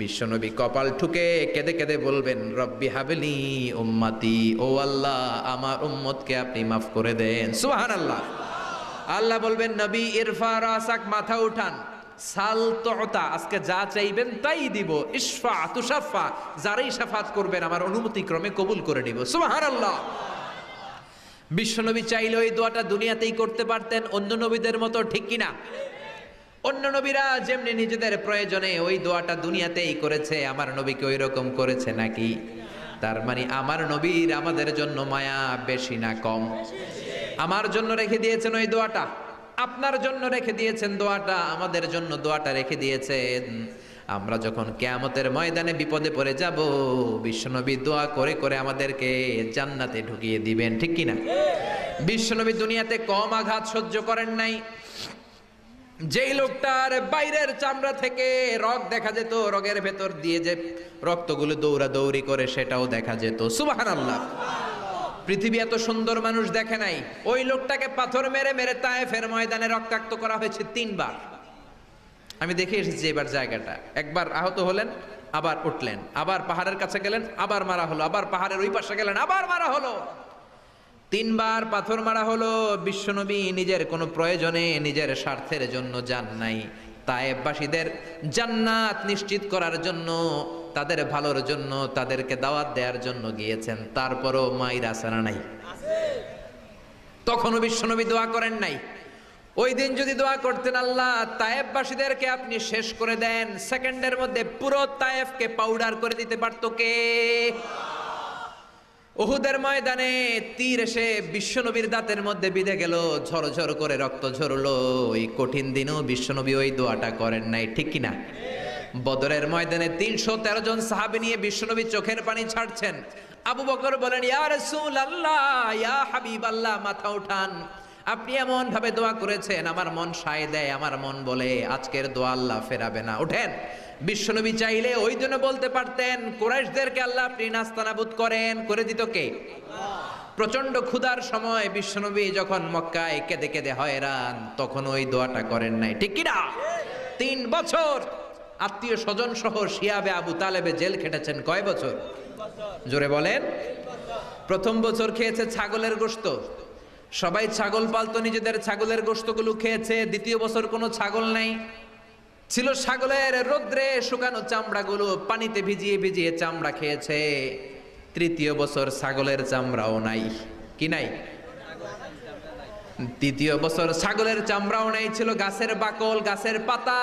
বিশ্বনবী কপাল ঠুকে কেঁদে কেঁদে বলবেন রব্বি হাবলি উম্মতি, ও আল্লাহ আমার উম্মতকে আপনি মাফ করে দেন। সুবহানাল্লাহ। আল্লাহ বলবেন নবী ইরফা রাসাক, মাথা উঠান, সাল তুতা, আজকে যা চাইবেন তাই দিব, ইশফা তুশাফা, যারাই শাফাত করবেন আমার অনুমতি ক্রমে কবুল করে দিব। সুবহানাল্লাহ। বিশ্বনবী চাইলে ওই দোয়াটা দুনিয়াতেই করতে পারতেন অন্য নবীদের মতো, ঠিক কিনা? অন্য নবীরা যেমনি নিজেদের প্রয়োজনে ওই দোয়াটা দুনিয়াতেই করেছে, আমার নবীকে ওই রকম করেছে নাকি? তার মানে আমার নবীর আমাদের জন্য মায়া বেশি না কম? আমার জন্য রেখে দিয়েছেন ওই দোয়াটা, আপনার জন্য রেখে দিয়েছেন দোয়াটা, আমাদের জন্য দোয়াটা রেখে দিয়েছেন। আমরা যখন কিয়ামতের ময়দানে বিপদে পড়ে যাব, বিশ্বনবী দোয়া করে করে আমাদেরকে জান্নাতে ঢুকিয়ে দিবেন, ঠিক কিনা? বিশ্বনবী দুনিয়াতে কম আঘাত সহ্য করেন নাই। যেই লোকটার বাইরের চামড়া থেকে রগ দেখা যেত, রগের ভেতর দিয়ে যে রক্তগুলো দৌড়াদৌড়ি করে সেটাও দেখা যেত। সুবহানাল্লাহ। পৃথিবী এত সুন্দর মানুষ দেখে নাই। ওই লোকটাকে পাথর মেরে মেরে তায়েফের ময়দানে রক্তাক্ত করা হয়েছে 3 বার। আমি দেখে এসেছি এবার জায়গাটা। একবার আহত হলেন, আবার উঠলেন, আবার পাহাড়ের কাছে গেলেন, আবার মারা হলো, আবার পাহাড়ের ওই পাশে গেলেন, আবার মারা হলো। 3 বার পাথর মারা হলো। বিশ্বনবী নিজের কোনো প্রয়োজনে, নিজের স্বার্থের জন্য যান নাই, তায়েফবাসীদের জান্নাত নিশ্চিত করার জন্য, তাদের ভালোর জন্য, তাদেরকে দাওয়াত দেওয়ার জন্য গিয়েছেন। তারপরও মাইরা সানা নাই, তখনও বিশ্বনবী দোয়া করেন নাই। ওই দিন যদি দোয়া করতেন, আল্লাহ তায়েফবাসীদেরকে আপনি শেষ করে দেন, সেকেন্ডের মধ্যে পুরো তায়েফকে পাউডার করে দিতে পারতো কে? উহুদের ময়দানে তীর এসে বিশ্বনবীর দাঁতের মধ্যে বিঁধে গেল, ঝরঝর করে রক্ত ঝরলো। ওই কঠিন দিনেও বিশ্বনবী ওই দোয়াটা করেন নাই, ঠিক কিনা? বদরের ময়দানে 313 জন সাহাবী নিয়ে বিশ্বনবী চোখের পানি ছাড়ছেন। আবু বকর বলেন, ইয়া রাসূলুল্লাহ, ইয়া হাবিবাল্লাহ, মাথা উঠান, আপনি এমন ভাবে দোয়া করেছেন আমার মন সায় দেয়, আমার মন বলে আজকের দোয়া আল্লাহ ফেরাবে না, ওঠেন। বিশ্বনবী চাইলে ওই জন্য বলতে পারতেন, কুরাইশদেরকে আল্লাহ আপনি নাস্তানাবুদ করেন, করে দিত কে? প্রচন্ড ক্ষুধার সময় বিশ্বনবী যখন মক্কায় কেঁদে কেঁদে হয়রান, তখন ওই দোয়াটা করেন নাই, ঠিক কিনা? 3 বছর আত্মীয় স্বজন সহ শিয়াবে আবু তালেবে জেল খেটেছেন। কয় বছর? জোরে বলেন। প্রথম বছর খেয়েছে ছাগলের গোশত, সবাই ছাগল পালতো, নিজেদের ছাগলের গোশতগুলো খেয়েছে। দ্বিতীয় বছর কোনো ছাগল নাই, ছিল ছাগলের রোদ্রে শুকানো চামড়াগুলো, পানিতে ভিজিয়ে ভিজিয়ে চামড়া খেয়েছে। তৃতীয় বছর ছাগলের চামড়াও নাই, কি নাই? তৃতীয় বছর ছাগলের চামড়াও নাই, ছিল গাছের বাকল, গাছের পাতা।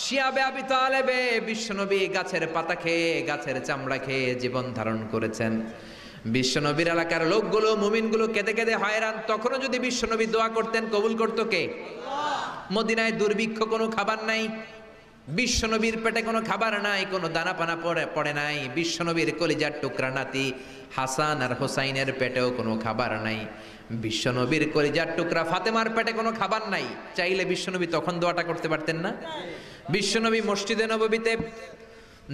শিয়াবে আবি তালেবে বিশ্বনবী গাছের পাতা খেয়ে, গাছের চামড়া খেয়ে জীবন ধারণ করেছেন। বিশ্বনবীর এলাকার লোকগুলো, মুমিনগুলো কেঁদে কেঁদে হয়রান। তখনও যদি বিশ্বনবী দোয়া করতেন, কবুল করতো কে? মদিনায় দুর্ভিক্ষ, কোনো খাবার নাই, বিশ্বনবীর পেটে কোনো খাবার নাই, কোনো দানা পানা পড়ে নাই। বিশ্বনবীর কলিজার টুকরা নাতি হাসান আর হোসাইনের পেটেও কোনো খাবার নাই। বিশ্বনবীর কলিজার টুকরা ফাতেমার পেটে কোনো খাবার নাই। চাইলে বিশ্বনবী তখন দোয়াটা করতে পারতেন না? বিশ্বনবী মসজিদে নববীতে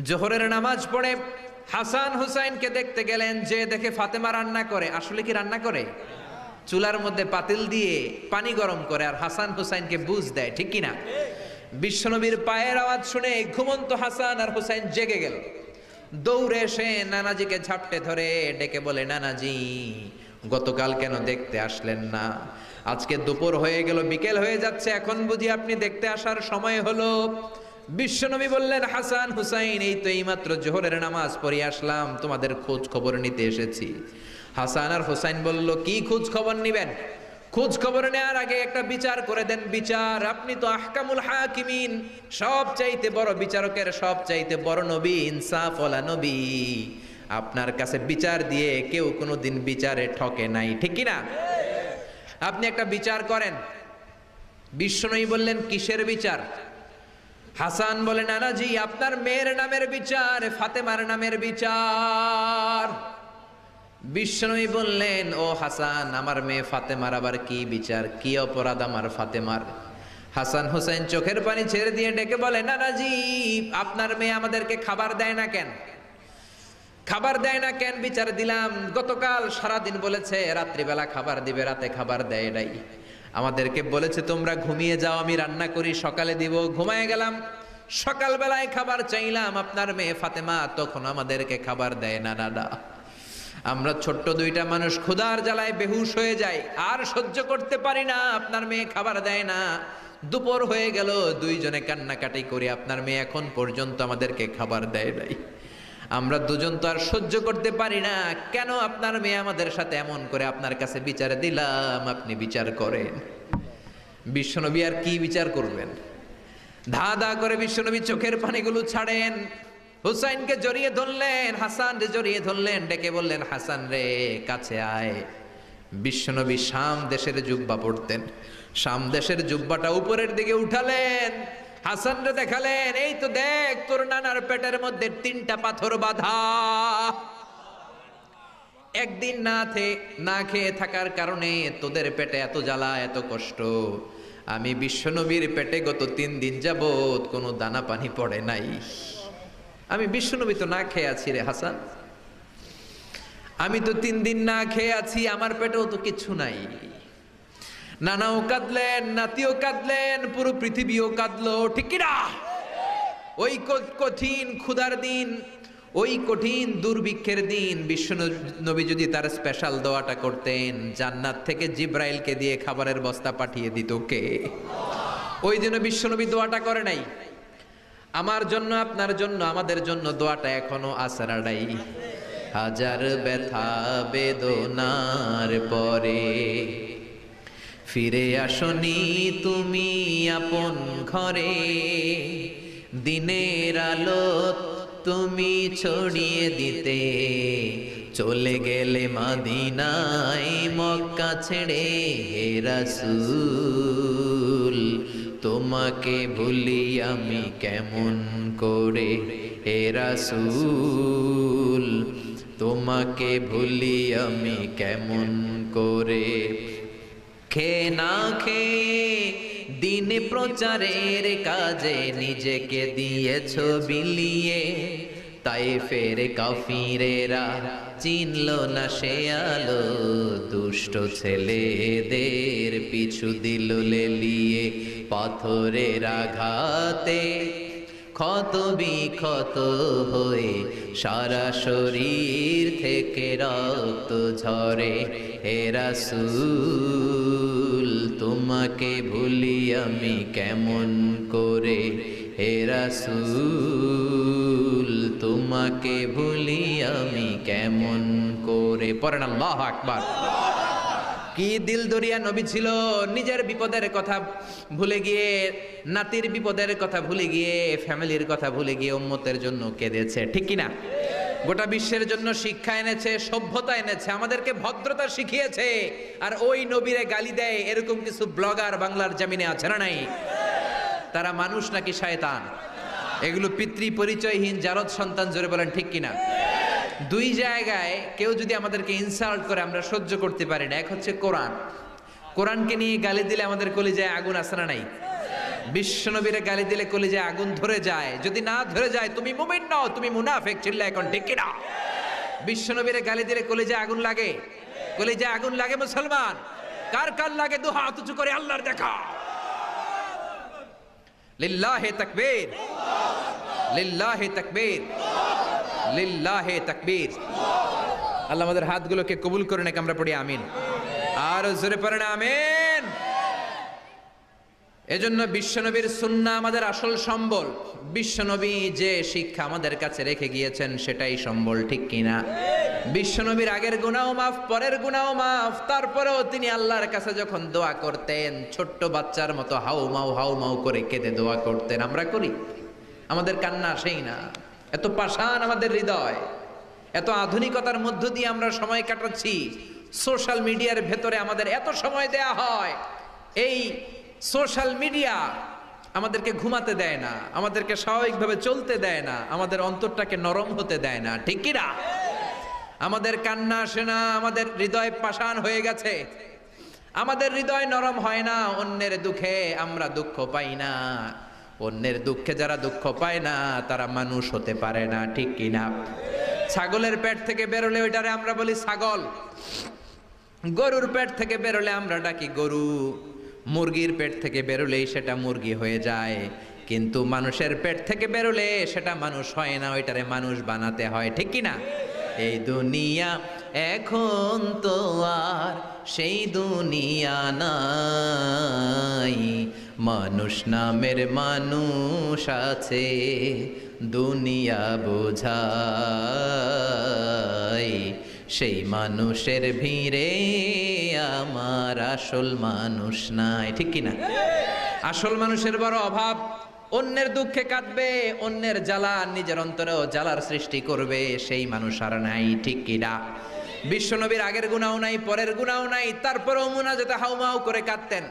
জোহরের নামাজ পড়ে হাসান হুসাইনকে দেখতে গেলেন, যে দেখে ফাতেমা রান্না করে। আসলে কি রান্না করে? চুলার মধ্যে পাতিল দিয়ে পানি গরম করে আর হাসান হুসাইনকে বুঝ দেয়, ঠিক কিনা? বিশ্বনবীর পায়ের আওয়াজ শুনে ঘুমন্ত হাসান আর হুসাইন জেগে গেল। দৌড়ে এসে নানাজিকে ঝাপটে ধরে ডেকে বলে, নানাজি গতকাল কেন দেখতে আসলেন না? আজকে দুপুর হয়ে গেল, বিকেল হয়ে যাচ্ছে, এখন বুঝি আপনি দেখতে আসার সময় হলো? বিশ্বনবী বললেন, হাসান হুসাইন এই তো এইমাত্র জোহরের নামাজ পড়ে আসলাম, তোমাদের খোঁজ খবর নিতে এসেছি। হাসান আর হুসাইন বলল, কি খোঁজ খবর নিবেন? খোঁজ খবর নেওয়ার আগে একটা বিচার করে দেন। বিচার? আপনি তো আহকামুল হাকিমিন, সব চাইতে বড় বিচারকের সব চাইতে বড় নবী, ইনসাফ ওয়ালা নবী। আপনার কাছে বিচার দিয়ে কেউ কোনোদিন বিচারে ঠকে নাই, ঠিক কিনা? আপনি একটা বিচার করেন। বিশ্বনবী বললেন, কিসের বিচার? হাসান বলে, নানাজি আপনার মেয়ের নামের বিচার, ফাতেমার নামের বিচার। বিশ্বনবী বললেন, ও হাসান, আমার মেয়ে ফাতেমার আবার কি বিচার? কি অপরাধ আমার ফাতেমার? হাসান হুসাইন চোখের পানি ছেড়ে দিয়ে ডেকে বলে, নানাজি আপনার মেয়ে আমাদেরকে খাবার দেয় না কেন? খাবার দেয় না কেন? বিচার দিলাম, গতকাল সারাদিন বলেছে রাত্রিবেলা খাবার দিবে, রাতে খাবার দেয় নাই। আমাদেরকে বলেছে তোমরা ঘুমিয়ে যাও, আমি রান্না করি, সকালে দিব। ঘুমায় গেলাম, সকালবেলায় খাবার চাইলাম, আপনার মেয়ে ফাতেমা তখন আমাদেরকে খাবার দেয় না। নানা, আমরা ছোট্ট 2টা মানুষ ক্ষুধার জ্বালায় বেহুশ হয়ে যাই, আর সহ্য করতে পারি না, আপনার মেয়ে খাবার দেয় না। দুপুর হয়ে গেল, 2 জনে কান্নাকাটি করি, আপনার মেয়ে এখন পর্যন্ত আমাদেরকে খাবার দেয় নাই। আমরা 2 জন তো আর সহ্য করতে পারি না, কেন আপনার মেয়ে আমাদের সাথে এমন করে? আপনার কাছে বিচার দিলাম, আপনি বিচার করেন। বিশ্বনবী আর কি বিচার করবেন? ধা ধা করে বিশ্বনবী চোখের পানিগুলো ছাড়েন, হুসাইনকে জড়িয়ে ধরলেন, হাসান রে জড়িয়ে ধরলেন, ডেকে বললেন হাসান রে কাছে আয়। বিশ্বনবী শাম দেশের জুব্বা পড়তেন, শাম দেশের জুব্বাটা উপরের দিকে উঠালেন, হাসান রে দেখালেন, এই তো দেখ তোর নানার পেটের মধ্যে 3টা পাথর বাঁধা। একদিন না খেয়ে থাকার কারণে তোদের পেটে এত জ্বালা এত কষ্ট। আমি বিশ্বনবীর পেটে গত 3 দিন যাবত কোনো দানা পানি পড়ে নাই। আমি বিশ্বনবী তো না খেয়ে আছি রে হাসান, আমি তো 3 দিন না খেয়ে আছি, আমার পেটেও তো কিছু নাই। নানাও কাঁদলেন, নাতিও কাঁদলেন, পুরো পৃথিবীও কাঁদলো, ঠিক কি না? ওই কঠিন ক্ষুধার দিন, ওই কঠিন দুর্ভিক্ষের দিন বিশ্বনবী যদি তার স্পেশাল দোয়াটা করতেন, জান্নাত থেকে জিব্রাইলকে দিয়ে খাবারের বস্তা পাঠিয়ে দিত কে? ওই দিন বিশ্বনবী দোয়াটা করে নাই। আমার জন্য, আপনার জন্য, আমাদের জন্য দোয়াটা এখনো আসরা নাই। হাজার ব্যথা বেদনার পরে ফিরে আসনি তুমি আপন ঘরে, দিনের আলো তুমি ছড়িয়ে দিতে চলে গেলে মদিনায় মক্কা ছেড়ে। হে রাসূল তোমাকে ভুলি আমি কেমন করে, হে রাসূল তোমাকে ভুলি আমি কেমন করে। খেয়ে না খেয়ে দিন প্রচারের কাজে নিজেকে দিয়েছ বিলিয়ে, তাই ফের কাফিরেরা চিনল না সে আলো, দুষ্ট ছেলেদের পিছু দিল লেলিয়ে। পাথরের আঘাতে ক্ষত বিক্ষত হয়ে সারা শরীর থেকে রক্ত ঝরে। হে রাসূল তোমাকে ভুলি আমি কেমন করে, হে রাসূল তোমাকে ভুলি আমি কেমন করে। পড়েন আল্লাহু আকবার। কি দিল দরিয়া নবী ছিল, নিজের বিপদের কথা ভুলে গিয়ে, নাতির বিপদের কথা ভুলে গিয়ে, ফ্যামিলির কথা ভুলে গিয়ে উম্মতের জন্য কেঁদেছে, ঠিক কি না? গোটা বিশ্বের জন্য শিক্ষা এনেছে, সভ্যতা এনেছে, আমাদেরকে ভদ্রতা শিখিয়েছে। আর ওই নবীরে গালি দেয় এরকম কিছু ব্লগার বাংলার জমিনে আছে না নাই? তারা মানুষ নাকি শয়তান? এগুলো পিতৃ পরিচয়হীন জারদ সন্তান, জোরে বলেন ঠিক কিনা? দুই জায়গায় কেউ যদি আমাদেরকে ইনসাল্ট করে আমরা সহ্য করতে পারি না। এক হচ্ছে কোরআন, কোরআনকে নিয়ে গালি দিলে আমাদের কলিজায় আগুন আসে না নাই? বিশ্বনবীরে গালি দিলে কলিজায় আগুন ধরে যায়, যদি না ধরে যায় তুমি মুমিন নও, তুমি মুনাফিক। চিল্লা এখন ঠিক কিনা? বিশ্বনবীরে গালি দিলে কলিজায় আগুন লাগে, কলিজায় আগুন লাগে মুসলমান। কার কার লাগে? দু হাত উঁচু করে আল্লাহর দেখা। লিল্লাহে তাকবীর, লিল্লাহে তাকবীর, লিল্লাহে তাকবীর। আল্লাহ আমাদের হাতগুলোকে কবুল করে নাকি আমরা পড়ি আমিন। আর জোরে পড়েন আমিন। এজন্য বিশ্বনবীর সুন্নাহ আমাদের আসল সম্বল। বিশ্বনবী যে শিক্ষা আমাদের কাছে রেখে গিয়েছেন সেটাই সম্বল, ঠিক কিনা? বিশ্বনবীর আগের গুনাহ মাফ, পরের গুনাহ মাফ, তারপরেও তিনি আল্লাহর কাছে যখন দোয়া করতেন ছোট্ট বাচ্চার মতো হাউ মাউ করে কেঁদে দোয়া করতেন। আমরা করি? আমাদের কান্না আসেই না। এত পাষাণ আমাদের হৃদয়, এত আধুনিকতার মধ্য দিয়ে আমরা সময় কাটাচ্ছি। সোশ্যাল মিডিয়ার ভেতরে আমাদের এত সময় দেয়া হয়। এই সোশ্যাল মিডিয়া আমাদেরকে ঘুমাতে দেয় না, আমাদেরকে স্বাভাবিকভাবে চলতে দেয় না, আমাদের অন্তরটাকে নরম হতে দেয় না, ঠিক কি না? আমাদের কান্না আসে না, আমাদের হৃদয় পাষাণ হয়ে গেছে, আমাদের হৃদয় নরম হয় না। অন্যের দুঃখে আমরা দুঃখ পাই না, অন্যের দুঃখে যারা দুঃখ পায় না তারা মানুষ হতে পারে না, ঠিক কি না? ছাগলের পেট থেকে বেরোলে ওইটারে আমরা বলি ছাগল, গরুর পেট থেকে বেরোলে আমরা ডাকি গরু, মুরগির পেট থেকে বেরোলেই সেটা মুরগি হয়ে যায়। কিন্তু মানুষের পেট থেকে বেরোলে সেটা মানুষ হয় না, ওইটারে মানুষ বানাতে হয়, ঠিক কি না? এই দুনিয়া এখন তো আর সেই দুনিয়া নাই, মানুষ নামের মানুষ আছে দুনিয়া বোঝায়। সেই মানুষের ভিড়ে আমার আসল মানুষ নাই, ঠিক কিনা? আসল মানুষের বড় অভাব। অন্যের দুঃখে কাঁদবে, অন্যের জ্বালা নিজের অন্তরেও জ্বালার সৃষ্টি করবে, সেই মানুষ আর নাই, ঠিক কিনা? বিশ্বনবীর আগের গুনাও নাই, পরের গুনাও নাই, তারপরেও মুনাজাতে হাউমাউ করে কাঁদতেন।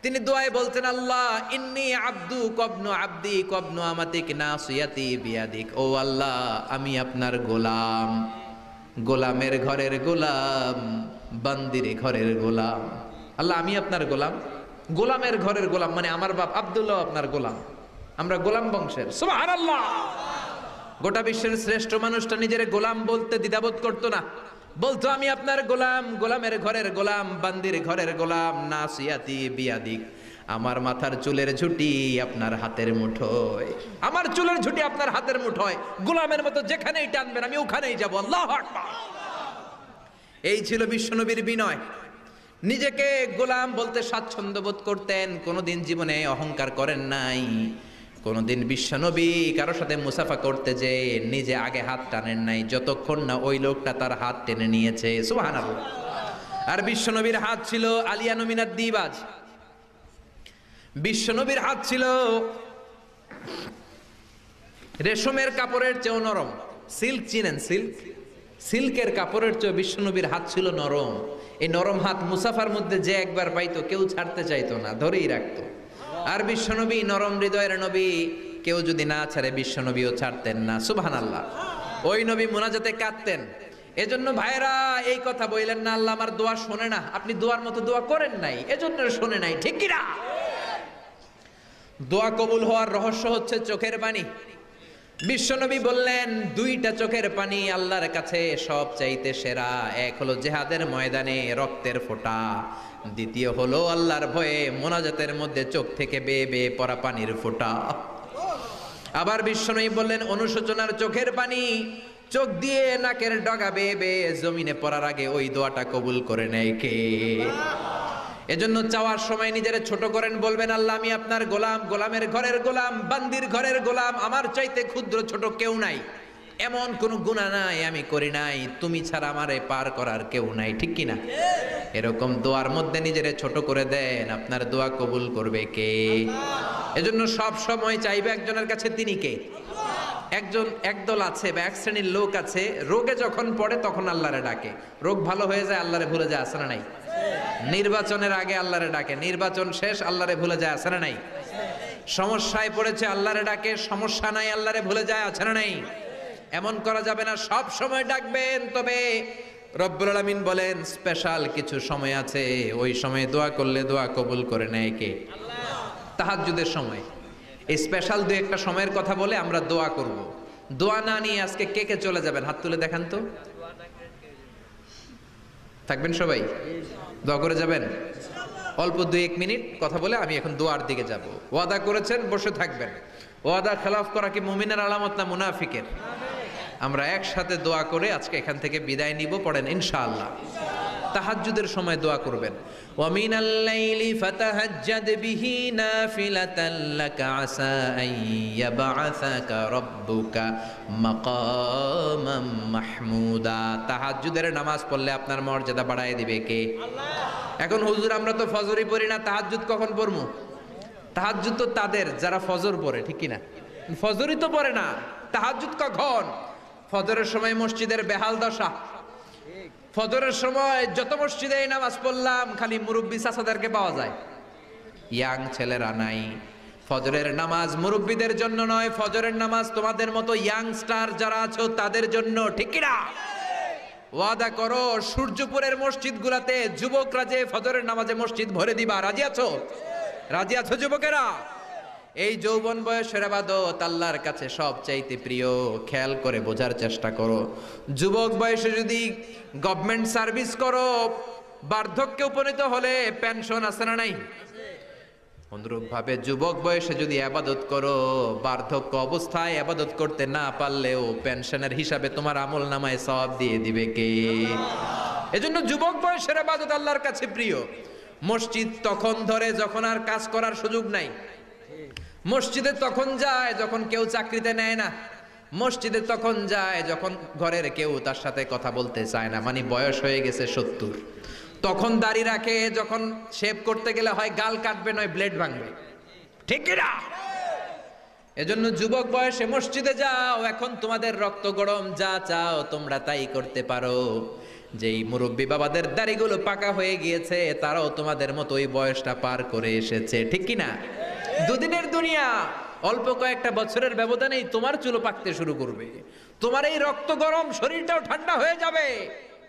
তিনি দোয়ায় বলতেন, আল্লাহ ইন্নী আব্দু কবনু আব্দি কবনু আমাতিক নাসিয়াতি বিয়াদিক। ও আল্লাহ, আমি আপনার গোলাম, গোলামের ঘরের গোলাম, বান্দির ঘরের গোলাম। আল্লাহ আমি আপনার গোলাম, গোলামের ঘরের গোলাম, মানে আমার বাপ আব্দুল্লাহ আপনার গোলাম, আমরা গোলাম বংশের। সুবহানাল্লাহ। গোটা বিশ্বের শ্রেষ্ঠ মানুষটা নিজের গোলাম বলতে দ্বিধাবোধ করতো না, বলতো আমি আপনার গোলাম, গোলামের ঘরের গোলাম, বান্দির ঘরের গোলাম, নাসিয়াতি বিয়াদিক। আমার মাথার চুলের ঝুঁটি আপনার হাতের মুঠোয়, আমার চুলের ঝুঁটি আপনার হাতের মুঠোয়, গোলামের মতো যেখানেই টানবেন আমি ওখানেই যাব। আল্লাহু আকবার। এই ছিল বিশ্বনবীর বিনয়। নিজেকে গোলাম বলতে স্বাচ্ছন্দ্য বোধ করতেন, কোনোদিন জীবনে অহংকার করেন নাই। কোনোদিন বিশ্বনবী কারো সাথে মুসাফা করতে যে নিজে আগে হাত টানেন নাই, যতক্ষণ না ওই লোকটা তার হাত টেনে নিয়েছে। সুবহানাল্লাহ। আর বিশ্বনবীর হাত ছিল আলিয়ানু মিনাদ দিবাজ, বিশ্বনবীর হাত ছিল রেশমের কাপড়ের চেয়েও নরম। সিল্ক চিনেন? সিল্ক, সিল্কের কাপড়ের চেয়ে বিশ্বনবীর হাত ছিল নরম। এই নরম হাত মুসাফার মধ্যে যে একবার পাইতো কেউ ছাড়তে চাইতো না, ধরেই রাখতো। আর বিশ্বনবী নরম হৃদয়ের নবী, কেউ যদি না ছাড়ে বিশ্বনবীও ছাড়তেন না। সুবহানাল্লাহ। ওই নবী মুনাজাতে কাঁদতেন। এজন্য ভাইরা এই কথা বললেন না আল্লাহ আমার দোয়া শোনে না, আপনি দোয়ার মতো দোয়া করেন নাই, এজন্য শোনে নাই, ঠিক কি না? দোয়া কবুল হওয়ার রহস্য হচ্ছে চোখের পানি। বিশ্বনবী বললেন দুইটা চোখের পানি আল্লাহর কাছে সব চাইতে সেরা। এক হলো জিহাদের ময়দানে রক্তের ফোঁটা, দ্বিতীয় হলো আল্লাহর ভয়ে মোনাজাতের মধ্যে চোখ থেকে বেয়ে বেয়ে পড়া পানির ফোঁটা। আবার বিশ্বনবী বললেন অনুশোচনার চোখের পানি, চোখ দিয়ে নাকের ডগা বেয়ে বেয়ে জমিনে পড়ার আগে ওই দোয়াটা কবুল করে নেয় কে? এজন্য চাওয়ার সময় নিজেরে ছোট করেন, বলবেন আল্লাহ আমি আপনার গোলাম, গোলামের ঘরের গোলাম, বান্দির ঘরের গোলাম, আমার চাইতে ক্ষুদ্র ছোট কেউ নাই, এমন কোন গুনাহ নাই আমি করি নাই, তুমি ছাড়া আমারে পার করার কেউ নাই, ঠিক কিনা? এরকম দোয়ার মধ্যে নিজেরে ছোট করে দেন, আপনার দোয়া কবুল করবে কে? এজন্য সব সময় চাইবে একজনের কাছে, তিনি কে? একদল আছে বা এক শ্রেণীর লোক আছে, রোগে যখন পড়ে তখন আল্লাহরে ডাকে, রোগ ভালো হয়ে যায় আল্লাহরে ভুলে যায়, আছে না নাই? নির্বাচনের আগে আল্লাহরে ডাকে, নির্বাচন শেষ আল্লাহরে ভুলে যায়, আছে না নাই? সমস্যায় পড়েছে আল্লাহরে ডাকে, সমস্যা নাই আল্লাহরে ভুলে যায়, আছে না নাই? এমন করা যাবে না, সব সময় ডাকবেন। তবে রব্বুল আলামিন বলেন স্পেশাল কিছু সময় আছে, ওই সময় দোয়া করলে দোয়া কবুল করে নেয় কে? তাহাজ্জুদের সময়। এই স্পেশাল দুই একটা সময়ের কথা বলে আমরা দোয়া করব। দোয়া না নিয়ে আজকে কে কে চলে যাবেন হাত তুলে দেখান তো। থাকবেন সবাই? দোয়া করে যাবেন? অল্প 2-1 মিনিট কথা বলে আমি এখন দোয়ার দিকে যাব। ওয়াদা করেছেন বসে থাকবেন। ওয়াদা খেলাফ করা কি মুমিনের আলামত না মুনাফিকের? আমরা একসাথে দোয়া করে আজকে এখান থেকে বিদায় নিব। পড়েন ইনশাআল্লাহ। তাহাজ্জুদের সময় দোয়া করবেন। ওয়া মিনাল লাইলি ফাতাহাজ্জাদ বিহি নাফিলাতান লাকা আসা আন ইয়াবআসাকা রাব্বুকা মাকামাম মাহমুদা। তাহাজ্জুদের নামাজ পড়লে আপনার মর্যাদা বাড়ায় দিবে কে? আল্লাহ। এখন হুজুর আমরা তো ফজরই পড়ি না, তাহাজ্জুদ কখন পড়মু? তাহাজ্জুদ তো তাদের যারা ফজর পড়ে, ঠিক কি না? ফজরই তো পড়ে না, তাহাজ্জুদ কখন? ফজরের সময় মসজিদের বেহাল দশা। ফজরের সময় যত মসজিদে নামাজ পড়লাম খালি মুরব্বী চাচাদেরকে পাওয়া যায়, ইয়াং ছেলেরা নাই। ফজরের নামাজ মুরব্বীদের জন্য নয়, ফজরের নামাজ তোমাদের মতো ইয়াংস্টার যারা আছো তাদের জন্য, ঠিক কি না? ওয়াদা করো সূর্যপুরের মসজিদগুলোতে যুবকরা যে ফজরের নামাজে মসজিদ ভরে দিবা, রাজি আছো? রাজি আছো যুবকেরা? এই যৌবন বয়সের ইবাদত আল্লাহর কাছে সবচাইতে প্রিয়। খেয়াল করে বোঝার চেষ্টা করো। যুবক বয়সে যদি গভর্নমেন্ট সার্ভিস করো, বার্ধক্যে উপনীত হলে পেনশন আছে না নাই? অনুরূপ ভাবে যুবক বয়সে যদি ইবাদত করো, বার্ধক্য অবস্থায় ইবাদত করতে না পারলেও পেনশনের হিসাবে তোমার আমল নামায় সওয়াব দিয়ে দিবে কে? এজন্য যুবক বয়সের ইবাদত আল্লাহর কাছে প্রিয়। মসজিদ তখন ধরে যখন আর কাজ করার সুযোগ নাই। মসজিদে তখন যায় যখন কেউ চাকরিতে নেয় না। মসজিদে তখন যায় যখন ঘরের কেউ তার সাথে কথা বলতে চায় না, মানে বয়স হয়ে গেছে 70। তখন দাড়ি রাখে যখন শেভ করতে গেলে হয় গাল কাটবে নয় ব্লেড ভাঙবে, ঠিক কি না? এজন্য যুবক বয়সে মসজিদে যাও, এখন তোমাদের রক্ত গরম, যা চাও তোমরা তাই করতে পারো। যেই মুরব্বী বাবাদের দাড়িগুলো পাকা হয়ে গিয়েছে তারাও তোমাদের মতো ওই বয়সটা পার করে এসেছে, ঠিক কি না? দুদিনের দুনিয়া, অল্প কয়েকটা বছরের ব্যবধানেই তোমার চুলো পাকতে শুরু করবে, তোমার এই রক্ত গরম শরীরটাও ঠান্ডা হয়ে যাবে,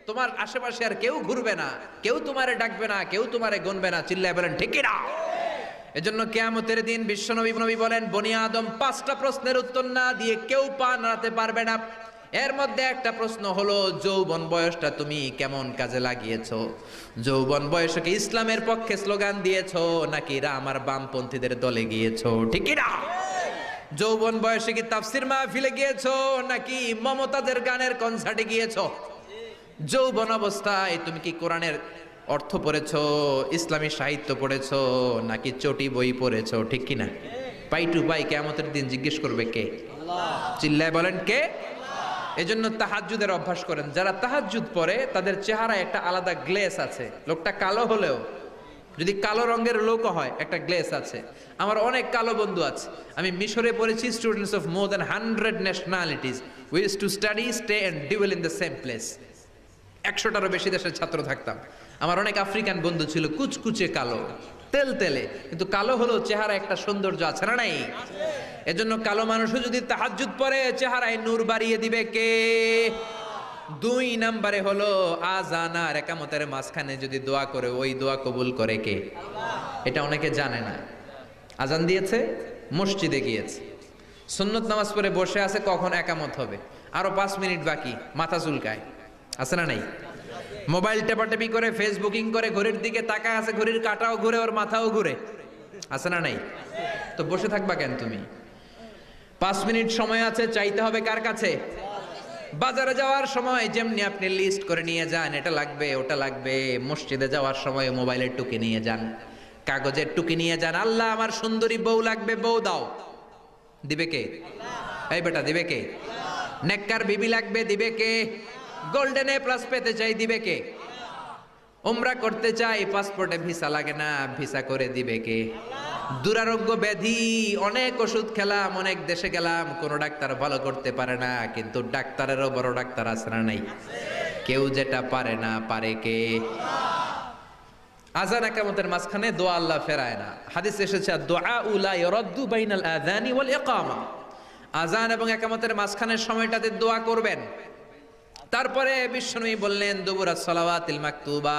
তোমার আশেপাশে আর কেউ ঘুরবে না, কেউ তোমারে ডাকবে না, কেউ তোমারে গুনবে না। চিল্লায় বলেন ঠিক কি না? এজন্য কিয়ামতের দিন বিশ্বনবী বলেন, বনি আদম 5টা প্রশ্নের উত্তর না দিয়ে কেউ পা নাড়াতে পারবে না। এর মধ্যে একটা প্রশ্ন হলো, যৌবন বয়সটা তুমি কেমন কাজে লাগিয়েছো? যৌবন বয়সে কি ইসলামের পক্ষে স্লোগান দিয়েছো নাকি রাম আর বামপন্থীদের দলে গিয়েছো, ঠিক কি না? যৌবন বয়সে কি তাফসির মাহফিলে গিয়েছো নাকি মমতাজের গানের কনসার্টে গিয়েছো? যৌবন অবস্থায় তুমি কি কোরআনের অর্থ পড়েছো, ইসলামী সাহিত্য পড়েছো নাকি চটি বই পড়েছো, ঠিক কি না? পাই টু পাই কিয়ামতের দিন জিজ্ঞেস করবে কে? আল্লাহ। চিল্লায় বলেন কে? এজন্য তাহাজ্জুদের অভ্যাস করেন। যারা তাহাজ্জুদ পড়ে তাদের চেহারায় একটা আলাদা গ্লেস আছে। লোকটা কালো হলেও, যদি কালো রঙের লোক হয়, একটা গ্লেস আছে। আমার অনেক কালো বন্ধু আছে। আমি মিশরে পড়েছি, students of more than 100 nationalities, we used to study, stay and dwell in the same place. 100টারও বেশি দেশের ছাত্র থাকতাম। আমার অনেক আফ্রিকান বন্ধু ছিল, কুচকুচে কালো, তেল তেলে, কিন্তু কালো হলেও চেহারা একটা সৌন্দর্য আছে না নাই? এজন্য কালো মানুষও যদি তাহাজ্জুদ পড়ে চেহারায় নূর বাড়িয়ে দিবে কে? 2 নম্বরে হলো আযান আর ইকামতের মাঝখানে যদি দোয়া করে, ওই দোয়া কবুল করে কে? আল্লাহ। এটা অনেকে জানে না। আযান দিয়েছে, মসজিদে গিয়েছে, সুন্নত নামাজ পড়ে বসে আছে, কখন ইকামত হবে, আরো 5 মিনিট বাকি, মাথা চুলকায়, আছে না নাই? মোবাইল টেপাটেপি করে, ফেসবুকিং করে, ঘড়ির দিকে তাকায় আছে, ঘড়ির কাঁটাও ঘুরে, ওর মাথাও ঘুরে, আছে না নাই? তো বসে থাকবা কেন তুমি? 5 মিনিট সময় আছে, চাইতে হবে কার কাছে? বাজারে যাওয়ার সময় যেমনি আপনি লিস্ট করে নিয়ে যান, এটা লাগবে ওটা লাগবে, মসজিদে যাওয়ার সময় মোবাইলের টুকি নিয়ে যান, কাগজের টুকি নিয়ে যান। আল্লাহ আমার সুন্দরী বউ লাগবে, বউ দাও, দিবে কে? এই বেটা, দিবে কে? নেককার বিবি লাগবে, দিবে কে? গোল্ডেন এ প্লাস পেতে চাই, দিবে কে? উমরা করতে চাই, পাসপোর্টে ভিসা লাগে না, ভিসা করে দিবে কে? দুরারোগ্য ব্যাধি, অনেক ওষুধ খেলাম, অনেক দেশে গেলাম, কোন ডাক্তার ভালো করতে পারে না, কিন্তু ডাক্তারেরও বড় ডাক্তার আছে না নাই? কেউ যেটা পারে না, পারে কে? আযান ইকামতের মাঝখানে দোয়া আল্লাহ ফেরায় না। হাদিস এসেছে, দুআ লা ইরাদ্দু বাইনাল আযানি ওয়াল ইকামা। আযান এবং ইকামতের মাঝখানের সময়টাতে দোয়া করবেন। তারপরে বিশ্বনবী বললেন, দুবুরাস সালাওয়াতিল মাকতুবা,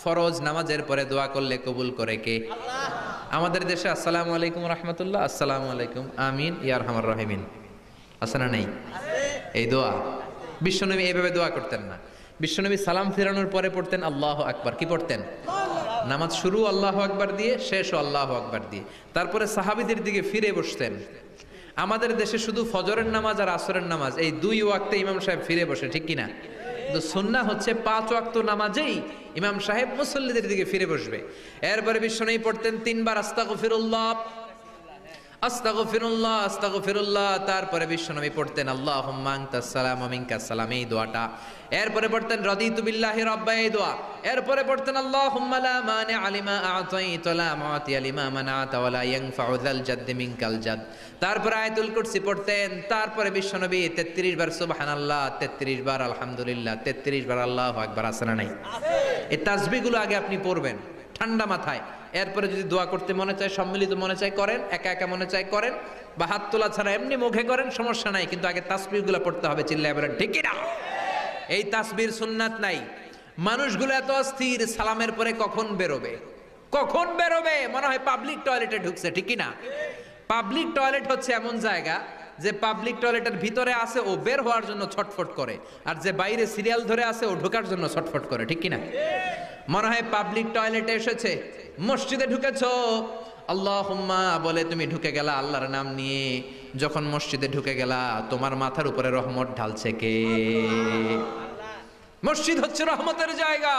ফরজ নামাজের পরে দোয়া করলে কবুল করে কে? আল্লাহ। আমাদের দেশে আসসালামু আলাইকুম রাহমাতুল্লাহ, আসসালামু আলাইকুম, আমিন ইয়া আরহামার রাহিমিন, আছে না নাই? এই দোয়া বিশ্বনবী এইভাবে দোয়া করতেন না। বিশ্বনবী সালাম ফেরানোর পরে পড়তেন আল্লাহু আকবার। কি পড়তেন? নামাজ শুরু আল্লাহু আকবার দিয়ে, শেষও আল্লাহু আকবার দিয়ে। তারপরে সাহাবীদের দিকে ফিরে বসতেন। আমাদের দেশে শুধু ফজরের নামাজ আর আসরের নামাজ, এই 2 ওয়াক্তে ইমাম সাহেব ফিরে বসে, ঠিক কিনা? কিন্তু সুন্নাহ হচ্ছে 5 ওয়াক্ত নামাজেই ইমাম সাহেব মুসল্লিদের দিকে ফিরে বসবে। এরপরে বিশ্বনবী পড়তেন 3 বার আস্তাগফিরুল্লাহ, আস্তাগফিরুল্লাহ, আস্তাগফিরুল্লাহ। তারপরে বিশ্বনবী পড়তেন আল্লাহুম্মা আনতাস সালাম ওয়া মিনকাস সালাম, এই দোয়াটা। এরপরে পড়তেন রাদিতু বিল্লাহি রাব্বা, এই দোয়া। এরপরে পড়তেন আল্লাহুম্মা লা মানিআ লিমা আ'তাইতা ওয়া লা মু'তিয়া লিমা মানা'তা ওয়া লা ইয়ানফা'ু যাল জাদ্দি মিনকাল জাদ। তারপরে আয়াতুল কুরসি পড়তেন। তারপরে বিশ্বনবী 33 বার সুবহানাল্লাহ, 33 বার আলহামদুলিল্লাহ, 33 বার আল্লাহু আকবার, আছে না নাই? এই তাসবিহগুলো আগে আপনি পড়বেন ঠান্ডা মাথায়। এরপরে যদি দোয়া করতে মনে চায়, সম্মিলিত মনে চায় করেন, একা একা মনে চায় করেন, বা হাত তোলা ছাড়া এমনি মুখে করেন, সমস্যা নাই, কিন্তু আগে তাসবিহগুলো পড়তে হবে। চিল্লায় বলেন ঠিক কি না? এই তাসবির সুন্নাত নাই। মানুষগুলো এত অস্থির, সালামের পরে কখন বেরোবে, কখন বেরোবে, মনে হয় পাবলিক টয়লেটে ঢুকছে, ঠিক কি না? পাবলিক টয়লেট হচ্ছে এমন জায়গা যে পাবলিক টয়লেটের ভিতরে আছে, ও বের হওয়ার জন্য ছটফট করে, আর যে বাইরে সিরিয়াল ধরে আছে, ও ঢোকার জন্য ছটফট করে, ঠিক কি না? মনে হয় পাবলিক টয়লেটে এসেছে, মসজিদে ঢুকেছো, আল্লাহুম্মা বলে তুমি ঢুকে গেলা আল্লাহর নাম নিয়ে। যখন মসজিদে ঢুকে গেলা, তোমার মাথার উপরে রহমত ঢালছে কে? মসজিদ হচ্ছে রহমতের জায়গা।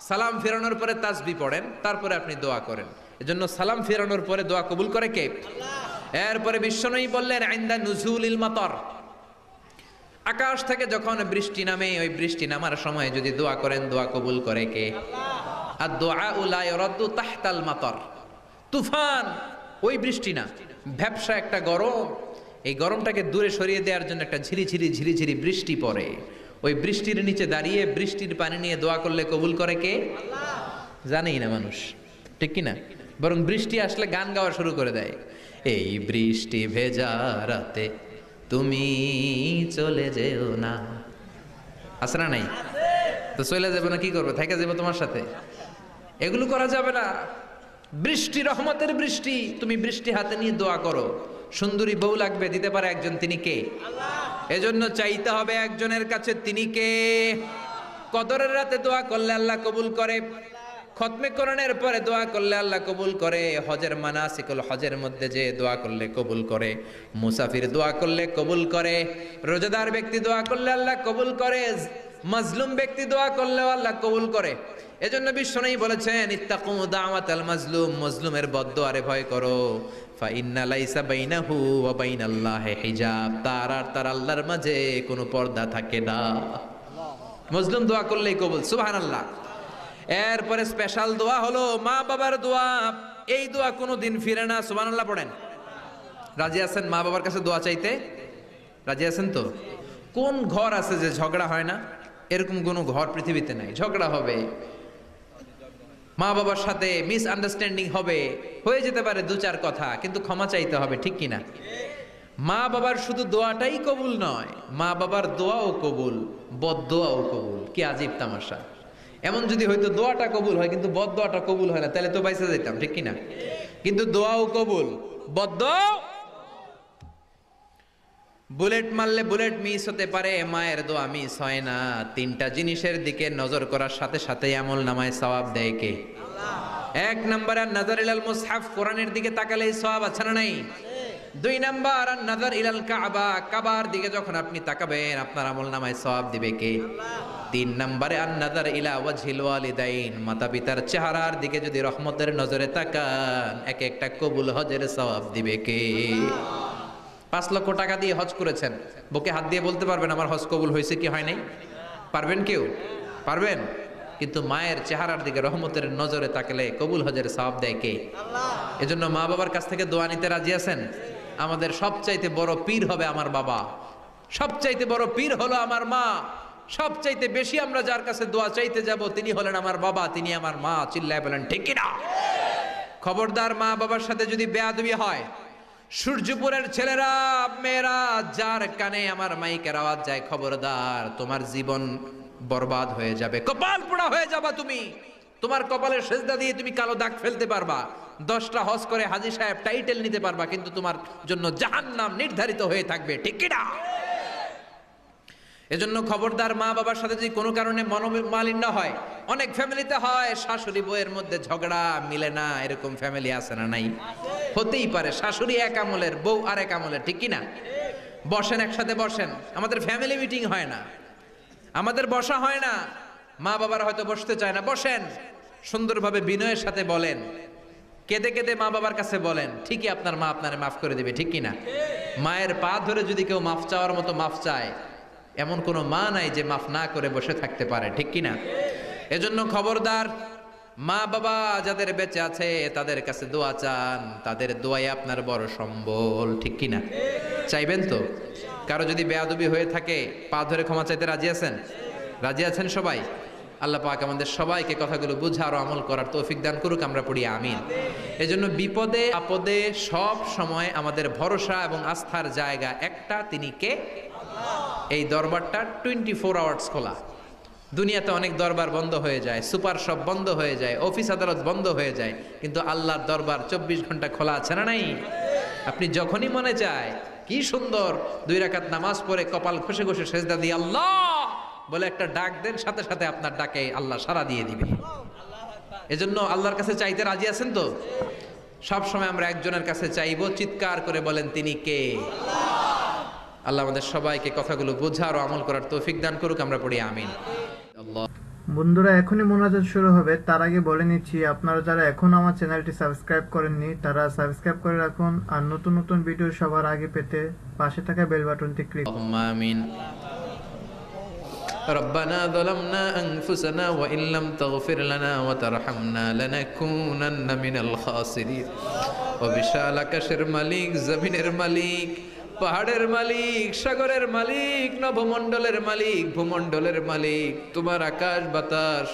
সালাম ফেরানোর পরে তাসবিহ পড়েন, তারপরে আপনি দোয়া করেন। এজন্য সালাম ফেরানোর পরে দোয়া কবুল করে কে? আল্লাহ। এরপরে বিশ্বনবী বললেন ইনদা নুজুলিল মাতার, আকাশ থেকে যখন বৃষ্টি নামে, ওই বৃষ্টি নামার সময় যদি দোয়া করেন, দোয়া কবুল করে কে? আল্লাহ। আর দুআ লা ইরাদ্দু তাহতাল মাতার, তুফান ওই বৃষ্টি না, ভ্যাপসা একটা গরম, এই গরমটাকে দূরে সরিয়ে দেওয়ার জন্য একটা ঝিরিঝিরি ঝিরিঝিরি বৃষ্টি পড়ে। ওই বৃষ্টির নিচে দাঁড়িয়ে বৃষ্টির পানি নিয়ে দোয়া করলে কবুল করে কে? জানেই না মানুষ, ঠিক কি না? বরং বৃষ্টি আসলে গান গাওয়া শুরু করে দেয়, এই বৃষ্টি ভেজা রাতে তুমি চলে যেও না। আছে না নাই? তো চলে যাবে না, কি করবে? থেকে যাবো তোমার সাথে? এগুলো করা যাবে না। বৃষ্টি রহমতের বৃষ্টি, তুমি বৃষ্টি হাতে নিয়ে দোয়া করো। সুন্দরী বউ লাগবে, দিতে পারে একজন, তিনি কে? এজন্য চাইতে হবে একজনের কাছে, তিনি কে? কদরের রাতে দোয়া করলে আল্লাহ কবুল করে, খতমে কোরআনের পরে দোয়া করলে আল্লাহ কবুল করে, হজের মানাসিকুল হজের মধ্যে যে দোয়া করলে কবুল করে, মুসাফির দোয়া করলে কবুল করে, রোজাদার ব্যক্তি দোয়া করলে আল্লাহ কবুল করে, মাজলুম ব্যক্তি দোয়া করলেও আল্লাহ কবুল করে। এজন্য বিশ্বনবী বলেছেন, ইত্তাকু দাওয়াতাল মাজলুম, মাজলুমের বদদোয়ারে ভয় করো, ফা ইন্না লাইসা বাইনাহু ওয়া বাইনাল্লাহি হিজাব, তার আর তার আল্লাহর মাঝে কোনো পর্দা থাকে না। মাজলুম দোয়া করলেই কবুল, সুবহানাল্লাহ। এরপরে স্পেশাল দোয়া হলো মা বাবার দোয়া। এই দোয়া কোনোদিন ফিরে না, সুবহানাল্লাহ পড়েন। রাজি আছেন মা বাবার কাছে দোয়া চাইতে? রাজি আছেন তো? কোন ঘর আছে যে ঝগড়া হয় না? এরকম কোনো ঘর পৃথিবীতে নাই। ঝগড়া হবে, মা বাবার সাথে মিসআন্ডারস্ট্যান্ডিং হবে, হয়ে যেতে পারে দু চার কথা, কিন্তু ক্ষমা চাইতে হবে, ঠিক কিনা? মা বাবার শুধু দোয়াটাই কবুল নয়, মা বাবার দোয়াও কবুল, বদদোয়াও কবুল। কি আজীব তামাশা! এমন যদি হয়তো দোয়াটা কবুল হয় কিন্তু বদদোয়াটা কবুল হয় না, তাহলে তো বাইসা যেতাম, ঠিক কিনা? কিন্তু দোয়াও কবুল, বদদোয়াও। বুলেট মারলে বুলেট মিস হতে পারে, মায়ের দোয়া মিস হয় না। তিনটা জিনিসের দিকে নজর করার সাথে সাথে আমল নামায় সওয়াব দেয় কে? এক নাম্বার নাযার ইলাল মুসহাফ, কোরআনের দিকে তাকালেই সওয়াব আছে না নাই? দুই নাম্বার নাযার ইলাল কাবা, কাবার দিকে যখন আপনি তাকাবেন আপনার আমল নামায় সওয়াব দিবে কে? তিন নম্বরে নাযার ইলা ওয়াজহিল ওয়ালিদাইন, মাতা পিতার চেহারার দিকে যদি রহমতের নজরে তাকান, এক একটা কবুল হজের সওয়াব দিবে কে? 5 লক্ষ টাকা দিয়ে হজ করেছেন, বুকে হাত দিয়ে বলতে পারবেন আমার হজ কবুল হয়েছে কি হয় নাই? পারবেন কেউ? পারবেন? কিন্তু মায়ের চেহারার দিকে রহমতের নজরে তাকালে কবুল হজের সওয়াব দেয় কে? এজন্য মা বাবার কাছ থেকে দোয়া নিতে রাজি আছেন? আমাদের সবচাইতে বড় পীর হবে আমার বাবা, সবচাইতে বড় পীর হলো আমার মা, সবচাইতে বেশি আমরা যার কাছে দোয়া চাইতে যাব তিনি হলেন আমার বাবা, তিনি আমার মা। চিল্লায় বলেন ঠিক কিনা? খবরদার মা বাবার সাথে যদি বেয়াদবি হয়, সূর্যপুরের ছেলেরা মেয়েরা যার কানে আমার মাইকের আওয়াজ যায়, খবরদার, তোমার জীবন বরবাদ হয়ে যাবে, কপাল পোড়া হয়ে যাবা তুমি। তোমার কপালের সেজদা দিয়ে তুমি কালো দাগ ফেলতে পারবা, 10টা হজ করে হাজী সাহেব টাইটেল নিতে পারবা, কিন্তু তোমার জন্য জাহান্নাম নির্ধারিত হয়ে থাকবে, ঠিক কিনা? এজন্য খবরদার মা বাবার সাথে যদি কোনো কারণে মনোমালিন্য হয়, অনেক ফ্যামিলিতে হয় শাশুড়ি বউয়ের মধ্যে ঝগড়া মিলে না, এরকম ফ্যামিলি আছে না নাই? হতেই পারে, শাশুড়ি এক আমলের, বউ আর এক আমলের, ঠিক কিনা? বসেন, একসাথে বসেন, আমাদের ফ্যামিলি মিটিং হয় না, আমাদের বসা হয় না, মা বাবারা হয়তো বসতে চায় না, বসেন, সুন্দরভাবে বিনয়ের সাথে বলেন, কেঁদে কেঁদে মা বাবার কাছে বলেন, ঠিকই আপনার মা আপনারে মাফ করে দেবে, ঠিক কিনা? মায়ের পা ধরে যদি কেউ মাফ চাওয়ার মতো মাফ চায়, এমন কোনো মা নাই যে মাফ না করে বসে থাকতে পারে, ঠিক কিনা? এজন্য খবরদার, মা বাবা যাদের বেঁচে আছে তাদের কাছে দোয়া চান, তাদের দোয়াই আপনার বড় সম্বল, ঠিক কিনা? চাইবেন তো? কারো যদি বেয়াদবি হয়ে থাকে পা ধরে ক্ষমা চাইতে রাজি আছেন? রাজি আছেন সবাই? আল্লাহ পাক আমাদের সবাইকে কথাগুলো বুঝার ও আমল করার তৌফিক দান করুক, আমরা পড়ি আমিন। এজন্য বিপদে আপদে সব সময় আমাদের ভরসা এবং আস্থার জায়গা একটা, তিনি কে? এই দরবারটা 24 আওয়ার্স খোলা। দুনিয়াতে অনেক দরবার বন্ধ হয়ে যায়, সুপার শপ বন্ধ হয়ে যায়, অফিস আদালত বন্ধ হয়ে যায়, কিন্তু আল্লাহর দরবার 24 ঘন্টা খোলা আছে না নাই? আপনি যখনই মনে চায়, কি সুন্দর 2 রাকাত নামাজ পড়ে কপাল ঘষে ঘষে সেজদা দিয়ে আল্লাহ বলে একটা ডাক দেন, সাথে সাথে আপনার ডাকে আল্লাহ সাড়া দিয়ে দিবে। এজন্য আল্লাহর কাছে চাইতে রাজি আছেন তো? সব সময় আমরা একজনের কাছে চাইবো, চিৎকার করে বলেন তিনি কে? আল্লাহ আমাদের সবাইকে কথাগুলো বোঝার ও আমল করার তৌফিক দান করুক, আমরা পড়ি আমিন। আল্লাহ। বন্ধুরা, এখনই মোনাজাত শুরু হবে, তার আগে বলে নিচ্ছি আপনারা যারা এখন আমার চ্যানেলটি সাবস্ক্রাইব করেননি তারা সাবস্ক্রাইব করে রাখুন, আর নতুন নতুন ভিডিও সবার আগে পেতে পাশে থাকা বেল বাটনটি ক্লিক করুন। আমিন। ربنا ظلمنا أنفسنا وإن لم تغفر لنا وترحمنا لنكونن من الخاسرين ও বিশাল আকাশের মালিক, জমিনের মালিক, পাহাড়ের মালিক, সাগরের মালিক, নবমণ্ডলের মালিক, ভূমণ্ডলের মালিক। তোমার আকাশ বাতাস,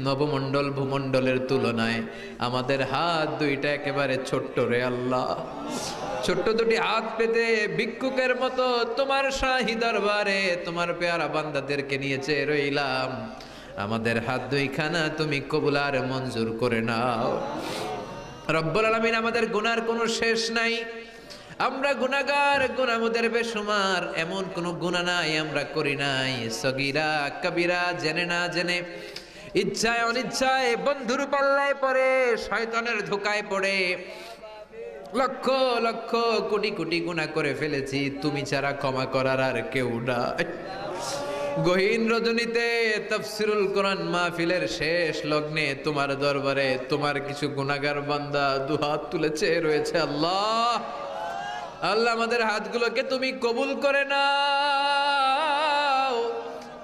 নবমণ্ডল ভূমণ্ডলের তুলনায় আমাদের হাত দুইটা একেবারে ছোট্ট রে আল্লাহ। ছোট্ট দুটি হাত পেতে ভিক্ষুকের মতো তোমার শাহী দরবারে তোমার পেয়ারা বান্দাদেরকে নিয়ে চেয়ে রইলাম। আমাদের হাত দুইখানা তুমি কবুল আর মঞ্জুর করে নাও রব্বুল আলামিন। আমাদের গুনার কোনো শেষ নাই, আমরা গুনাহগার, গুনাহদের বেশুমার, এমন কোনো গুনাহ নাই আমরা করি নাই। সগীরা কবিরা, জেনে না জেনে, ইচ্ছায় অনিচ্ছায়, বন্ধুর পাল্লায় পড়ে, শয়তানের ধোকায় পড়ে লক্ষ লক্ষ কোটি কোটি গুনাহ করে ফেলেছি। তুমি ছাড়া ক্ষমা করার আর কেউ নাই। গহীন রজনীতে তাফসীরুল কোরআন মাহফিলের শেষ লগ্নে তোমার দরবারে তোমার কিছু গুনাহগার বান্দা দুহাত তুলেছে রয়েছে। আল্লাহ আল্লাহ, আমাদের হাতগুলোকে তুমি কবুল করে নাও,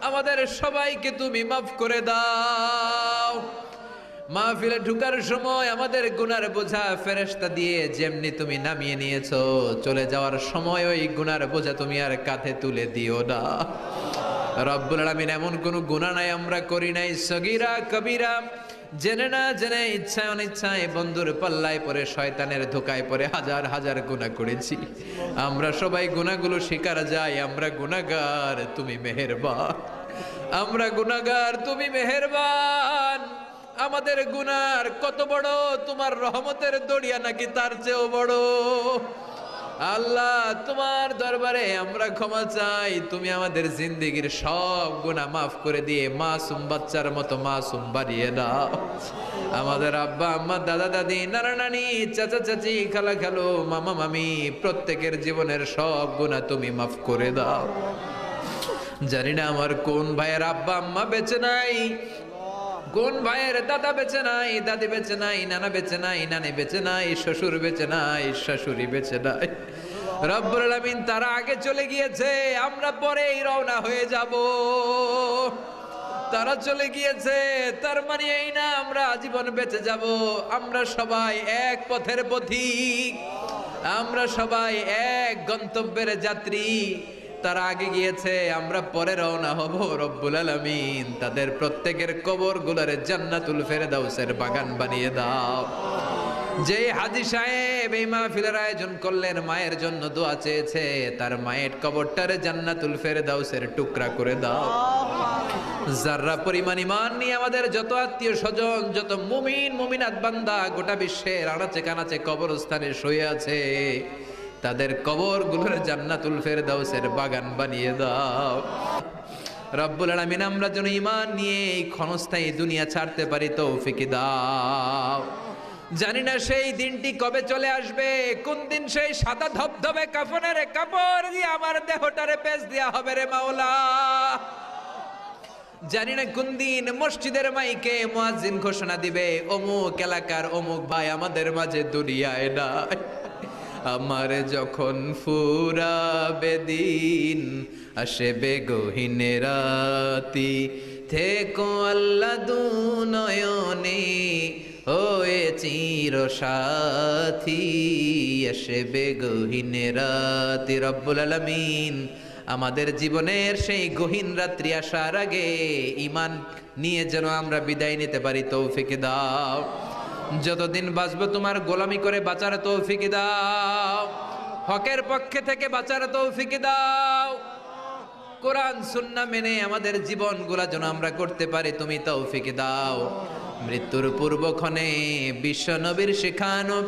আমাদের সবাইকে তুমি মাফ করে দাও। মাহফিলে ঢুকার সময় আমাদের গুনার বোঝা ফেরেশতা দিয়ে যেমনি তুমি নামিয়ে নিয়েছো, চলে যাওয়ার সময় ওই গুনার বোঝা তুমি আর কাঁধে তুলে দিও না রব্বুল আলামিন। এমন কোন গুনাহ নাই আমরা করি নাই, সগীরা কবিরা, জেনে না জেনে, ইচ্ছায় অনিচ্ছায়, বন্ধুর পাল্লায় পড়ে, শয়তানের ধোকায় পড়ে হাজার হাজার গুনাহ করেছি। আমরা সবাই গুনাহগুলো স্বীকার যাই, আমরা গুনাহগার, তুমি মেহেরবান। আমরা গুনাহগার, তুমি মেহেরবান। আমাদের গুনার কত বড়, তোমার রহমতের দরিয়া নাকি তার চেয়েও বড়। আল্লাহ, তোমার দরবারে আমরা ক্ষমা চাই, তুমি আমাদের জিন্দেগির সব গুনাহ মাফ করে দিয়ে মাসুম বাচ্চার মতো মাসুম বানিয়ে দাও। আমাদের আব্বা আম্মা, দাদা দাদি, নানা নানি, চাচা চাচি, খালা খালু, মামা মামি, প্রত্যেকের জীবনের সব গুনাহ তুমি মাফ করে দাও। জানি না আমার কোন ভাইয়ের আব্বা আম্মা বেঁচে নাই, কোন ভাইয়ের দাদা বেঁচে নাই, দাদি বেঁচে নাই, নানা বেঁচে নাই, নানি বেঁচে নাই, শ্বশুর বেঁচে নাই, শাশুড়ি বেঁচে নাই। রব্বুল আলামিন তারা আগে চলে গিয়েছে, আমরা পরেই রওনা হয়ে যাব। তারা চলে গিয়েছে, তার মানে এই না আমরা আজীবন বেঁচে যাব। আমরা সবাই এক পথের পথিক, আমরা সবাই এক গন্তব্যের যাত্রী। তারা আগে গিয়েছে, আমরা পরে রওনা হব। রব্বুল আলামিন তাদের প্রত্যেকের কবর গুলারে জান্নাতুল ফেরদাউসের বাগান বানিয়ে দাও। যে হাজী সাহেব এই মাহফিলের আয়োজন করলেন, মায়ের জন্য দোয়া চেয়েছে, তার মায়ের কবরটারে জান্নাতুল ফেরদাউসের টুকরা করে দাও। যারা পরিমাণ ঈমান নিয়ে আমাদের যত আত্মীয় স্বজন, যত মুমিন মুমিনাত বান্দা গোটা বিশ্বের আনাচে কানাচে কবরস্থানে শুয়ে আছে, তাদের কবরগুলোর জান্নাতুল ফেরদাউসের বাগান বানিয়ে দাও। রব্বুল আলামিন আমরা যেন ঈমান নিয়ে এই ক্ষণস্থায়ী দুনিয়া ছাড়তে পারি তৌফিক দাও। জানি না সেই দিনটি কবে চলে আসবে, কোন দিন সেই সাদা ধবধবে কাফনের কাপড় দিয়ে আমার দেহটারে পেঁচ দেয়া হবে রে মাওলা। জানি না কোন দিন মসজিদের মাইকে মুয়াজ্জিন ঘোষণা দিবে, অমুক এলাকার অমুক ভাই আমাদের মাঝে দুনিয়ায় নাই। আমার যখন ফুরাবে দিন, আসবে গহীন রাতি, থেকো আল্লাহ দুনয়নে হয়ে চির সাথী, আসবে গহীন রাতি। রব্বুল আলামিন আমাদের জীবনের সেই গহীন রাত্রি আসার আগে ঈমান নিয়ে যেন আমরা বিদায় নিতে পারি তৌফিক দাও। যতদিন বাঁচবো তোমার গোলামি করে বাঁচার তৌফিক দাও, হকের পক্ষে থেকে বাঁচার তৌফিক দাও। কোরআন সুন্নাহ মেনে আমাদের জীবনগুলা যেন আমরা করতে পারি তুমি তৌফিক দাও। মৃত্যুর পূর্বক্ষণে বিশ্ব নবীর শেখানো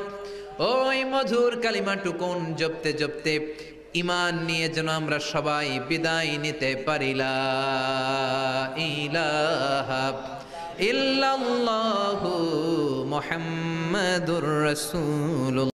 ওই মধুর কালিমাটুকুন জপতে জপতে ঈমান নিয়ে যেন আমরা সবাই বিদায় নিতে পারি। লা ইলাহা ইল্লাল্লাহু মুহাম্মাদুর রাসূলুল্লাহ।